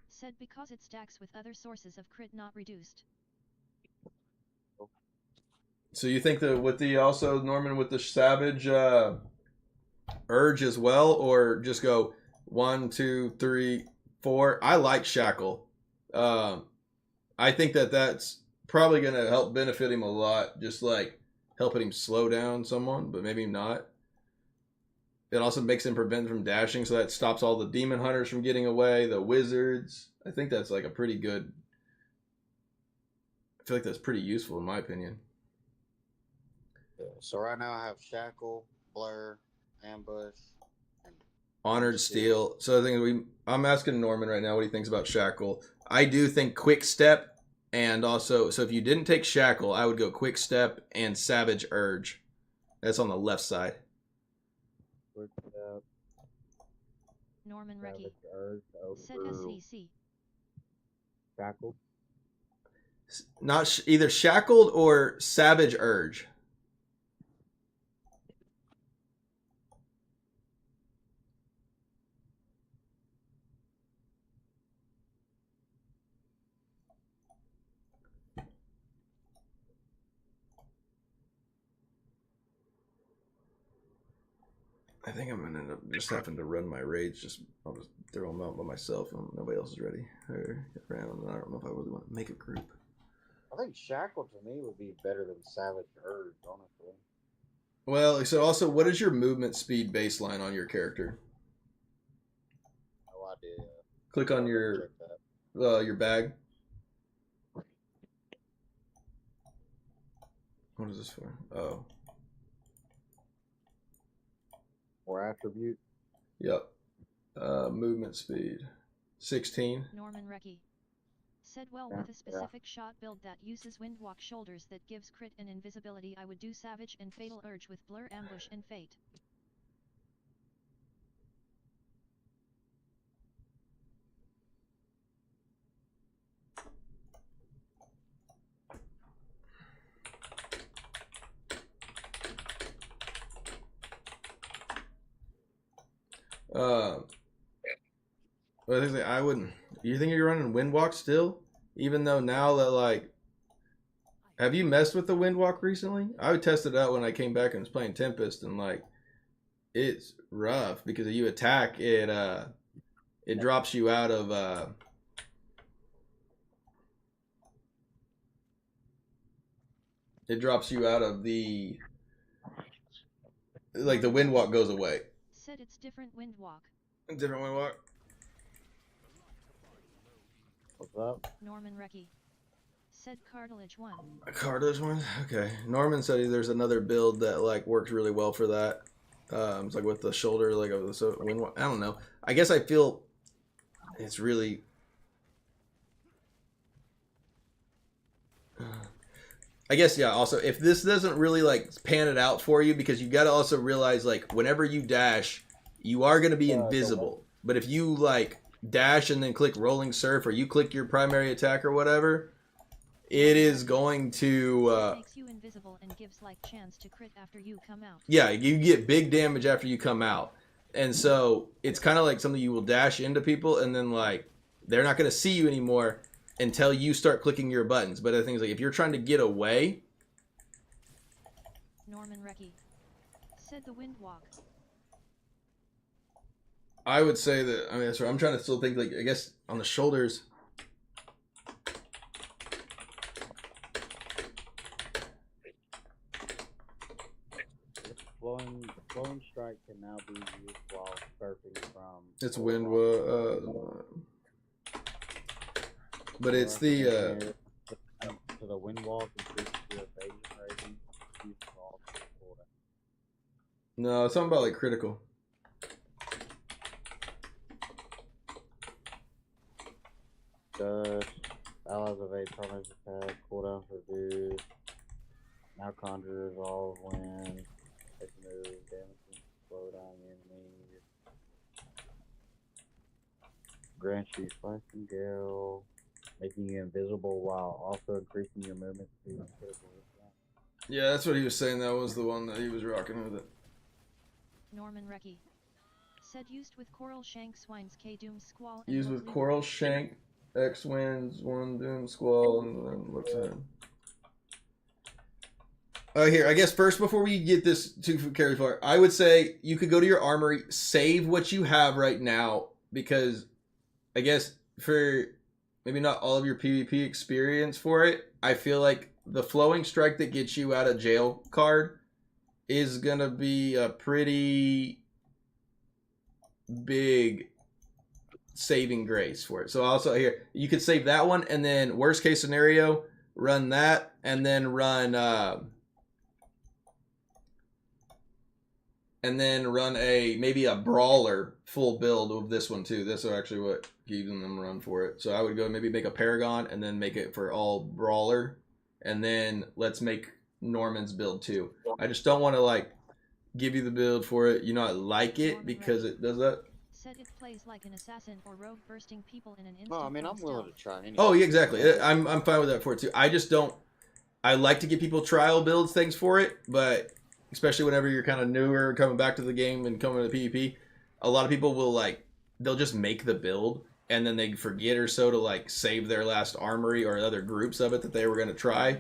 said because it stacks with other sources of crit not reduced. So you think that with the also Norman with the Savage Urge as well, or just go 1, 2, 3, 4? I like Shackle. I think that that's probably going to help benefit him a lot, just like helping him slow down someone, but maybe not. It also makes him prevent from dashing, so that stops all the demon hunters from getting away, the wizards. I think that's like a pretty good... I feel like that's pretty useful in my opinion. Yeah, so right now I have Shackle, Blur, Ambush, and Honored Steel. So I think I'm asking Norman right now what he thinks about Shackle. I do think Quick Step, and also, so if you didn't take Shackle, I would go Quick Step and Savage Urge. That's on the left side. Quick step. Norman Recky said Over SEC. shackle. Not either Shackled or Savage Urge. I think I'm gonna end up just having to run my raids. I'll just throw them out by myself, and nobody else is ready or around. I don't know if I really want to make a group. I think Shackle to me would be better than Savage Urge, honestly. Well, so also, what is your movement speed baseline on your character? No idea. Click on your bag. What is this for? Oh. Or attribute. Yep. Movement speed. 16. Norman Recky said, well, with a specific shot build that uses Windwalk Shoulders that gives crit and invisibility, I would do Savage and Fatal Urge with Blur, Ambush, and Fate. I wouldn't. You think you're running Windwalk still? Even though now that, like, have you messed with the Windwalk recently? I would test it out when I came back and was playing Tempest, and like, it's rough because if you attack it, it drops you out of the, like, the Windwalk goes away. Said it's different Windwalk. Different Windwalk. Okay. What's up? Norman Recky. Said cartilage 1. A cartilage one? Okay. Norman said there's another build that like works really well for that. It's like with the shoulder, like so I don't know. I guess I feel it's really. I guess yeah. Also, if this doesn't really like pan it out for you, because you got to also realize like whenever you dash, you are going to be invisible. But if you like dash and then click rolling surf, or you click your primary attack or whatever, it is going to. Makes you invisible and gives like chance to crit after you come out. Yeah, you get big damage after you come out, and so it's kind of like something you will dash into people, and then like they're not going to see you anymore until you start clicking your buttons. But the thing is, like, if you're trying to get away... Norman Recky. Said the wind walk. I would say that... I mean, that's right. I'm trying to still think, like, I guess on the shoulders... Flowing strike can now be used while surfing from... It's wind... but it's the... So the wind walk increases your evasion rating. No, it's something about, like, critical. Allies evade targets attack, cooldowns reduced. Now conjure resolve when it moves, damage, slow down the enemy. Grants you slice and gale, making you invisible while also increasing your movement speed and critical response. Yeah, that's what he was saying. That was the one that he was rocking with it. Norman Recky. Said used with Coral Shank Swine's K Doom Squall. Used with Coral Shank, X Winds, 1 Doom Squall, and then what's that? Here, I guess first, before we get this too carry far, I would say you could go to your armory, save what you have right now, because I guess for maybe not all of your PvP experience for it, I feel like the Flowing Strike that gets you out of jail card is going to be a pretty big saving grace for it. So also here, you could save that one, and then worst case scenario, run that, and then run maybe a brawler full build of this one too. This is actually what gives them run for it. So I would go maybe make a Paragon and then make it for all brawler, and then let's make Norman's build too. I just don't want to like give you the build for it, you not like it because it does that. Said it plays like an assassin or rogue bursting people in an instant. No, I mean I'm willing to try. Anything. Oh yeah, exactly. I'm fine with that for it too. I just don't. I like to give people trial builds things for it, but especially whenever you're kind of newer, coming back to the game and coming to PvP, a lot of people will like they'll just make the build and then they forget or so to like save their last armory or other groups of it that they were going to try.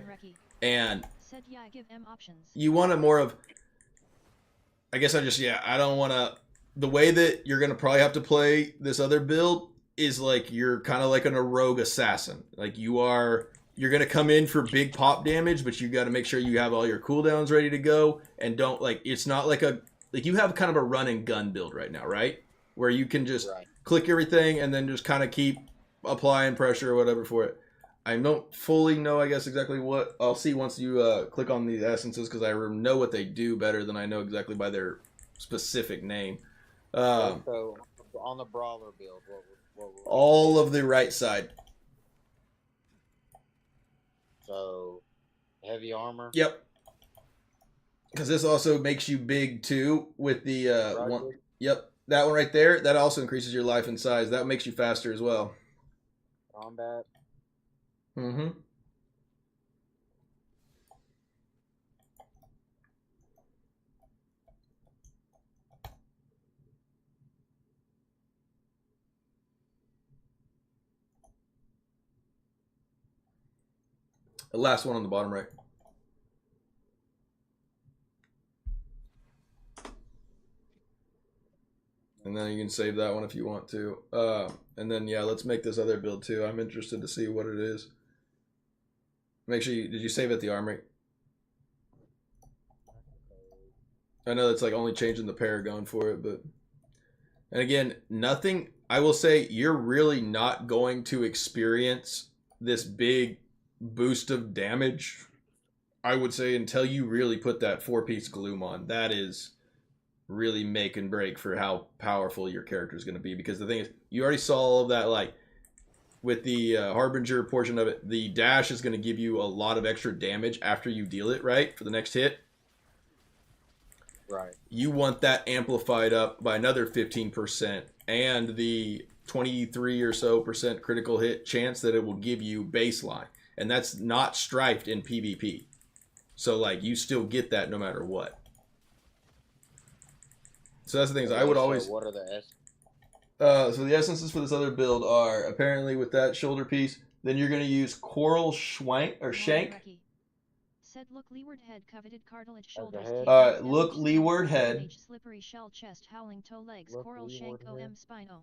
And said, yeah, I give M options. You want a more of, I guess I don't want to, the way that you're going to probably have to play this other build is like you're kind of like a rogue assassin. Like you're going to come in for big pop damage, but you got to make sure you have all your cooldowns ready to go and don't like, it's not like you have kind of a run and gun build right now, right? Where you can just click everything and then just kind of keep applying pressure or whatever for it. I don't fully know, I guess, exactly what I'll see once you click on the essences, because I know what they do better than I know exactly by their specific name. So on the brawler build, what all of the right side. So heavy armor. Yep. Because this also makes you big too with the one. Yep, that one right there. That also increases your life and size. That makes you faster as well. Combat. Mm-hmm. The last one on the bottom right. And then you can save that one if you want to. And then, yeah, let's make this other build too. I'm interested to see what it is. Make sure did you save at the armory? I know it's like only changing the Paragon for it, but... And again, nothing... I will say you're really not going to experience this big boost of damage, I would say, until you really put that 4-piece gloom on. That is really make and break for how powerful your character is going to be. Because the thing is, you already saw all of that, like, with the Harbinger portion of it, the dash is going to give you a lot of extra damage after you deal it, right, for the next hit. Right. You want that amplified up by another 15%, and the 23 or so % critical hit chance that it will give you baseline. And that's not strifed in PvP. So, like, you still get that no matter what. So that's the thing is I would always... What are the S? So the essences for this other build are apparently with that shoulder piece, then you're going to use coral shank or shank. Said look leeward head, coveted cartilage shoulders. Look leeward head. Slippery shell chest, howling toe legs, Look coral shank, leeward OM spine O.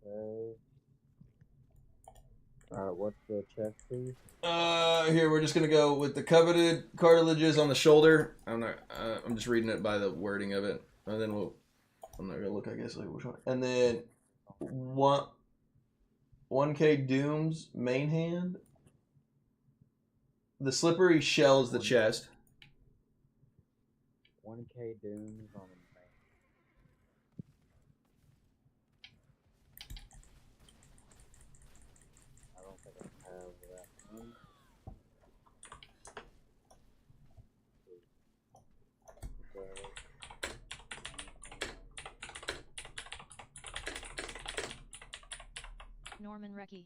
Okay. Alright, what's the chest piece? Here we're just gonna go with the coveted cartilages on the shoulder. I'm just reading it by the wording of it, and then I'm not gonna look, I guess, like which one. And then 1K Doom's main hand. The slippery shell is the chest. 1K Dooms on the main. I don't think I have that one. Norman Recce.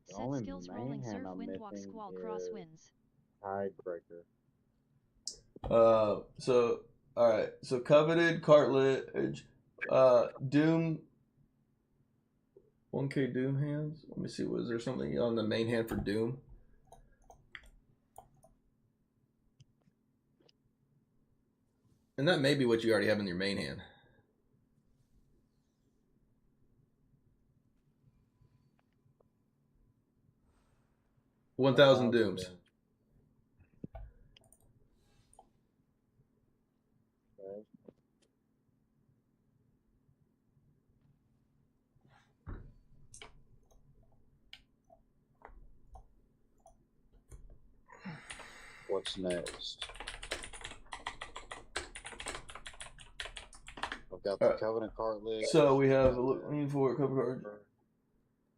The Said only skills main rolling hand surf I'm wind walk missing squall is cross winds. Tiebreaker. So all right. So coveted cartilage, Doom. 1K Doom hands. Let me see. Was there something on the main hand for Doom? And that may be what you already have in your main hand. One 1,000 Dooms. Okay. What's next? I've got the Covenant cartilage. So we have looking for cover card.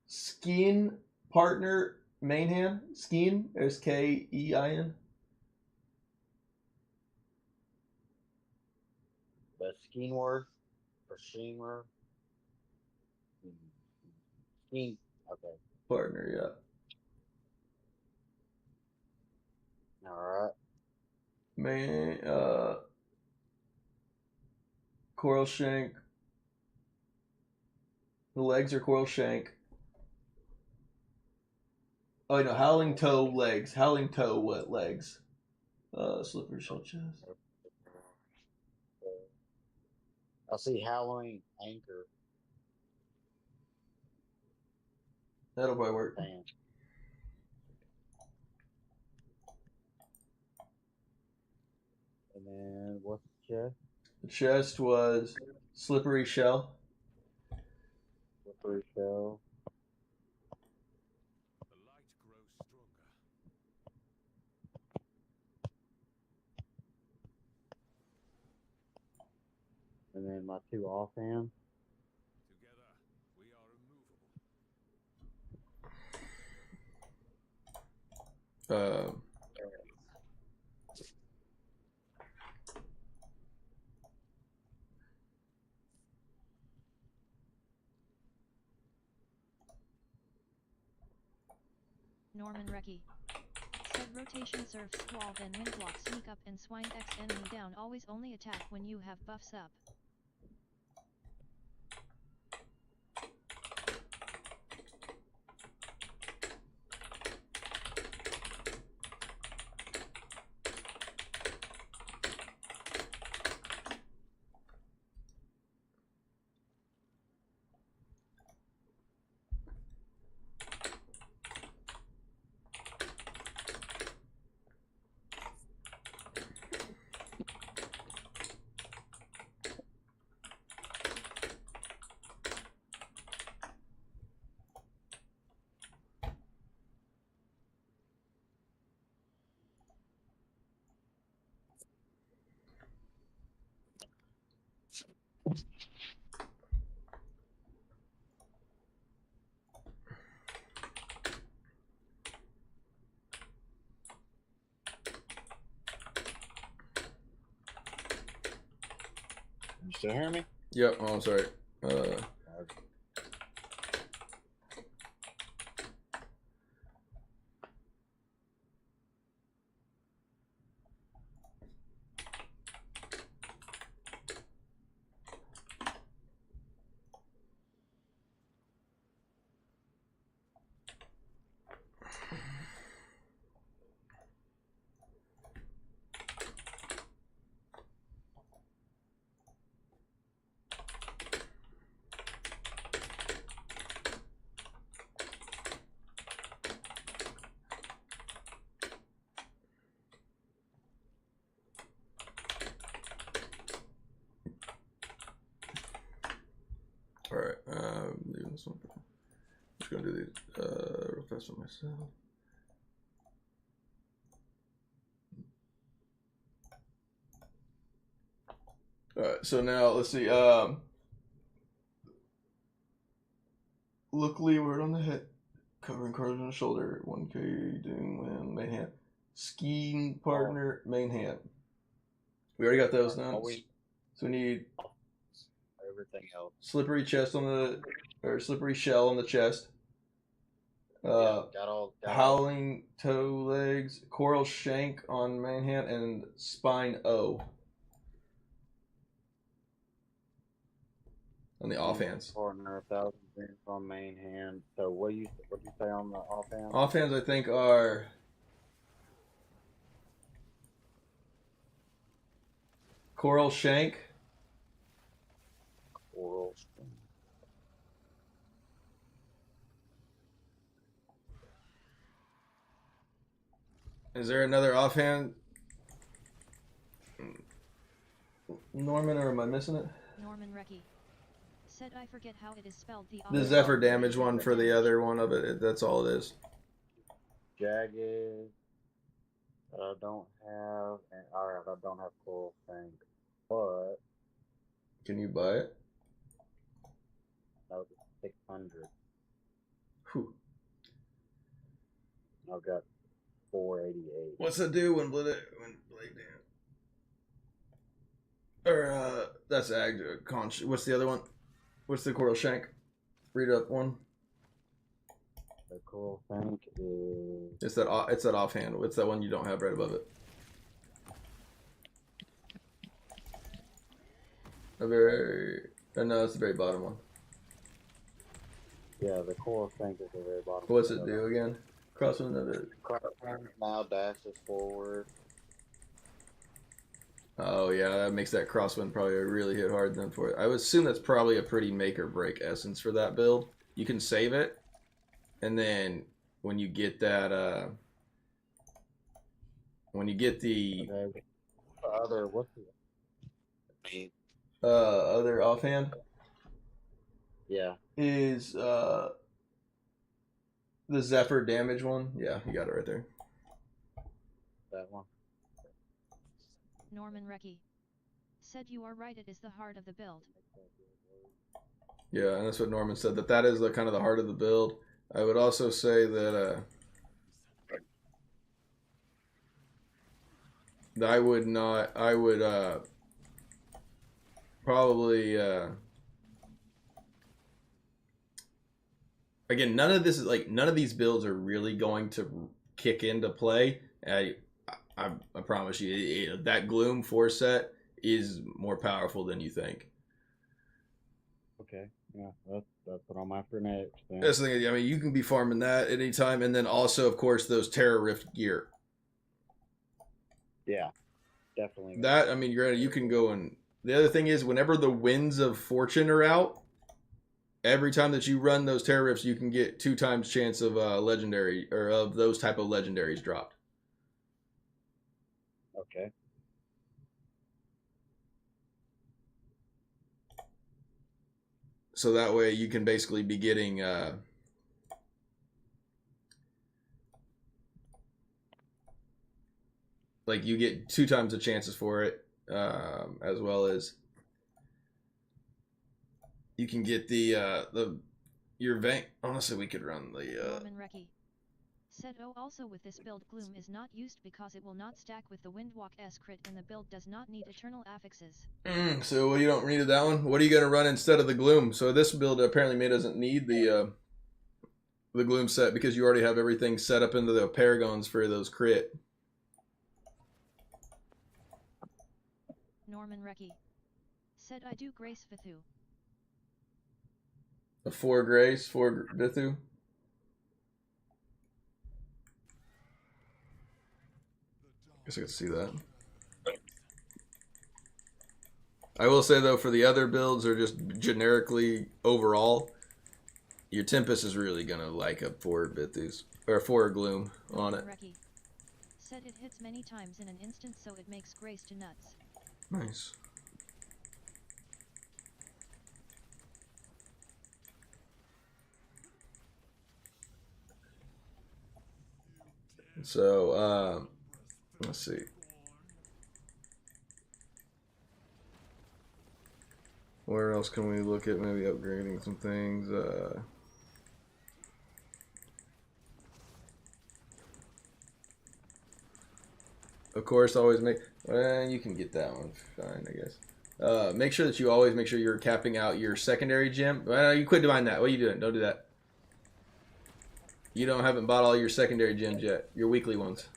Skein partner main hand. Skein. Skein. The Skeenworth or Sheenworth. Skeen. Okay. Partner, yeah. All right. Man, coral shank. The legs are coral shank. Oh no, howling toe legs. Howling toe what legs? Slippery shell chest. I see Howling Anchor. That'll probably work. Damn. And then what's the chest? The chest was slippery shell. Slippery shell. The light grows stronger. And then my two offhand. Together, we are immovable. Norman Recce. Said rotation surf squall then wind block sneak up and swine X enemy down, always only attack when you have buffs up. Still hear me? Yep. Oh, I'm sorry. All right. Leaving this one. I'm just gonna do these real fast for myself. All right. So now let's see. Look leeward on the head, covering cards on the shoulder. 1K doing when main hand. Skiing partner main hand. We already got those done. So we need Everything else. slippery chest on the, or slippery shell on the chest. Got all. Howling toe legs, coral shank on main hand, and spine O on the offhands. Partner 1,000 green on main hand. So what you say on the offhand? Offhands I think are coral shank. Coral. Is there another offhand, Norman, or am I missing it? Norman Recce said I forget how it is spelled. The Zephyr damage one for the other one of it. That's all it is. Jagged. I don't have. And alright, I don't have coral thing, but Can you buy it? that was 600. Whew. I've got 488. What's it do when blade down? Or that's ag conch. What's the other one? What's the coral shank? Read up one. The coral tank is. It's that offhand. What's that one you don't have right above it? No, it's the very bottom one. Yeah, the coral tank is the very bottom. What's it do again? Cross one of it. Now dashes forward. Oh yeah, that makes that crosswind probably really hit hard then for it. I would assume that's probably a pretty make or break essence for that build. You can save it, and then when you get that, when you get the What's the other offhand yeah. is the Zephyr damage one. Yeah, you got it right there. That one. Norman Recce said you are right, it is the heart of the build. Yeah, and that's what Norman said, that is the kind of the heart of the build. I would also say that I would probably again, none of these builds are really going to kick into play. I promise you, that Gloom 4 set is more powerful than you think. Okay. Yeah, that's what I'm after next. Then. That's the thing. I mean, you can be farming that at any time, and then also, of course, those Terror Rift gear. Yeah, definitely. That, I mean, you can go and the other thing is, whenever the Winds of Fortune are out, every time that you run those Terror Rifts, you can get 2 times chance of legendary or of those type of legendaries dropped. Okay. So that way you can basically be getting like you get 2 times the chances for it, as well as you can get your bank. Honestly, we could run the Norman Recce Said oh also with this build Gloom is not used because it will not stack with the Windwalk S crit and the build does not need eternal affixes. So you don't need that one. What are you going to run instead of the Gloom? So this build apparently doesn't need the Gloom set because you already have everything set up into the Paragons for those crit. Norman Recky. Said I do Grace Vithu. A 4 Grace, 4 Vithu. Guess I could see that. I will say though, for the other builds or just generically overall, your Tempest is really gonna like a 4 Bithus or 4 Gloom on it. Recky. Said it hits many times in an instant, so it makes Grace to nuts. Nice. So, let's see. Where else can we look at maybe upgrading some things? Of course, always make... you can get that one. Fine, I guess. Make sure that you always make sure you're capping out your secondary gem. You quit doing that. What are you doing? Don't do that. You haven't bought all your secondary gems yet. Your weekly ones.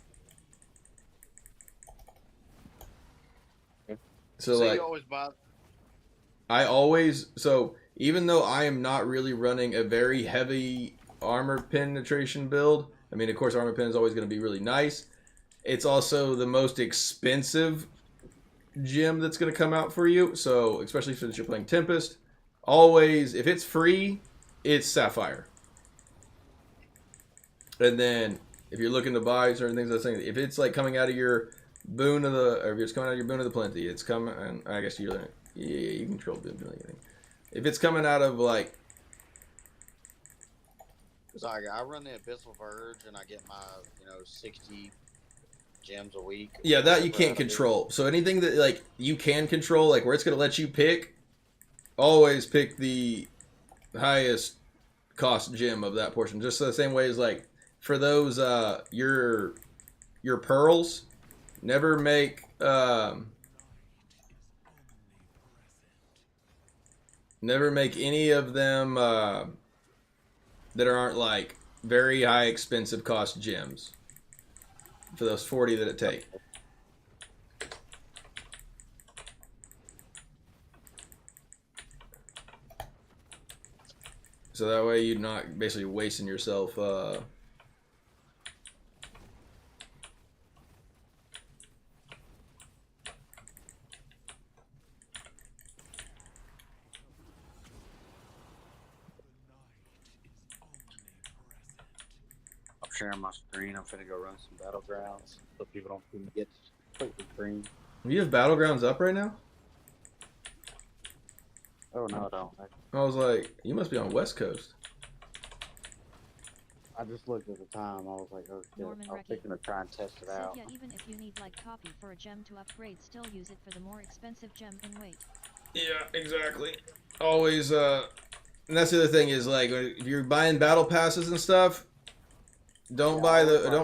So like, you always buy... So even though I am not really running a very heavy armor penetration build, I mean, of course, armor pen is always going to be really nice. It's also the most expensive gem that's going to come out for you. So especially since you're playing Tempest, always, if it's free, it's Sapphire. And then if you're looking to buy certain things, I was saying, if it's like coming out of your boon of the, or if it's coming out of your boon of the plenty, it's coming, and I guess you're like, yeah, you control boon doing anything. If it's coming out of like, so I run the Abyssal Verge and I get my 60 gems a week. Yeah, that you can't control. So anything that like you can control, like where it's gonna let you pick, always pick the highest cost gem of that portion. Just the same way as like for those your pearls, never make any of them that aren't like very high expensive cost gems for those 40 that it take. So that way you're not basically wasting yourself sharing my screen. I'm finna go run some Battlegrounds so people don't get completely green. You have Battlegrounds up right now? Oh no, I don't. I was like, you must be on West Coast. I just looked at the time. I was like, oh shit. Norman I was Recky. thinking of trying to test it Said out. yeah, even if you need like copy for a gem to upgrade, still use it for the more expensive gem and wait. Yeah, exactly. Always, and that's the other thing is like, if you're buying battle passes and stuff, don't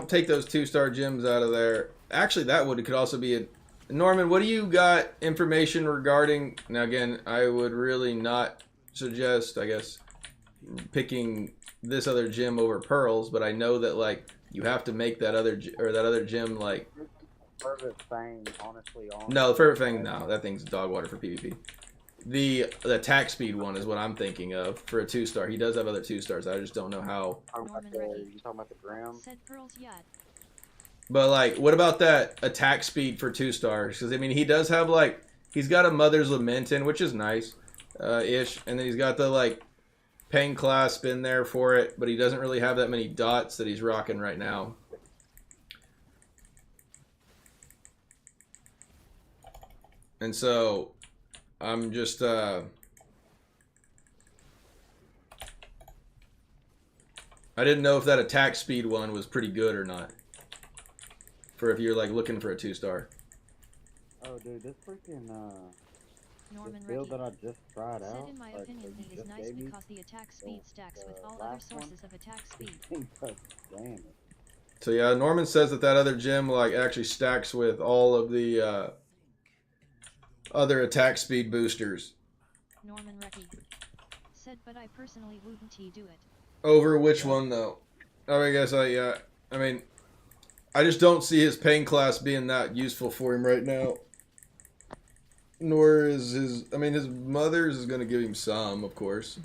take those 2-star gems out of there. Actually, could also be a... Norman, what do you got information regarding... Now, again, I would really not suggest, I guess, picking this other gem over pearls, but I know that, like, you have to make that other gem, like... Fervent Fang, honestly, No, the Fervent Fang, no, that thing's dog water for PvP. The attack speed one is what I'm thinking of for a 2-star. He does have other 2-stars. I just don't know how... Norman Recky. You talking about the Grim? Said pearls yet. But, like, what about that attack speed for 2-stars? Because, I mean, he does have, like, he's got a Mother's Lament in, which is nice, ish. And then he's got the, like, Pain Clasp in there for it. But he doesn't really have that many dots that he's rocking right now. And so, I'm just, I didn't know if that attack speed one was pretty good or not. For if you're like looking for a 2-star. Oh, dude, this freaking Norman this build Recky. that I just tried Said out. in my like, opinion, that you he is just nice gave me, because the attack speed stacks with all other last one? sources of attack speed. Damn it. So yeah, Norman says that other gym like actually stacks with all of the other attack speed boosters. Norman Recky said, but I personally wouldn't do it. Over which one though? I guess I mean, I just don't see his pain class being that useful for him right now. Nor is his. I mean, his mother's is going to give him some, of course.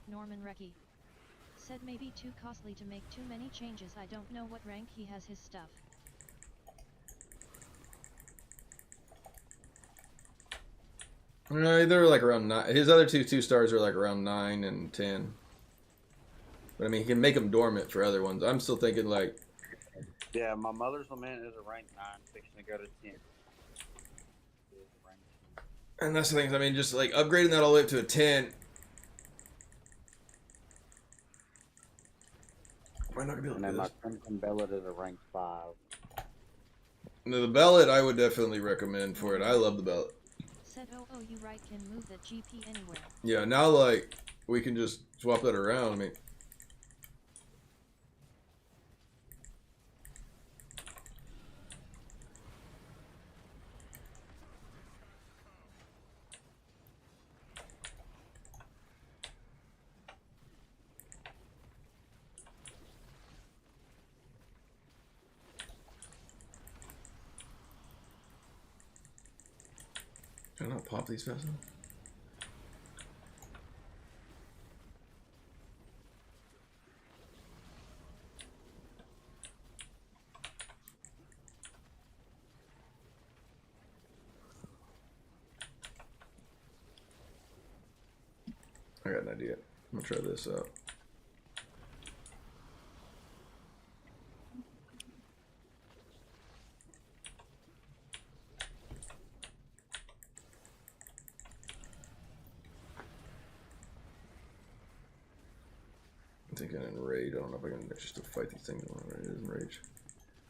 Norman Recky said maybe too costly to make too many changes. I don't know what rank he has his stuff. They're like around 9. His other two stars are like around 9 and 10. But I mean, he can make them dormant for other ones. I'm still thinking like. Yeah, my mother's lament is a rank 9, fixing to go to 10. And that's the thing. I mean, just like upgrading that all the way up to a 10. Might not be able to And do then my this. Crimson Bellet is a rank 5. No, the Bellet I would definitely recommend for it. I love the Bellet. Said, oh, you right, can move that GP anywhere. Yeah, now like we can just swap that around. I mean. Can I not pop these fast enough? I got an idea. I'm gonna try this out. I'm thinking in rage. I don't know if I can just to fight these things in rage.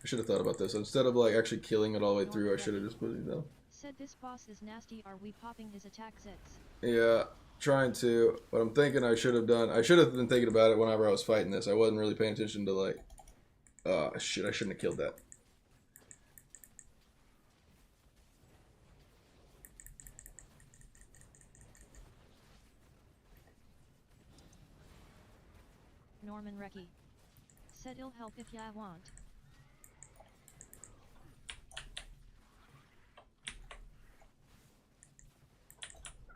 I should have thought about this. Instead of like actually killing it all the way through, I should have just put it down. Said this boss is nasty. Are we popping his attack zits? Yeah, trying to. What I'm thinking I should have done. I should have been thinking about it whenever I was fighting this. I wasn't really paying attention to like. Shit! I shouldn't have killed that. Norman Recky said it'll help if ya want.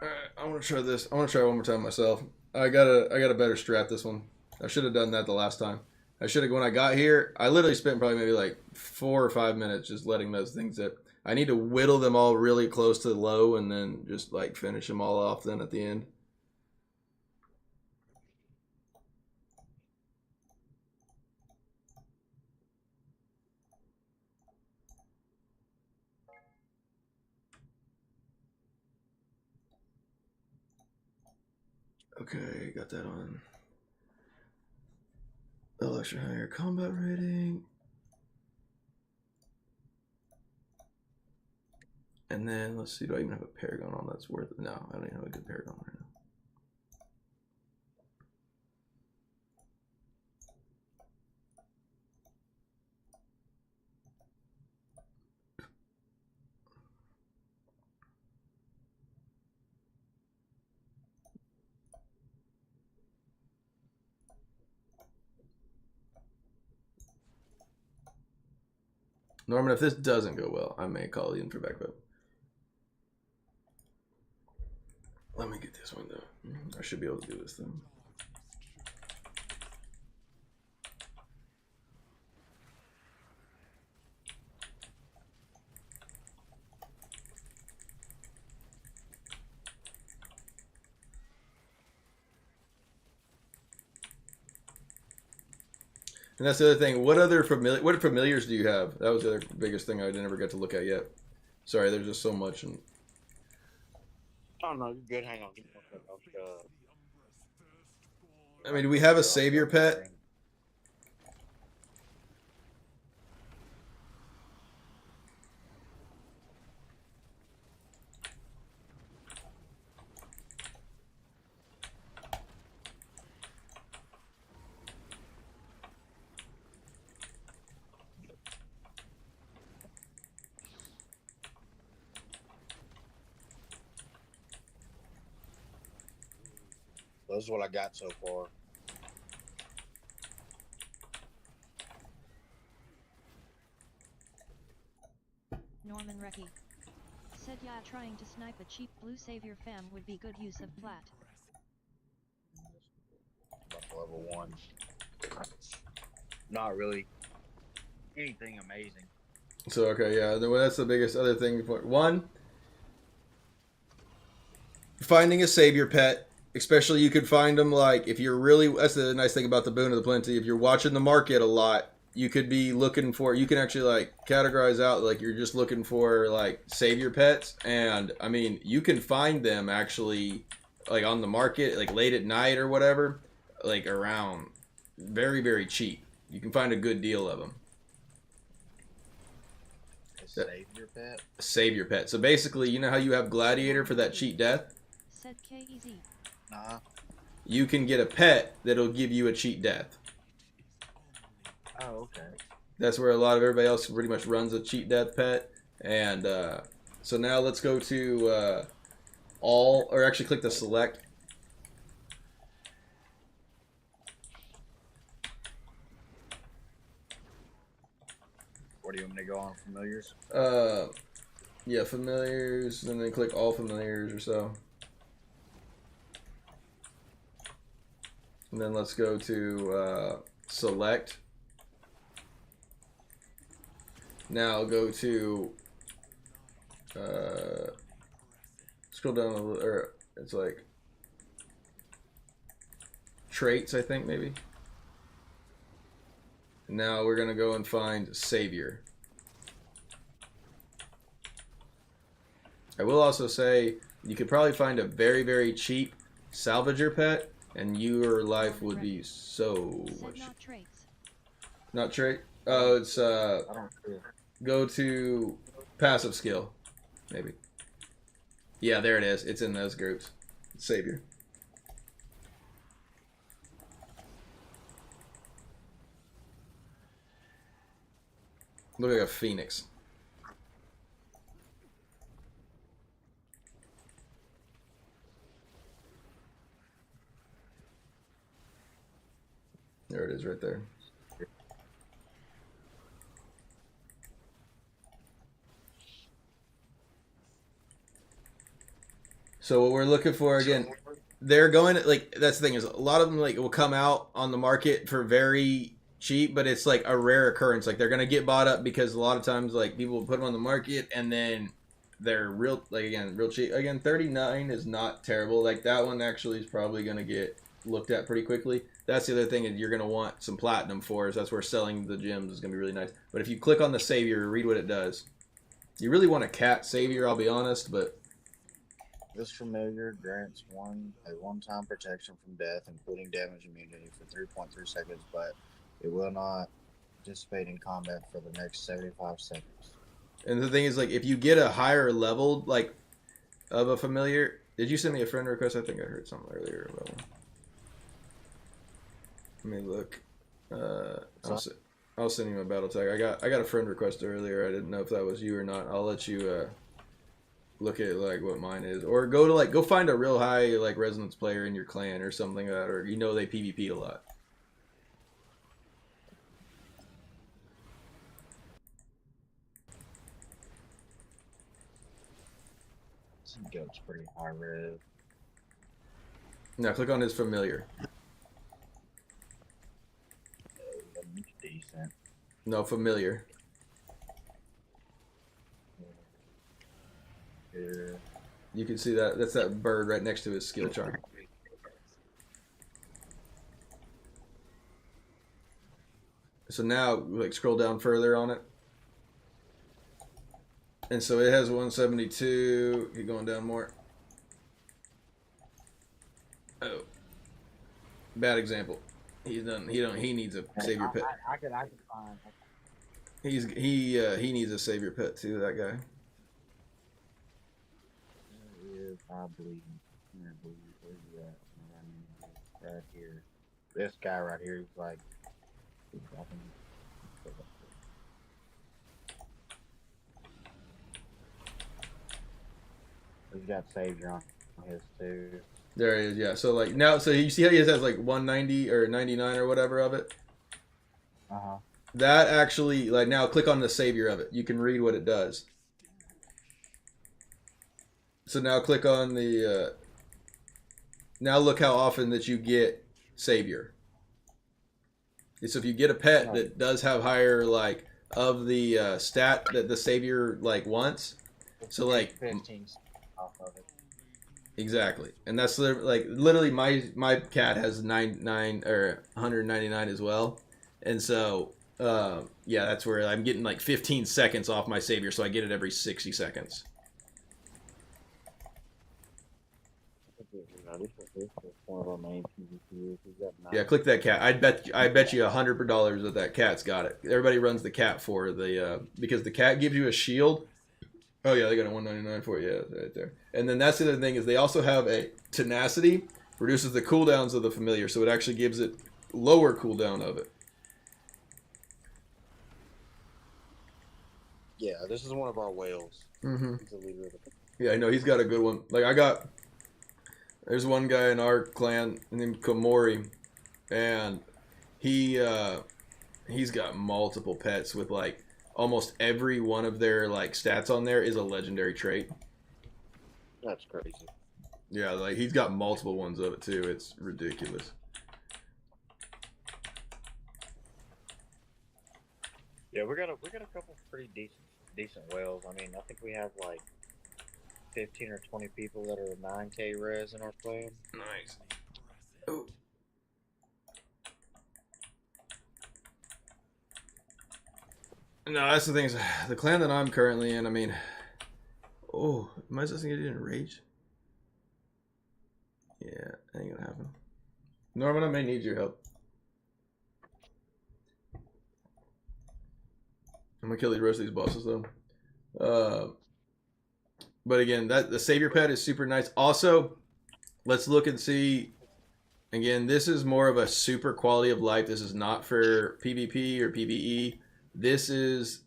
Alright, I want to try this. I want to try it one more time myself. I got a better strat this one. I should have done that the last time. I should have, when I got here, I literally spent probably maybe like 4 or 5 minutes just letting those things zip. I need to whittle them all really close to the low and then just like finish them all off then at the end. Okay, got that on. Extra higher combat rating. And then let's see, do I even have a Paragon on that's worth it? No, I don't even have a good Paragon right now. Norman, if this doesn't go well, I may call you in for backup. Let me get this window. I should be able to do this thing. And that's the other thing. What familiars do you have? That was the other biggest thing I never got to look at yet. Sorry, there's just so much. And Oh no, you're good. Hang on. I mean, do we have a savior pet? Those are what I got so far. Norman Recky said, yeah, trying to snipe a cheap blue savior fam would be good use of plat. About to level 1. Not really anything amazing. So okay, yeah, that's the biggest other thing. One, finding a savior pet. Especially you could find them like if you're really, that's the nice thing about the Boon of the Plenty. If you're watching the market a lot, you could be looking for, you can actually like categorize out like you're just looking for like savior pets. And I mean, you can find them actually like on the market, like late at night or whatever, like around very, very cheap. You can find a good deal of them. A savior pet? A savior pet. So basically, you know how you have Gladiator for that cheat death? Said KEZ. Nah. You can get a pet that'll give you a cheat death. Oh, okay. That's where a lot of everybody else pretty much runs a cheat death pet. And so now let's go to all, or actually click the select. What do you want me to go on, familiars? Yeah, familiars, and then click all familiars or so. And then let's go to select. Now go to scroll down a little, or it's like traits, I think maybe. Now we're gonna go and find savior. I will also say you could probably find a very, very cheap salvager pet, and your life would be so much. Not traits. Not trait. Oh, it's I don't care. go to passive skill, maybe. Yeah, there it is. It's in those groups. Savior. Look like a phoenix. There it is right there. So what we're looking for again, they're going like that's the thing is a lot of them like will come out on the market for very cheap, but it's like a rare occurrence. Like they're gonna get bought up because a lot of times like people will put them on the market and then they're real like again real cheap. Again, 39 is not terrible. Like that one actually is probably gonna get looked at pretty quickly. That's the other thing is you're gonna want some platinum for, is that's where selling the gems is gonna be really nice. But if you click on the savior, read what it does. You really want a cat savior, I'll be honest, but This familiar grants a one-time protection from death, including damage immunity for 3.3 seconds, but it will not participate in combat for the next 75 seconds. and the thing is like if you get a higher level like of a familiar, did you send me a friend request? I think I heard something earlier about one. Let me look. I'll send you my battle tag. I got a friend request earlier. I didn't know if that was you or not. I'll let you look at like what mine is, or go find a real high like resonance player in your clan or something like that, or you know they PvP'd a lot. Some goat's pretty high rev. Now click on his familiar. Decent. No, familiar. Yeah. You can see that. That's that bird right next to his skill chart. So now, like, scroll down further on it. And so it has 172. Keep going down more. Oh. Bad example. He needs a savior pet. I could find. He needs a savior pet too, that guy. Is I believe. Where's he at? Right here. This guy right here is like. He's got savior on his too. There he is, yeah. So like now, so you see how he has like 190 or 99 or whatever of it. That actually, like, now click on the savior of it. You can read what it does. So now click on the. Now look how often that you get savior. So if you get a pet that does have higher like of the stat that the savior like wants, so like 15 off of it. Exactly, and that's literally my cat has 99 or 199 as well, and so yeah, that's where I'm getting like 15 seconds off my savior, so I get it every 60 seconds. This is one of our main PvPers. Yeah, click that cat. I bet you $100 that cat's got it. Everybody runs the cat for the because the cat gives you a shield. Oh yeah, they got a 199 for it. Yeah, right there. And then that's the other thing is they also have a tenacity, reduces the cooldowns of the familiar, so it actually gives it lower cooldown of it. Yeah, this is one of our whales. Mm-hmm. He's the leader of the... Yeah, I know he's got a good one. Like there's one guy in our clan named Komori, and he's got multiple pets with like almost every one of their like stats on there is a legendary trait. That's crazy. Yeah, like he's got multiple ones of it too. It's ridiculous. Yeah, we got a couple pretty decent whales. I mean, I think we have like 15 or 20 people that are 9K res in our clan. Nice. Oh. No, that's the thing is, the clan that I'm currently in, I mean... Oh, am I supposed to get it in rage? Yeah, ain't gonna happen. Norman, I may need your help. I'm gonna kill the rest of these bosses, though. But again, the savior pet is super nice. Also, let's look and see... Again, this is more of a super quality of life. This is not for PvP or PvE. This is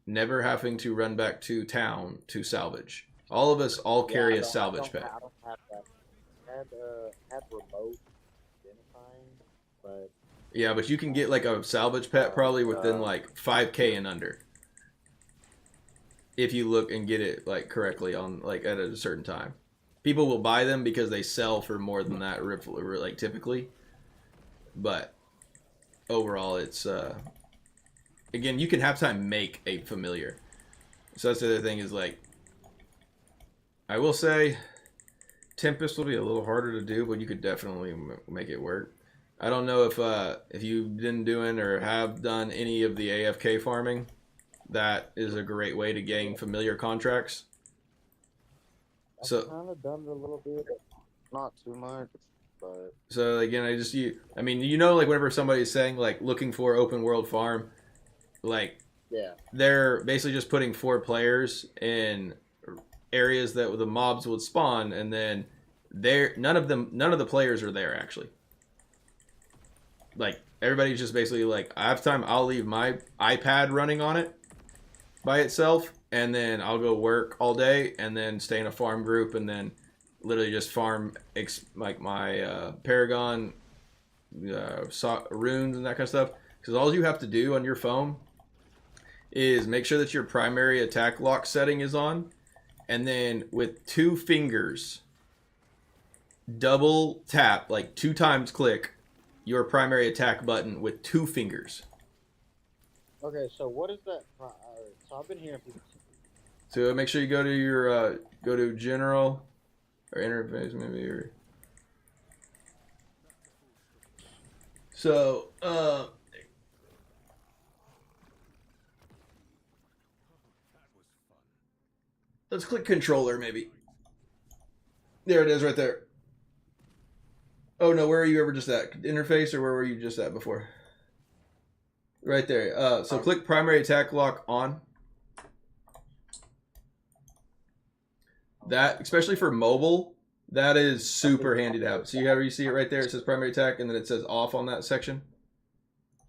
never having to run back to town to salvage. All of us all carry a salvage pet. I don't have that. I had remote identifying, but... Yeah, but you can get like a salvage pet probably within like 5K and under. If you look and get it like correctly on like at a certain time. People will buy them because they sell for more than that like typically. But overall it's again, you can have time make a familiar. So that's the other thing is like, I will say, Tempest will be a little harder to do, but you could definitely make it work. I don't know if you've been doing or have done any of the AFK farming. That is a great way to gain familiar contracts. I've kind of done it a little bit, not too much. But... So again, I mean, you know, like whenever somebody's saying like looking for open world farm, like yeah, they're basically just putting 4 players in areas that the mobs would spawn, and then none of the players are there actually. Like everybody's just basically like, I have time, I'll leave my iPad running on it by itself, and then I'll go work all day, and then stay in a farm group, and then literally just farm like my Paragon runes and that kind of stuff. Because all you have to do on your phone is make sure that your primary attack lock setting is on, and then with 2 fingers, double tap, like 2 times click your primary attack button with 2 fingers. Okay, so what is that? So I've been hearing people. So make sure you go to your go to general or interface maybe, or so let's click controller maybe. There it is right there. Oh no, where are you ever just at? Interface, or where were you just at before? Right there. So click primary attack lock on. That, especially for mobile, that is super handy to have. See how you see it right there? It says primary attack, and then it says off on that section.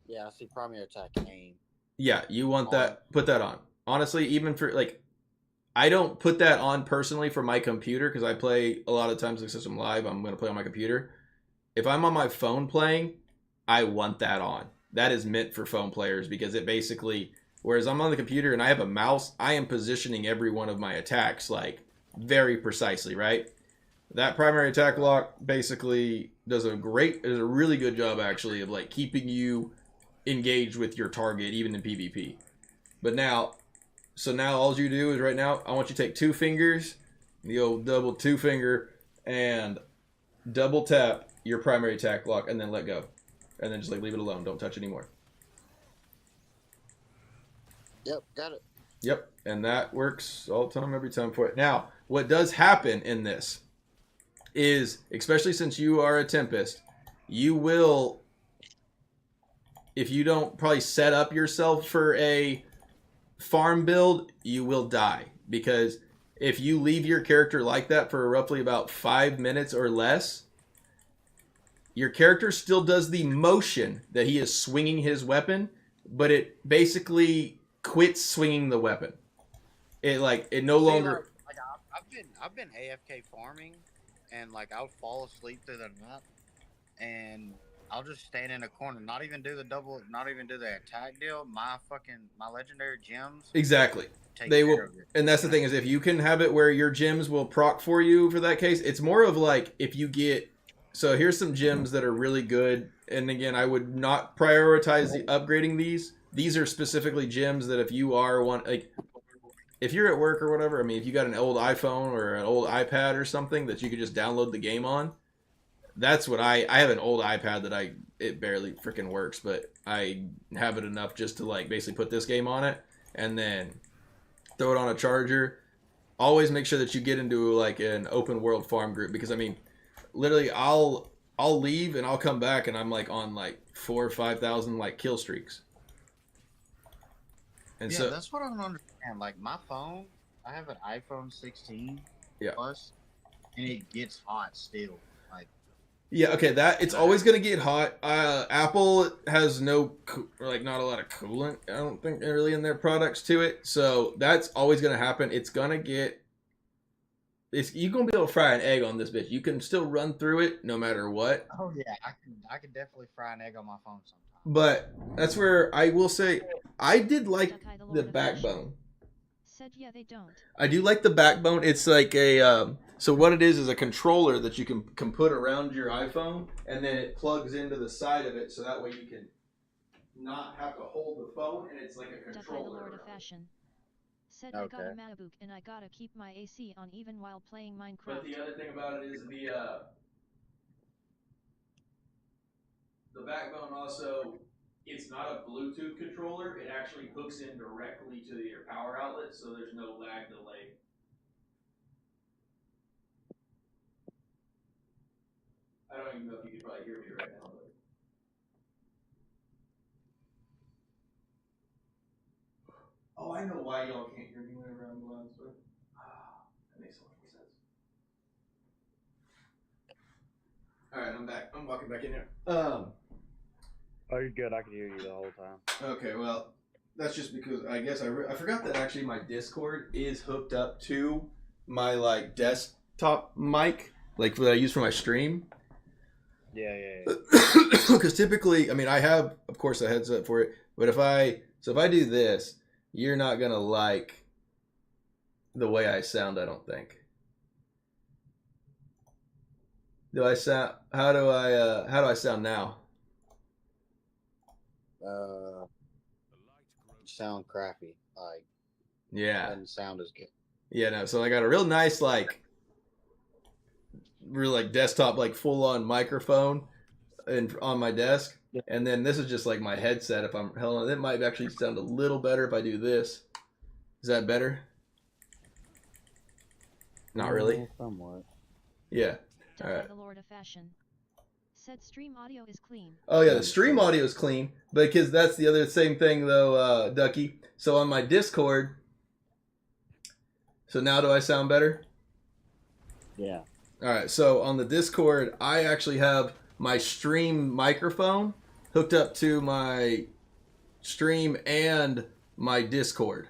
Yeah, I see primary attack aim. Yeah, you want that. Put that on. Honestly, even for like, I don't put that on personally for my computer because I play a lot of times the system live. I'm going to play on my computer. If I'm on my phone playing, I want that on. That is meant for phone players because it basically, whereas I'm on the computer and I have a mouse, I am positioning every one of my attacks like very precisely, right? That primary attack lock basically does a really good job actually of like keeping you engaged with your target even in PvP. But now, so now all you do is right now, I want you to take 2 fingers, the old double 2 finger, and double tap your primary attack lock and then let go. And then just like leave it alone. Don't touch anymore. Yep, got it. Yep, and that works all the time, every time for it. Now, what does happen in this is, especially since you are a Tempest, you will, if you don't probably set up yourself for a farm build, you will die. Because if you leave your character like that for roughly about 5 minutes or less, your character still does the motion that he is swinging his weapon, but it basically quits swinging the weapon. It no longer. Like I've been AFK farming, and like I'll fall asleep through the night, and I'll just stand in a corner, not even do the attack deal. My legendary gems. Exactly. They will, and that's the thing is if you can have it where your gems will proc for you for that case, it's more of like if you get. So here's some gems that are really good, and again, I would not prioritize upgrading these. These are specifically gems that if you are if you're at work or whatever, I mean, if you got an old iPhone or an old iPad or something that you could just download the game on, that's what I have an old iPad that it barely freaking works, but I have it enough just to like basically put this game on it and then throw it on a charger. Always make sure that you get into like an open world farm group because I mean, literally I'll leave and I'll come back and I'm like on like 4,000 or 5,000 like kill streaks. And yeah, so that's what I don't understand. Like my phone, I have an iPhone 16 plus, and it gets hot still. Like yeah, okay, that it's always gonna get hot. Apple has not a lot of coolant. I don't think really in their products to it, so that's always gonna happen. It's gonna get. You're gonna be able to fry an egg on this bitch. You can still run through it no matter what. Oh yeah, I can definitely fry an egg on my phone sometimes. But that's where I will say I did like the backbone. Said yeah, they don't. I do like the backbone. It's like a so what it is a controller that you can put around your iPhone, and then it plugs into the side of it, so that way you can not have to hold the phone, and it's like a controller. The Lord of Fashion. Said Okay. I got a Matabook and I gotta keep my AC on even while playing Minecraft. But the other thing about it is the backbone also, it's not a Bluetooth controller. It actually hooks in directly to your power outlet, so there's no lag delay. I don't even know if you can probably hear me right now, but. Oh, I know why y'all can't hear me whenever I'm loud, but that makes so much more sense. All right, I'm back. I'm walking back in here. Oh, you're good. I could hear you the whole time. Okay, well, that's just because I guess I forgot that actually my Discord is hooked up to my like desktop mic, like that I use for my stream. Yeah. Because typically, I mean, I have, of course, a headset for it, but if I do this, you're not gonna like the way I sound. I don't think. Do I sound? How do I sound now? Sound crappy. Like Yeah. doesn't sound as good. Yeah, no. So I got a real nice real desktop full on microphone on my desk, and then this is just like my headset. If I'm hell, it might actually sound a little better if I do this. Is that better? Not really. Somewhat. Yeah. Duck Alright. the Lord of Fashion. Said stream audio is clean. Oh yeah, the stream audio is clean, because that's the other same thing though, Ducky. So on my Discord, so now do I sound better? Yeah. All right, so on the Discord, I actually have my stream microphone hooked up to my stream and my Discord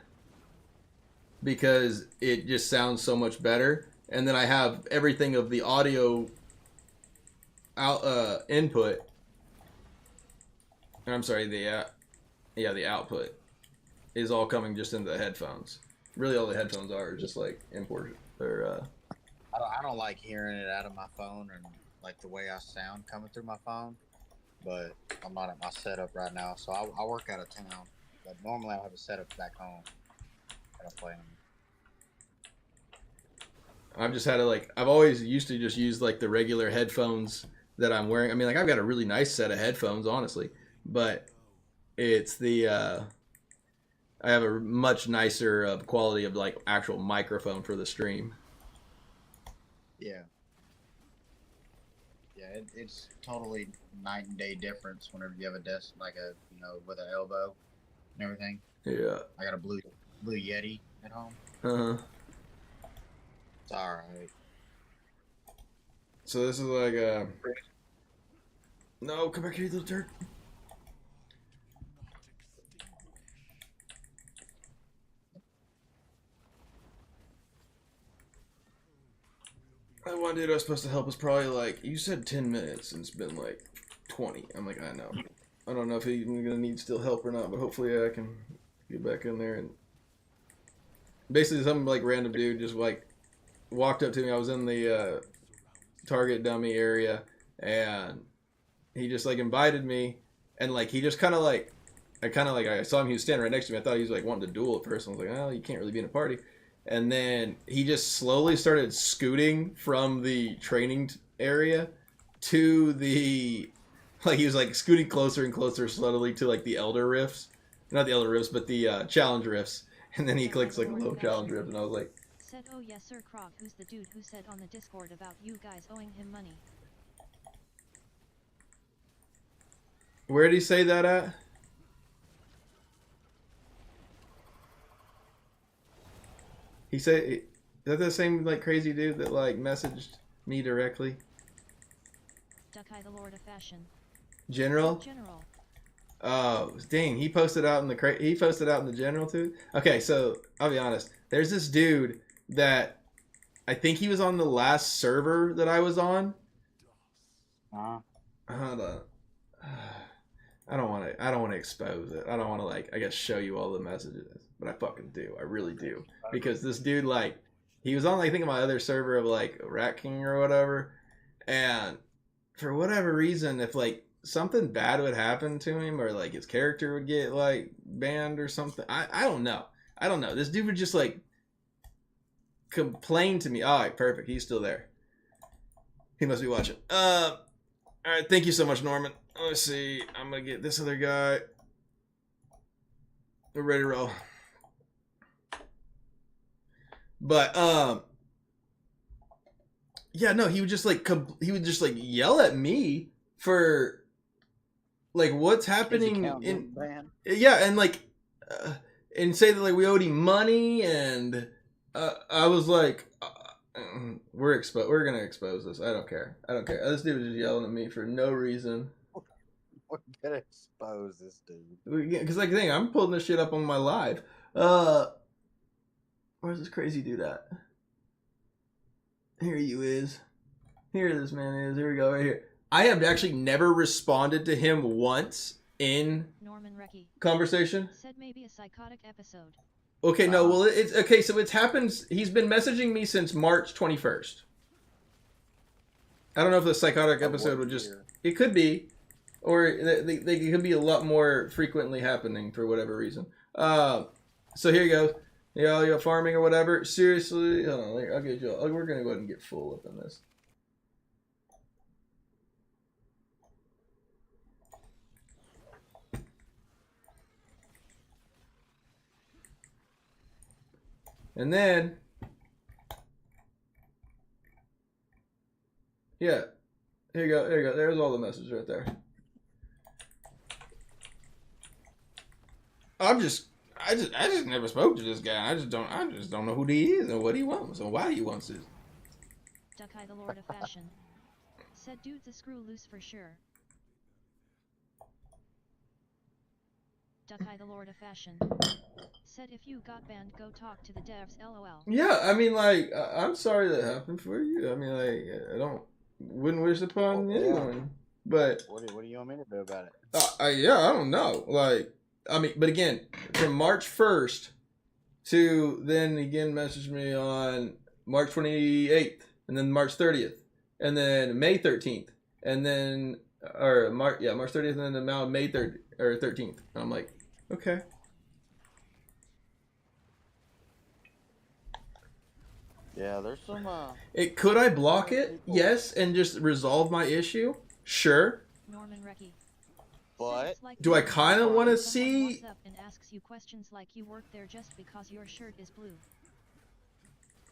because it just sounds so much better. And then I have everything of the audio out input. I'm sorry, the output is all coming just into the headphones. Really, all the headphones are just like import or. I don't like hearing it out of my phone and like the way I sound coming through my phone. But I'm not at my setup right now, so I work out of town. But normally I have a setup back home that I play on. I've just had I've always used to just use like the regular headphones that I'm wearing. I mean, like I've got a really nice set of headphones, honestly, but it's the I have a much nicer quality of like actual microphone for the stream. Yeah. Yeah, it's totally night and day difference whenever you have a desk like a with an elbow and everything. Yeah. I got a blue Yeti at home. Uh-huh. It's alright. So this is like a... No, come back here, you little jerk. That one dude I was supposed to help was probably like, you said 10 minutes and it's been like 20. I'm like, I know. I don't know if he's gonna need still help or not, but hopefully I can get back in there. And basically some like random dude just like walked up to me. I was in the target dummy area and he just like invited me, and like he just kind of like I saw him, he was standing right next to me. I thought he was like wanting to duel at first. I was like, oh, you can't really be in a party. And then he just slowly started scooting from the training area to the, like he was like scooting closer and closer slowly to like the Elder Rifts. Not the Elder Rifts, but the Challenge Rifts. And then he clicks like a little Challenge Rift, and I was like... Said, oh yes sir, Krog, who's the dude who said on the Discord about you guys owing him money. Where did he say that at? He said, is that the same like crazy dude that like messaged me directly? Duckeye the Lord of Fashion. General? General. Oh, dang, he posted out in the general too? Okay, so I'll be honest. There's this dude that I think he was on the last server that I was on. Hold on. I don't want to expose it. I don't want to like, I guess, show you all the messages, but I fucking do. I really do. Because this dude, like, he was on, I think, my other server of like Rat King or whatever, and for whatever reason, if like something bad would happen to him or like his character would get like banned or something, I don't know. This dude would just like complain to me. All right, perfect. He's still there. He must be watching. All right, thank you so much, Norman. Let's see. I'm gonna get this other guy. We're ready to roll. But yeah, no, he would just like yell at me for like what's happening in yeah, and like and say that like we owed him money, and I was like, we're gonna expose this. I don't care. This dude was just yelling at me for no reason. We're gonna expose this dude. Because like, dang, I'm pulling this shit up on my live. Where's this crazy dude at? Here you is. Here this man is. Here we go, right here. I have actually never responded to him once in Norman Recky. Conversation. Said maybe a psychotic episode. Okay, no, well, it's okay. So it's happened. He's been messaging me since March 21st. I don't know if the psychotic episode would just. It could be, or they could be a lot more frequently happening for whatever reason. So here you go. You're farming or whatever. Seriously, hold on. I'll get you. We're gonna go ahead and get full up in this. And then Yeah. Here you go. There you go. There's all the messages right there. I just never spoke to this guy. I just don't know who he is and what he wants and why he wants this. Duckeye the Lord of Fashion. Said dude's a screw loose for sure. Duckeye the Lord of Fashion. Said if you got banned, go talk to the devs, lol. Yeah, I mean, like, I'm sorry that happened for you. I mean, like, I wouldn't wish upon anyone. But What do you want me to do about it? yeah, I don't know. Like, I mean, but again, from March 1st to then again message me on March 28th, and then March 30th, and then May 13th, and then March 30th, and then now May 3rd or 13th. And I'm like, okay. Yeah, there's some. Could I block it? Yes, and just resolve my issue? Sure. Norman Recky. But Do I kind of want to Someone see? walks up and asks you questions like you work there just because your shirt is blue.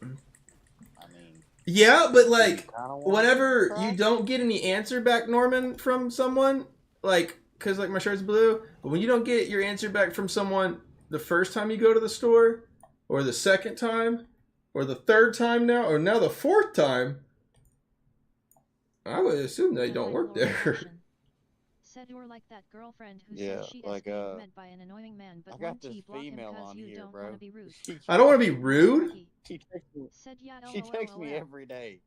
I mean, Yeah, but like, kinda wanna whenever try? you don't get any answer back, Norman, from someone, like, because like my shirt's blue, but when you don't get your answer back from someone the first time you go to the store, or the second time, or the third time now, or now the fourth time, I would assume they don't work there. Said you're like that girlfriend who Yeah, says she is like, being met by an annoying man, but I got won't this block him female cause on you here, don't bro. want to be rude. I don't want to be rude. She texts me. Said yeah, She texts me lol. every day.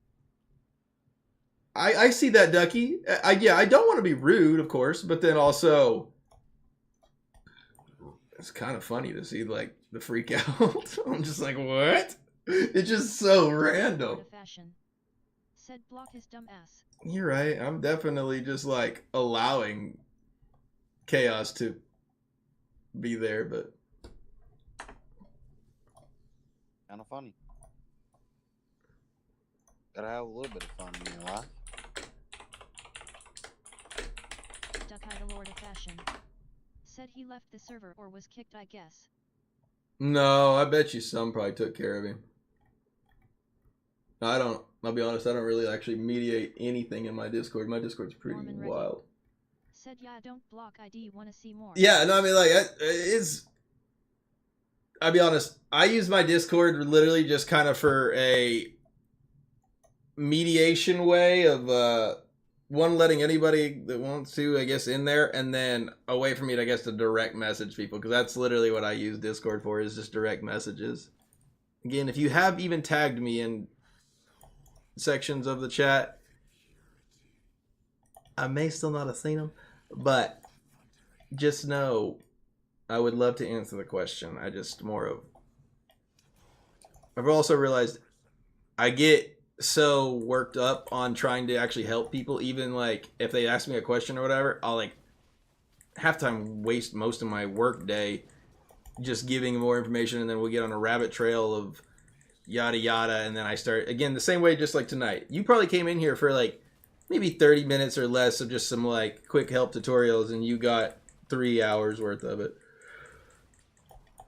I see that, Ducky. I don't want to be rude, of course, but then also, it's kind of funny to see like the freak out. I'm just like, what? It's just so random. Said block his dumb ass. You're right. I'm definitely just like allowing chaos to be there, but Kind of funny. Gotta have a little bit of fun in your life. Duckeye the Lord of Fashion. Said he left the server or was kicked, I guess. no, I bet you some probably took care of him. I'll be honest, I don't really actually mediate anything in my Discord. My Discord's pretty Norman Reddit. wild. Said yeah, don't block ID, wanna see more. Yeah, no, I mean, like, I'll be honest, I use my Discord literally just kind of for a mediation way of, one, letting anybody that wants to, I guess, in there, and then a way for me to, I guess, to direct message people, because that's literally what I use Discord for, is just direct messages. Again, if you have even tagged me in sections of the chat, I may still not have seen them, but just know I would love to answer the question. I've also realized I get so worked up on trying to actually help people, even like if they ask me a question or whatever, I'll like half time waste most of my work day just giving more information, and then we'll get on a rabbit trail of yada yada, and then I start again the same way, just like tonight. You probably came in here for like maybe 30 minutes or less of just some like quick help tutorials, and you got 3 hours worth of it.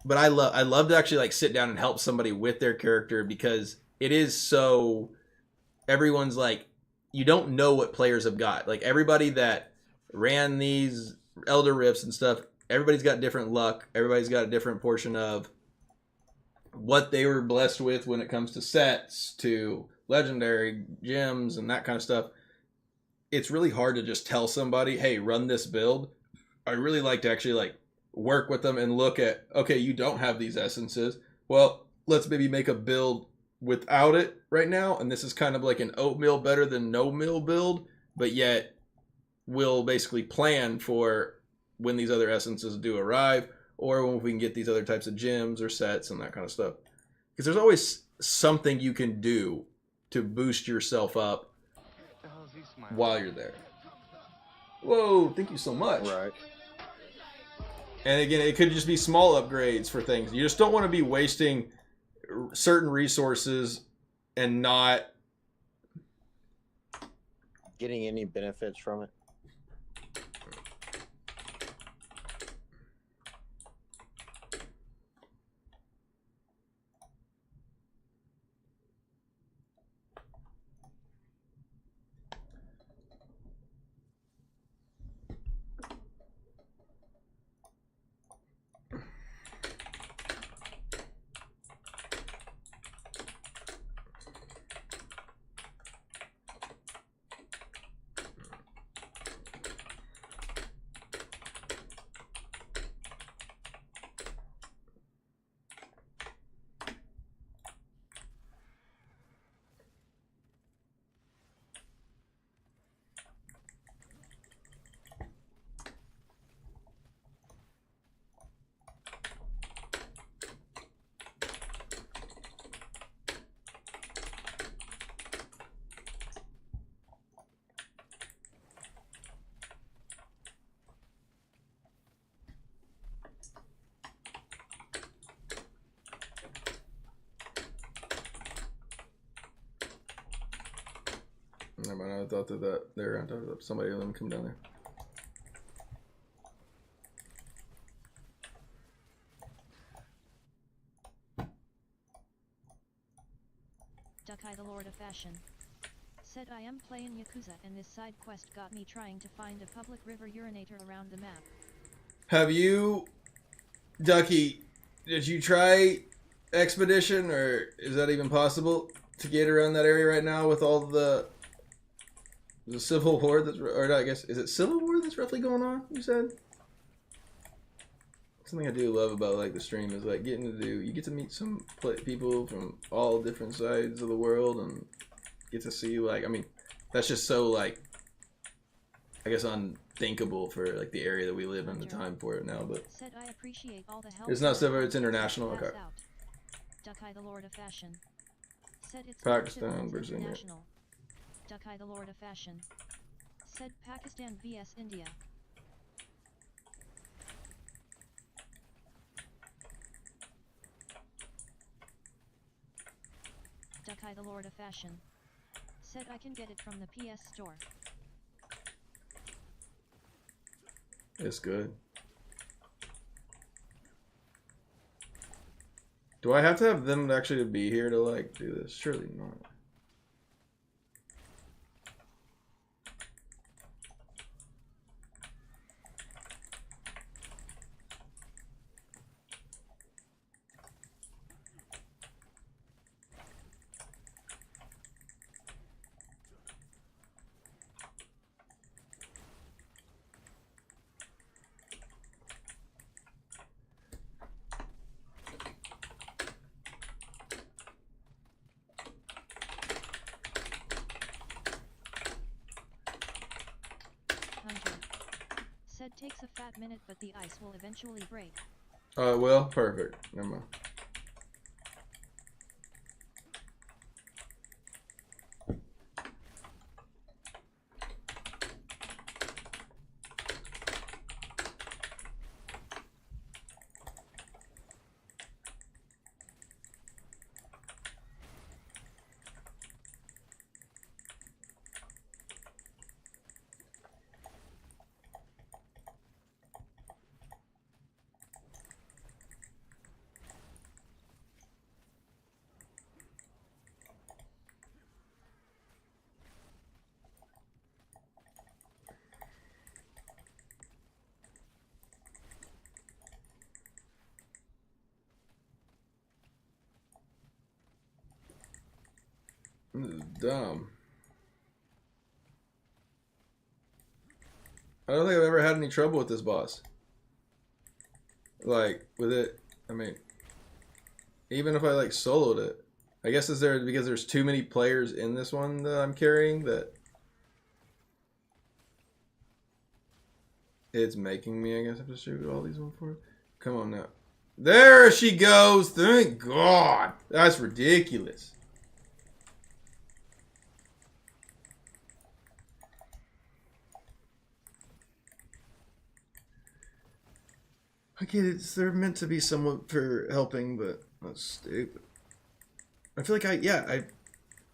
But I love to actually like sit down and help somebody with their character, because it is so, everyone's like, you don't know what players have got. Like everybody that ran these Elder Rifts and stuff, everybody's got different luck. Everybody's got a different portion of what they were blessed with when it comes to sets, to legendary gems and that kind of stuff. It's really hard to just tell somebody, hey, run this build. I really like to actually like work with them and look at, okay, you don't have these essences. Well, let's maybe make a build without it right now. And this is kind of like an oatmeal better than no meal build, but yet we'll basically plan for when these other essences do arrive, or when we can get these other types of gems or sets and that kind of stuff. Because there's always something you can do to boost yourself up while you're there. Whoa, thank you so much. Right. And again, it could just be small upgrades for things. You just don't want to be wasting certain resources and not getting any benefits from it. Never mind, I thought that they were on top of somebody. Let them come down there. Dukai the Lord of Fashion said, I am playing Yakuza and this side quest got me trying to find a public river urinator around the map. Have you, Ducky, did you try Expedition, or is that even possible to get around that area right now with all the civil war that's, or I guess, is it civil war that's roughly going on, you said? Something I do love about like the stream is like getting to do, you get to meet some people from all different sides of the world and get to see like, I mean, that's just so like, I guess unthinkable for like the area that we live in, the time for it now, but said, I appreciate all the help. It's not civil, it's international. Okay. Dukai the Lord of Fashion said it's Pakistan versus India. international. Dukai the Lord of Fashion said Pakistan vs India. Dukai the Lord of Fashion said I can get it from the PS Store. It's good. Do I have to have them actually be here to like do this? Surely not. Said takes a fat minute but the ice will eventually break. Well, perfect. Never mind. This is dumb. I don't think I've ever had any trouble with this boss. Like, with it, I mean, even if I like soloed it, I guess is there because there's too many players in this one that I'm carrying that it's making me, I guess, have to shoot all these 1-4. Come on now. There she goes. Thank God. That's ridiculous. I get it. They're meant to be somewhat for helping, but that's stupid. I feel like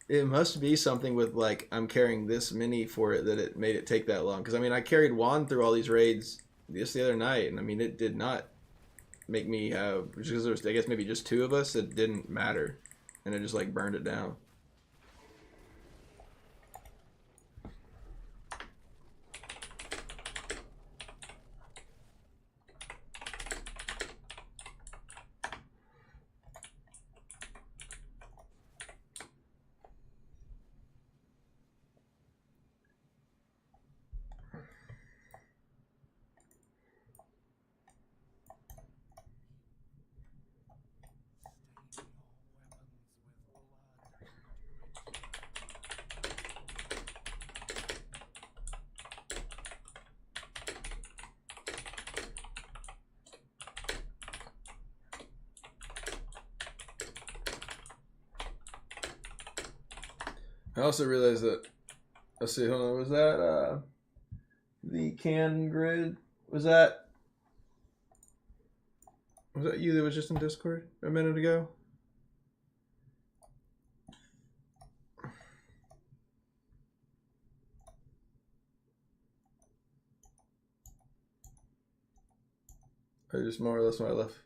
it must be something with like I'm carrying this many for it that it made it take that long. Because I mean, I carried Juan through all these raids just the other night, and I mean, it did not make me have, because there's I guess maybe just 2 of us. It didn't matter, and it just like burned it down. I also realized that, let's see, hold on, was that the can grid? Was that you that was just in Discord a minute ago? I just more or less when I left.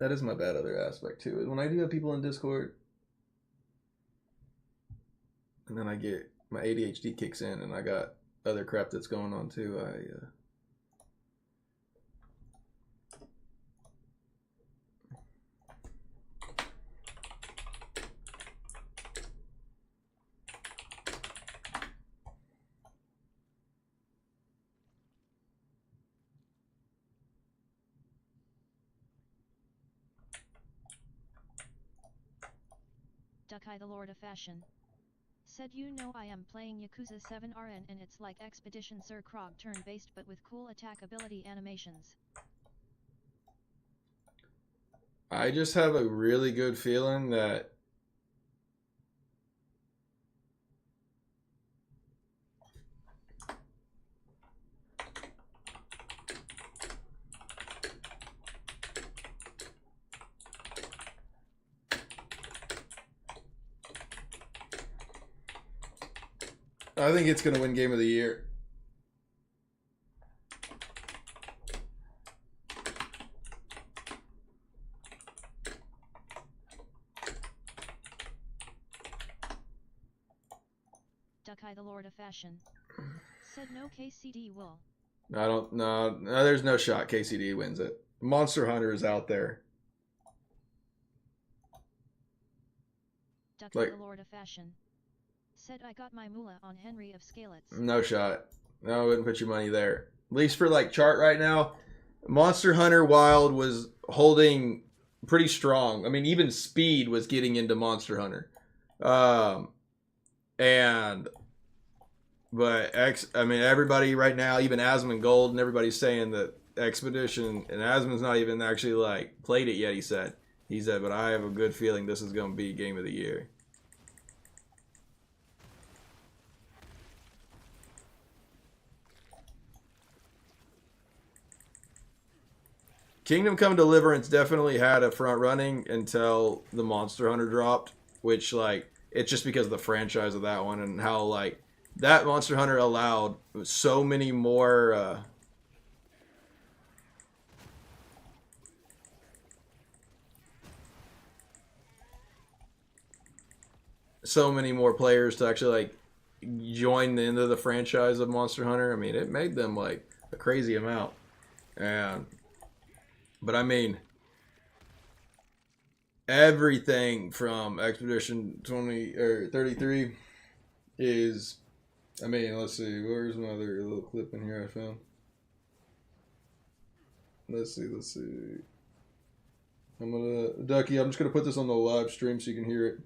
That is my bad other aspect too. Is when I do have people in Discord, and then I get my ADHD kicks in, and I got other crap that's going on too. Dukai the Lord of Fashion. Said you know I am playing Yakuza 7 RN and it's like Expedition Sir Krog turn-based but with cool attack ability animations. I just have a really good feeling that I think it's going to win Game of the Year. Dukai the Lord of Fashion. Said no KCD will. I don't no, there's no shot KCD wins it. Monster Hunter is out there. Dukai Like- the Lord of Fashion. Said I got my moolah on Henry of Scalets. No shot. No, I wouldn't put your money there. At least for like chart right now, Monster Hunter Wild was holding pretty strong. I mean, even Speed was getting into Monster Hunter. I mean, everybody right now, even Asmon Gold, and everybody's saying that Expedition, and Asmon's not even actually like played it yet. He said, but I have a good feeling this is going to be Game of the Year. Kingdom Come Deliverance definitely had a front running until the Monster Hunter dropped, which like it's just because of the franchise of that one and how like that Monster Hunter allowed so many more players to actually like join into the franchise of Monster Hunter. I mean, it made them like a crazy amount. But I mean, everything from Expedition 20 or 33 is, I mean, let's see, where's my other little clip in here I found? Let's see. Ducky, I'm just gonna put this on the live stream so you can hear it.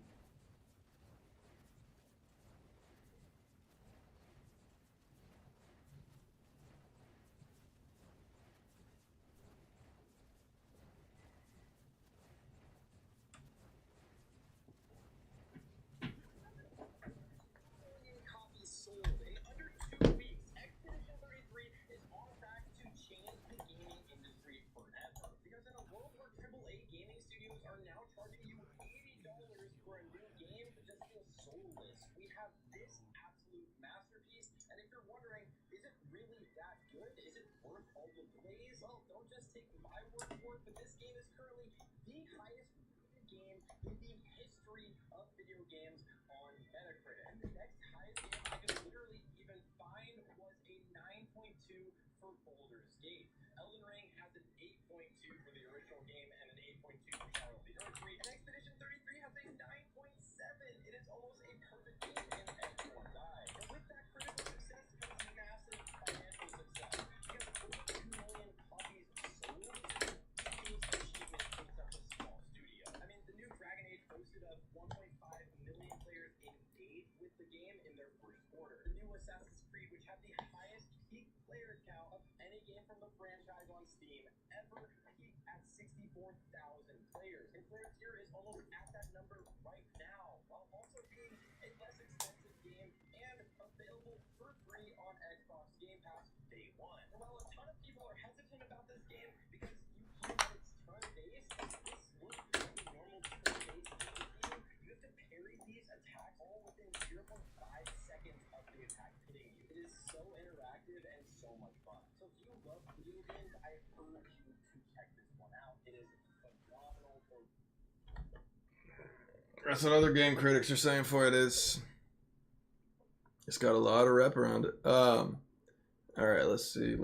That's what other game critics are saying for it is. It's got a lot of rep around it. All right, let's see.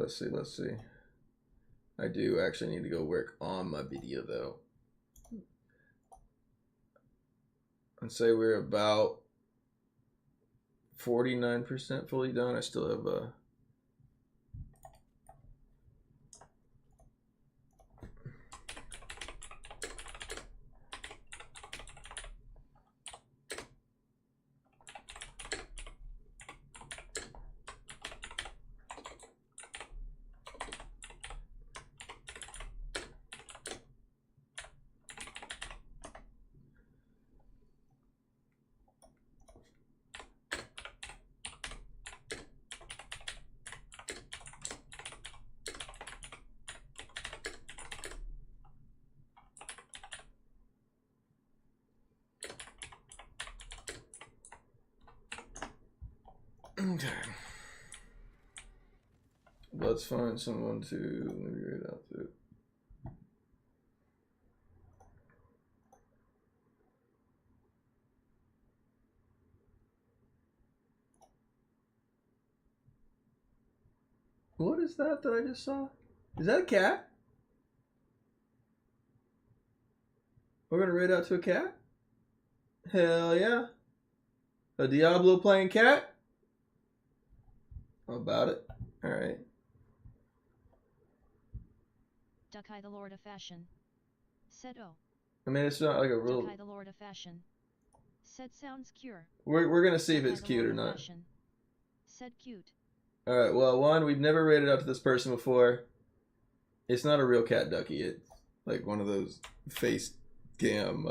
I do actually need to go work on my video though. And say we're about 49% fully done. I still have okay. Let's find someone to maybe read out to. What is that I just saw? Is that a cat? We're gonna raid out to a cat? Hell yeah. A Diablo playing cat? How about it? Alright. Duckeye the Lord of Fashion. Said oh. I mean, it's not like a real... Duckeye the Lord of Fashion. Said sounds cure. We're gonna see if Duckeye it's the cute Lord or of not. Fashion. Said cute. Alright, well, one, we've never raided out to this person before. It's not a real cat ducky. It's like one of those face cam,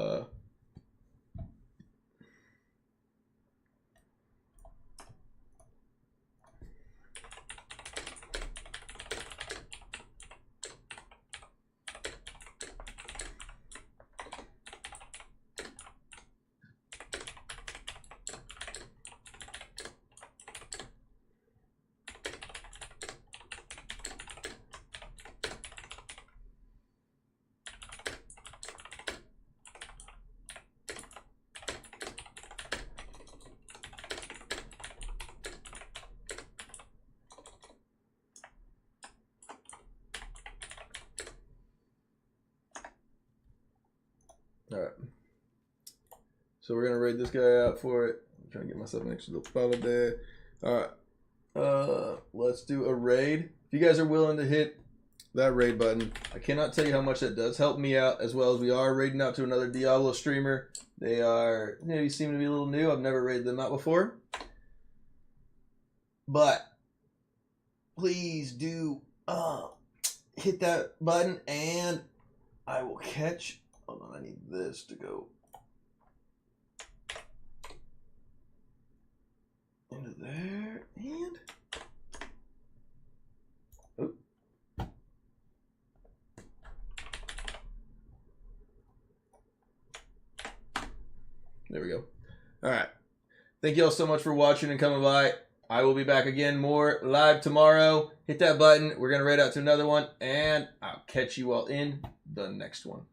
Alright. So we're gonna raid this guy out for it. I'm trying to get myself an extra little follow there. Alright. Let's do a raid. If you guys are willing to hit that raid button, I cannot tell you how much that does help me out, as well as we are raiding out to another Diablo streamer. They are, you seem to be a little new. I've never raided them out before. But please do hit that button, and I will catch. Hold on, I need this to go into there, and oh. There we go. All right. Thank you all so much for watching and coming by. I will be back again more live tomorrow. Hit that button. We're going to raid out to another one, and I'll catch you all in the next one.